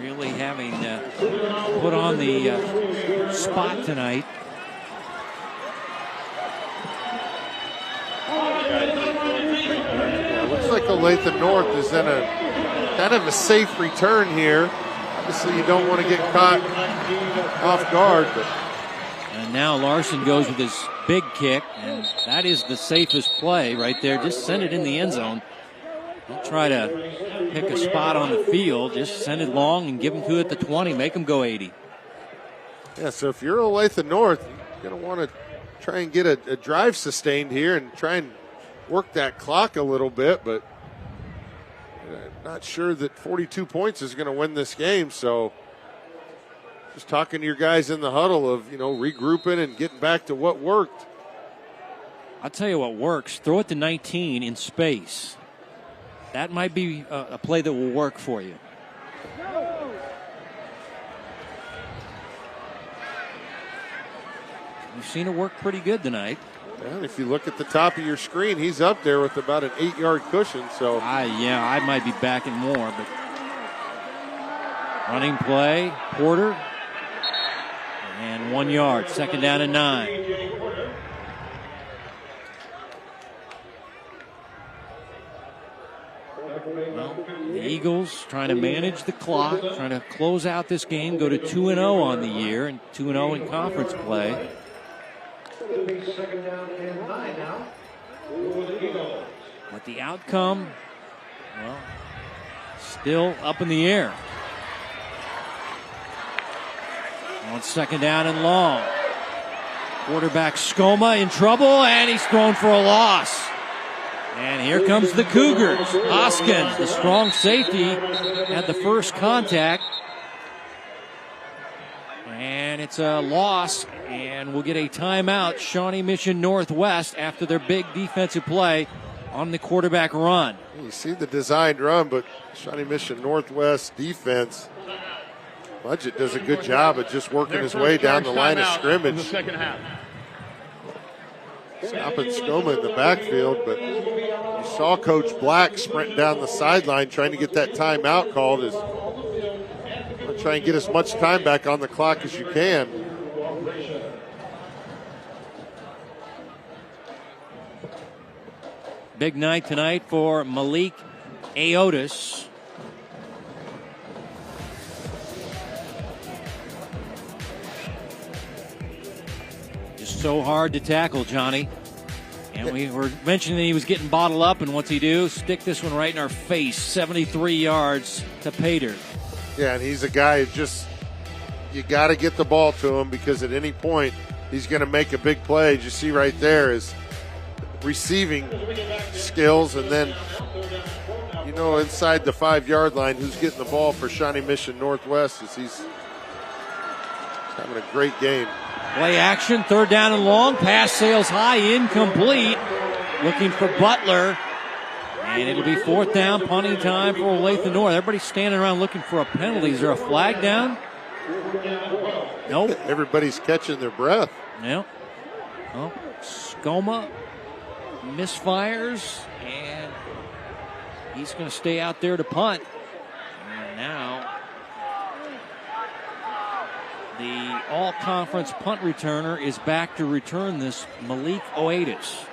really having put on the spot tonight. It looks like Olathe North is in a kind of a safe return here. Obviously, you don't want to get caught off guard, but. And now Larson goes with his big kick, and that is the safest play right there. Just send it in the end zone. Don't try to pick a spot on the field. Just send it long and give them to it at the 20. Make them go 80. Yeah, so if you're Olathe North, you're going to want to try and get a drive sustained here and try and work that clock a little bit, but not sure that 42 points is going to win this game, so just talking to your guys in the huddle of, regrouping and getting back to what worked. I'll tell you what works. Throw it to 19 in space. That might be a play that will work for you. We've seen it work pretty good tonight. And if you look at the top of your screen, he's up there with about an 8-yard cushion. So I might be backing more, but running play, Porter, and 1 yard. Second down and 9. Well, the Eagles trying to manage the clock, trying to close out this game, go to 2-0 on the year, and 2-0 in conference play. Second down and 9 now. But the outcome, well, still up in the air. On second down and long. Quarterback Skoma in trouble, and he's thrown for a loss. And here comes the Cougars. Hoskins, the strong safety, had the first contact. And it's a loss, and we'll get a timeout. Shawnee Mission Northwest after their big defensive play on the quarterback run. You see the designed run, but Shawnee Mission Northwest defense, Budget does a good job of just working his way down the line of scrimmage. The second half. Stopping Skoma in the backfield, but you saw Coach Black sprint down the sideline trying to get that timeout called. Try and get as much time back on the clock as you can. Big night tonight for Malik Aotis. Just so hard to tackle, Johnny. And we were mentioning that he was getting bottled up, and what's he do? Stick this one right in our face. 73 yards to Pater. Yeah, and he's a guy who you got to get the ball to him, because at any point he's going to make a big play. As you see right there is receiving skills, and then, inside the 5-yard line, who's getting the ball for Shawnee Mission Northwest is he's having a great game. Play action, 3rd down and long. Pass sails high, incomplete. Looking for Butler. And it'll be 4th down, punting time for Olathe North. Everybody's standing around looking for a penalty. Is there a flag down? Nope. Everybody's catching their breath. Yep. Oh, Skoma misfires, and he's going to stay out there to punt. And now the all-conference punt returner is back to return this, Malik Aotis.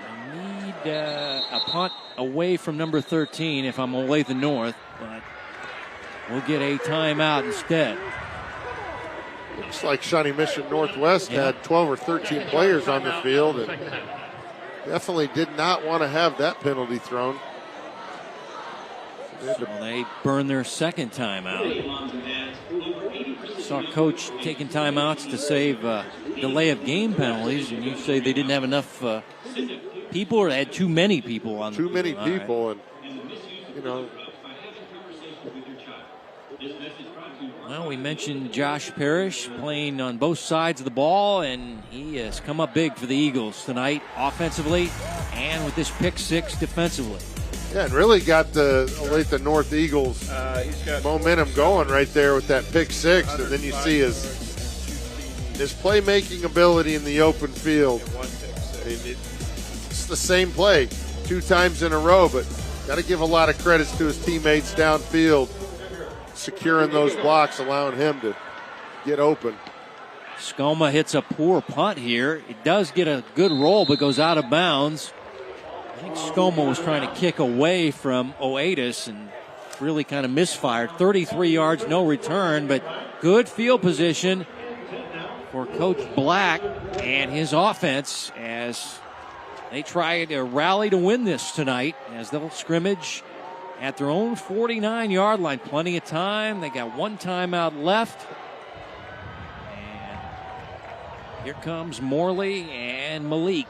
I need a punt away from number 13 if I'm Olathe North, but we'll get a timeout instead. Looks like Shawnee Mission Northwest had 12 or 13 players on the field, and definitely did not want to have that penalty thrown. So they burn their second timeout. Saw Coach taking timeouts to save delay of game penalties, and you say they didn't have enough people, or they had too many people on. Too many people, right. And Well, we mentioned Josh Parrish playing on both sides of the ball, and he has come up big for the Eagles tonight, offensively and with this pick 6 defensively. Yeah, and really got the Olathe North Eagles momentum going right there with that pick 6, and then you see his playmaking ability in the open field. I mean, it's the same play 2 times in a row, but got to give a lot of credits to his teammates downfield, securing those blocks, allowing him to get open. Skoma hits a poor punt here. It does get a good roll, but goes out of bounds. I think Skoma was trying to kick away from Aotis and really kind of misfired. 33 yards, no return, but good field position for Coach Black and his offense as they try to rally to win this tonight, as they'll scrimmage at their own 49-yard line. Plenty of time. They got 1 timeout left. And here comes Morley and Malik.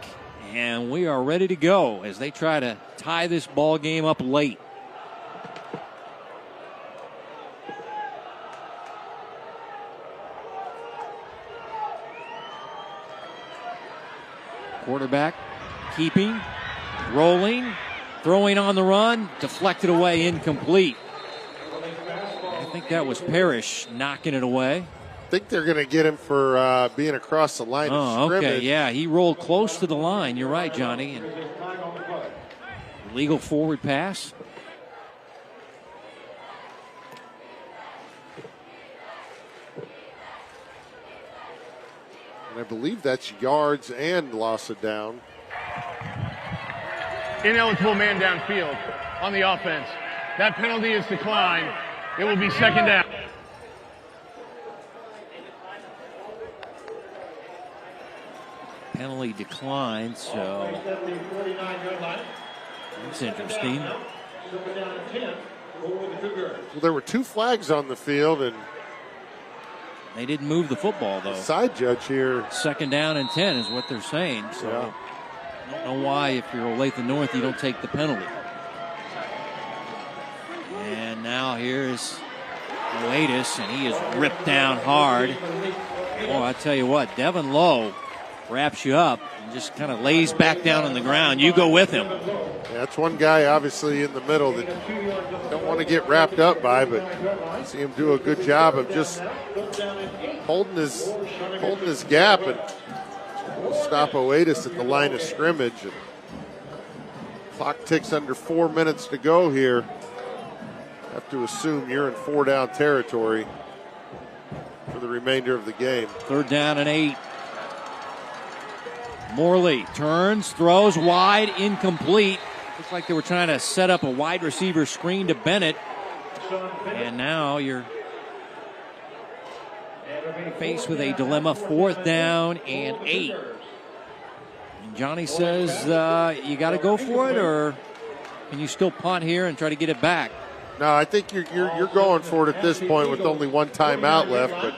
And we are ready to go as they try to tie this ball game up late. Quarterback keeping, rolling, throwing on the run, deflected away, incomplete. I think that was Parrish knocking it away. I think they're going to get him for being across the line of scrimmage. Okay, yeah, he rolled close to the line. You're right, Johnny. And legal forward pass. And I believe that's yards and loss of down. Ineligible man downfield on the offense. That penalty is declined. It will be 2nd down. Penalty declined, so that's interesting. Well, there were 2 flags on the field, and they didn't move the football, though. Side judge here. 2nd down and 10 is what they're saying. So I don't know why, if you're Olathe North, you don't take the penalty. And now here's Aotis, and he is ripped down hard. Oh, I tell you what, Devin Lowe wraps you up and just kind of lays back down on the ground. You go with him. Yeah, that's one guy obviously in the middle that don't want to get wrapped up by, but I see him do a good job of just holding his gap and stop Aotis at the line of scrimmage. And clock ticks under 4 minutes to go here. Have to assume you're in 4-down territory for the remainder of the game. 3rd down and 8. Morley turns, throws wide, incomplete. Looks like they were trying to set up a wide receiver screen to Bennett. And now you're faced with a dilemma, 4th down and 8. And Johnny says, you got to go for it, or can you still punt here and try to get it back? No, I think you're going for it at this point with only one timeout left. But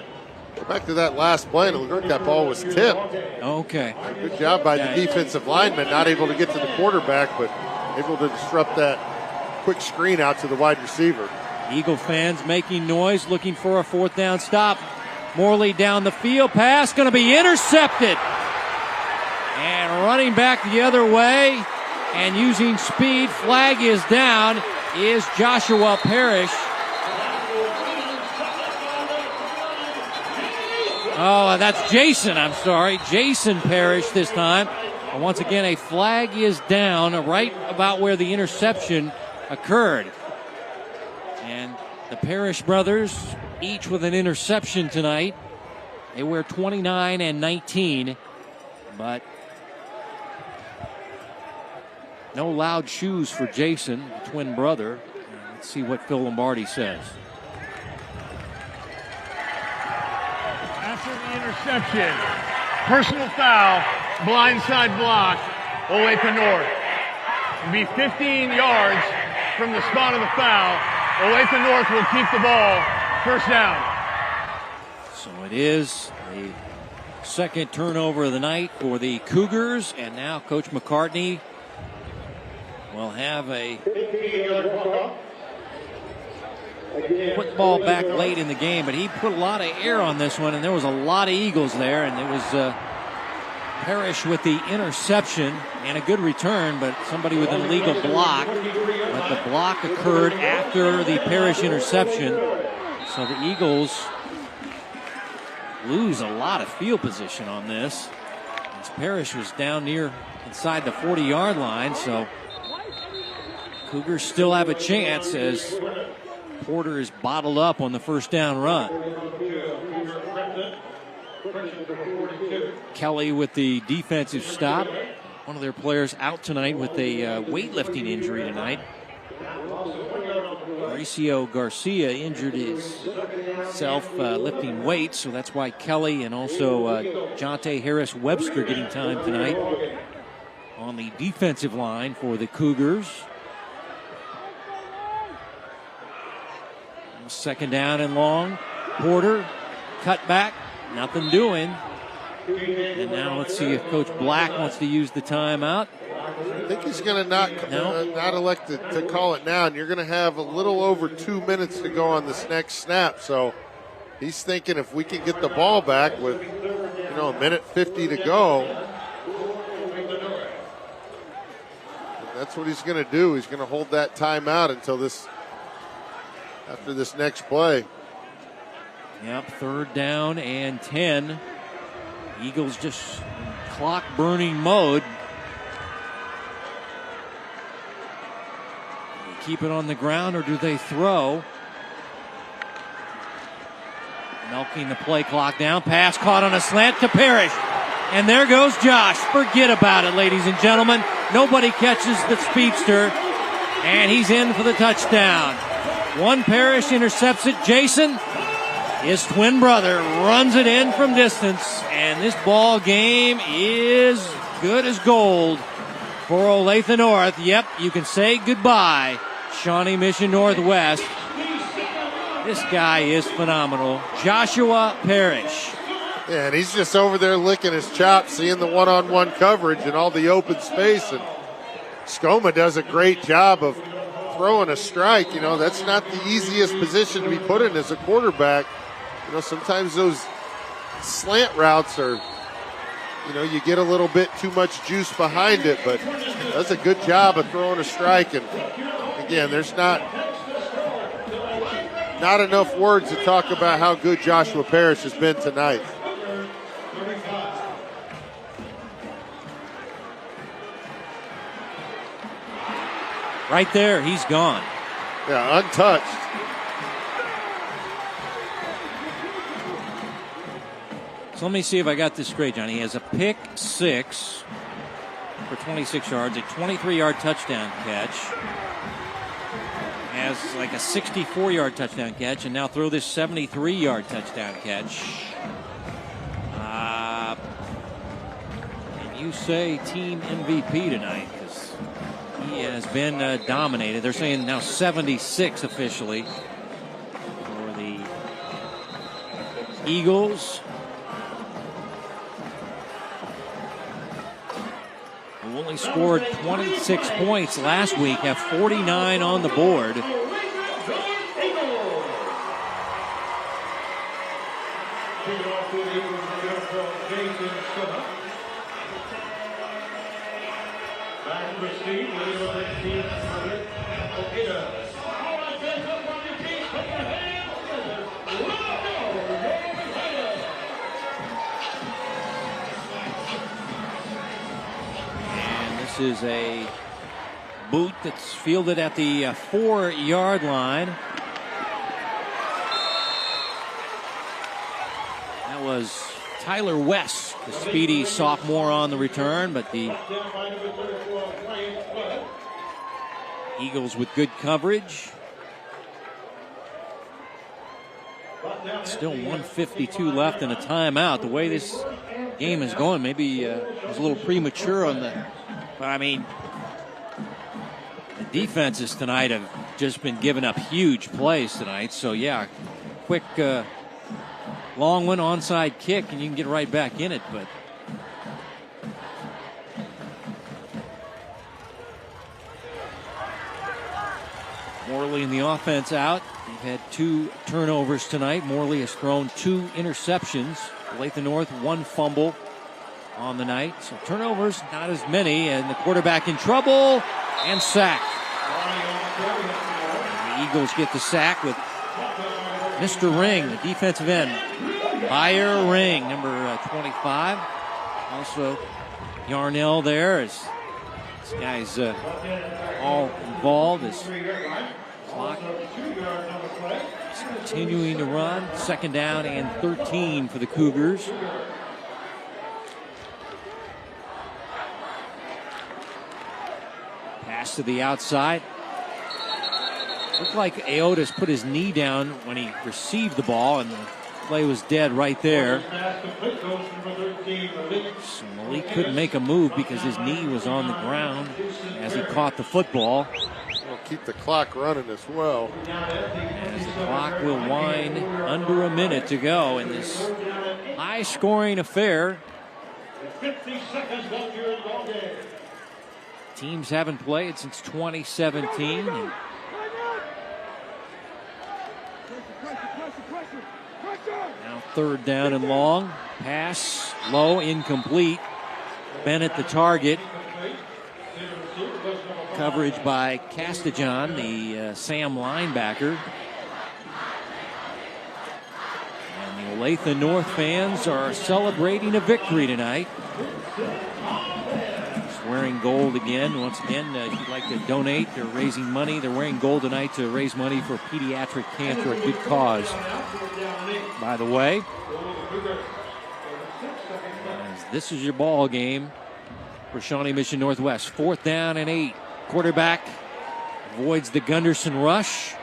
go back to that last play, and it looked like that ball was tipped. Okay. Good job by the defensive lineman, not able to get to the quarterback, but able to disrupt that quick screen out to the wide receiver. Eagle fans making noise, looking for a 4th down stop. Morley down the field, pass going to be intercepted. And running back the other way and using speed, flag is down, is Joshua Parrish. Oh, that's Jason, I'm sorry. Jason Parrish this time. And once again, a flag is down right about where the interception occurred. And the Parrish brothers, each with an interception tonight. They wear 29 and 19, but no loud shoes for Jason, the twin brother. Let's see what Phil Lombardi says. After the interception, personal foul, blindside block, Olathe North. It'll be 15 yards from the spot of the foul. Olathe North will keep the ball. 1st down. So it is the 2nd turnover of the night for the Cougars, and now Coach McCartney will have a put the ball back late in the game, but he put a lot of air on this one, and there was a lot of Eagles there, and it was Parrish with the interception and a good return, but somebody with an illegal block. But the block occurred after the Parrish interception, so the Eagles lose a lot of field position on this. As Parrish was down near inside the 40-yard line, so Cougars still have a chance as Porter is bottled up on the 1st down run. Kelly with the defensive stop. One of their players out tonight with a weightlifting injury tonight. Mauricio Garcia injured himself lifting weights, so that's why Kelly and also Jonte Harris Webster getting time tonight on the defensive line for the Cougars. 2nd down and long. Porter, cut back, nothing doing. And now let's see if Coach Black wants to use the timeout. I think he's going to not elect to call it now, and you're going to have a little over 2 minutes to go on this next snap. So he's thinking if we can get the ball back with, a minute 50 to go, that's what he's going to do. He's going to hold that timeout until after this next play. Yep, 3rd down and 10. Eagles just in clock burning mode. They keep it on the ground, or do they throw? Milking the play clock down. Pass caught on a slant to Parrish. And there goes Josh. Forget about it, ladies and gentlemen. Nobody catches the speedster. And he's in for the touchdown. One Parrish intercepts it. Jason, his twin brother, runs it in from distance. And this ball game is good as gold for Olathe North. Yep, you can say goodbye, Shawnee Mission Northwest. This guy is phenomenal. Joshua Parrish. Yeah, and he's just over there licking his chops, seeing the one-on-one coverage and all the open space. And Skoma does a great job of throwing a strike. That's not the easiest position to be put in as a quarterback. Sometimes those slant routes are, you get a little bit too much juice behind it, but does a good job of throwing a strike. And again, there's not enough words to talk about how good Joshua Parrish has been tonight. Right there, he's gone. Yeah, untouched. So let me see if I got this straight, Johnny. He has a pick 6 for 26 yards, a 23-yard touchdown catch. Has like a 64-yard touchdown catch, and now throw this 73-yard touchdown catch. Can you say team MVP tonight? Because he has been dominated. They're saying now 76 officially for the Eagles. Who only scored 26 points last week, have 49 on the board. This is a boot that's fielded at the 4-yard line. That was Tyler West, the speedy sophomore, on the return, but the Eagles with good coverage. Still 1:52 left and a timeout. The way this game is going, maybe it was a little premature on the. But I mean, the defenses tonight have just been giving up huge plays tonight. So yeah, quick long one, onside kick, and you can get right back in it. But Morley and the offense out. They've had 2 turnovers tonight. Morley has thrown 2 interceptions. Olathe North 1 fumble on the night. So turnovers, not as many, and the quarterback in trouble and sacked. And the Eagles get the sack with Mr. Ring, the defensive end. Buyer Ring, number 25. Also Yarnell there. As this guy's all involved. As clock is continuing to run. 2nd down and 13 for the Cougars. Pass to the outside. Looked like Aotis put his knee down when he received the ball, and the play was dead right there. So Malik couldn't make a move because his knee was on the ground as he caught the football. We'll keep the clock running as well. As the clock will wind under a minute to go in this high-scoring affair. 50 seconds left here in the ball game. Teams haven't played since 2017. Now 3rd down and long. Pass low, incomplete. Bennett the target. Coverage by Castajon, the Sam linebacker. And the Olathe North fans are celebrating a victory tonight. Wearing gold again. Once again, if you'd like to donate, they're raising money. They're wearing gold tonight to raise money for pediatric cancer, a good cause. By the way, this is your ball game for Shawnee Mission Northwest. 4th down and 8. Quarterback avoids the Gunderson rush,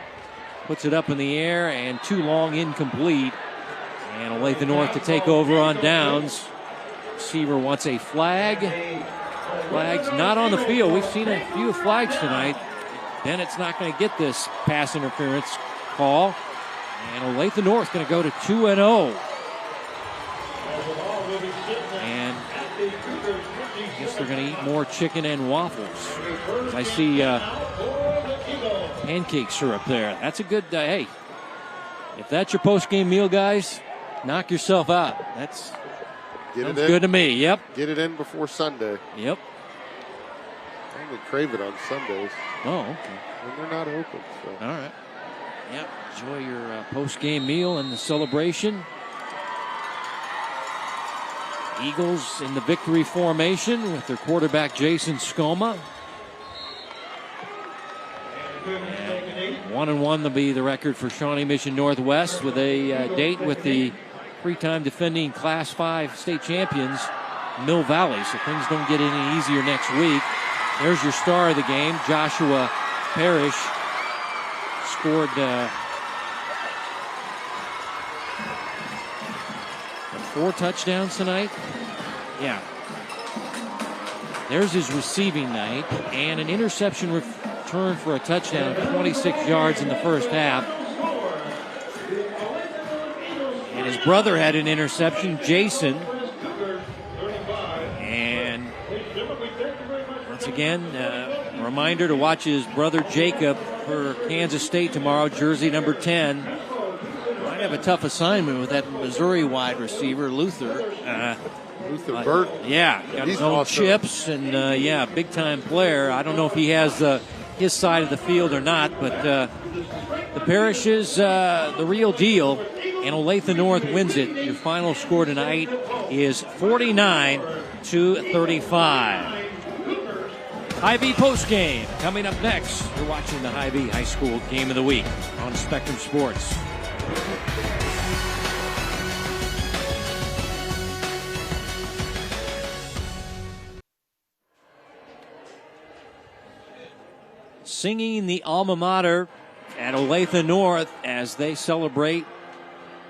puts it up in the air, and too long, incomplete. And Olathe North to take over on downs. Receiver wants a flag. Flags not on the field. We've seen a few flags tonight. Bennett's not going to get this pass interference call. And Olathe North going to go to 2-0. And I guess they're going to eat more chicken and waffles. I see pancake syrup there. That's a good, hey, if that's your post-game meal, guys, knock yourself out. That's sounds good to me. Yep. Get it in before Sunday. Yep. I only crave it on Sundays. Oh, okay. When they're not open. So. All right. Yep. Enjoy your post-game meal and the celebration. Eagles in the victory formation with their quarterback Jason Skoma. And 1-1 will be the record for Shawnee Mission Northwest with a date with the three-time defending Class 5 state champions, Mill Valley. So things don't get any easier next week. There's your star of the game, Joshua Parrish. Scored 4 touchdowns tonight. Yeah. There's his receiving night, and an interception return for a touchdown, 26 yards in the first half. And his brother had an interception, Jason. And once again, a reminder to watch his brother Jacob for Kansas State tomorrow, jersey number 10. Might have a tough assignment with that Missouri wide receiver, Luther. Luther Burton. Yeah, got his own chips, and big time player. I don't know if he has his side of the field or not, but the Parish is the real deal, and Olathe North wins it. Your final score tonight is 49-35. Hy-Vee postgame coming up next. You're watching the Hy-Vee High School Game of the Week on Spectrum Sports. Singing the alma mater at Olathe North as they celebrate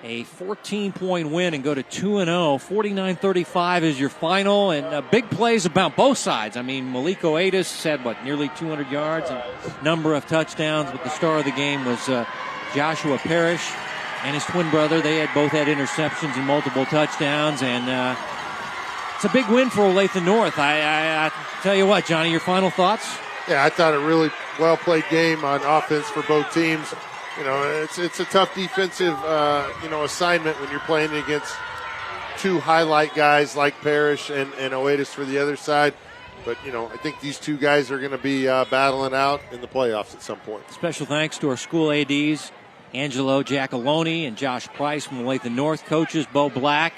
a 14-point win and go to 2-0. 49-35 is your final, and big plays about both sides. I mean, Malik Oatis had, nearly 200 yards and number of touchdowns, but the star of the game was Joshua Parrish and his twin brother. They both had interceptions and multiple touchdowns, and it's a big win for Olathe North. I tell you what, Johnny, your final thoughts? Yeah, I thought a really well-played game on offense for both teams. You know, it's a tough defensive, assignment when you're playing against two highlight guys like Parrish and Oatis for the other side. But, I think these two guys are going to be battling out in the playoffs at some point. Special thanks to our school ADs, Angelo Giacalone and Josh Price from Olathe North, coaches Bo Black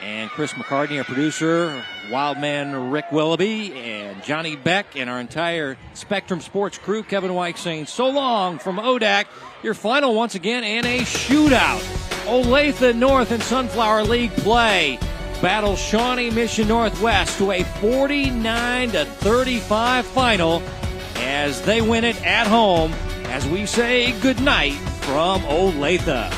and Chris McCartney, our producer, Wildman Rick Willoughby, and Johnny Beck, and our entire Spectrum Sports crew. Kevin White saying so long from ODAC. Your final once again, and a shootout. Olathe North and Sunflower League play battle Shawnee Mission Northwest to a 49-35 final as they win it at home, as we say goodnight from Olathe.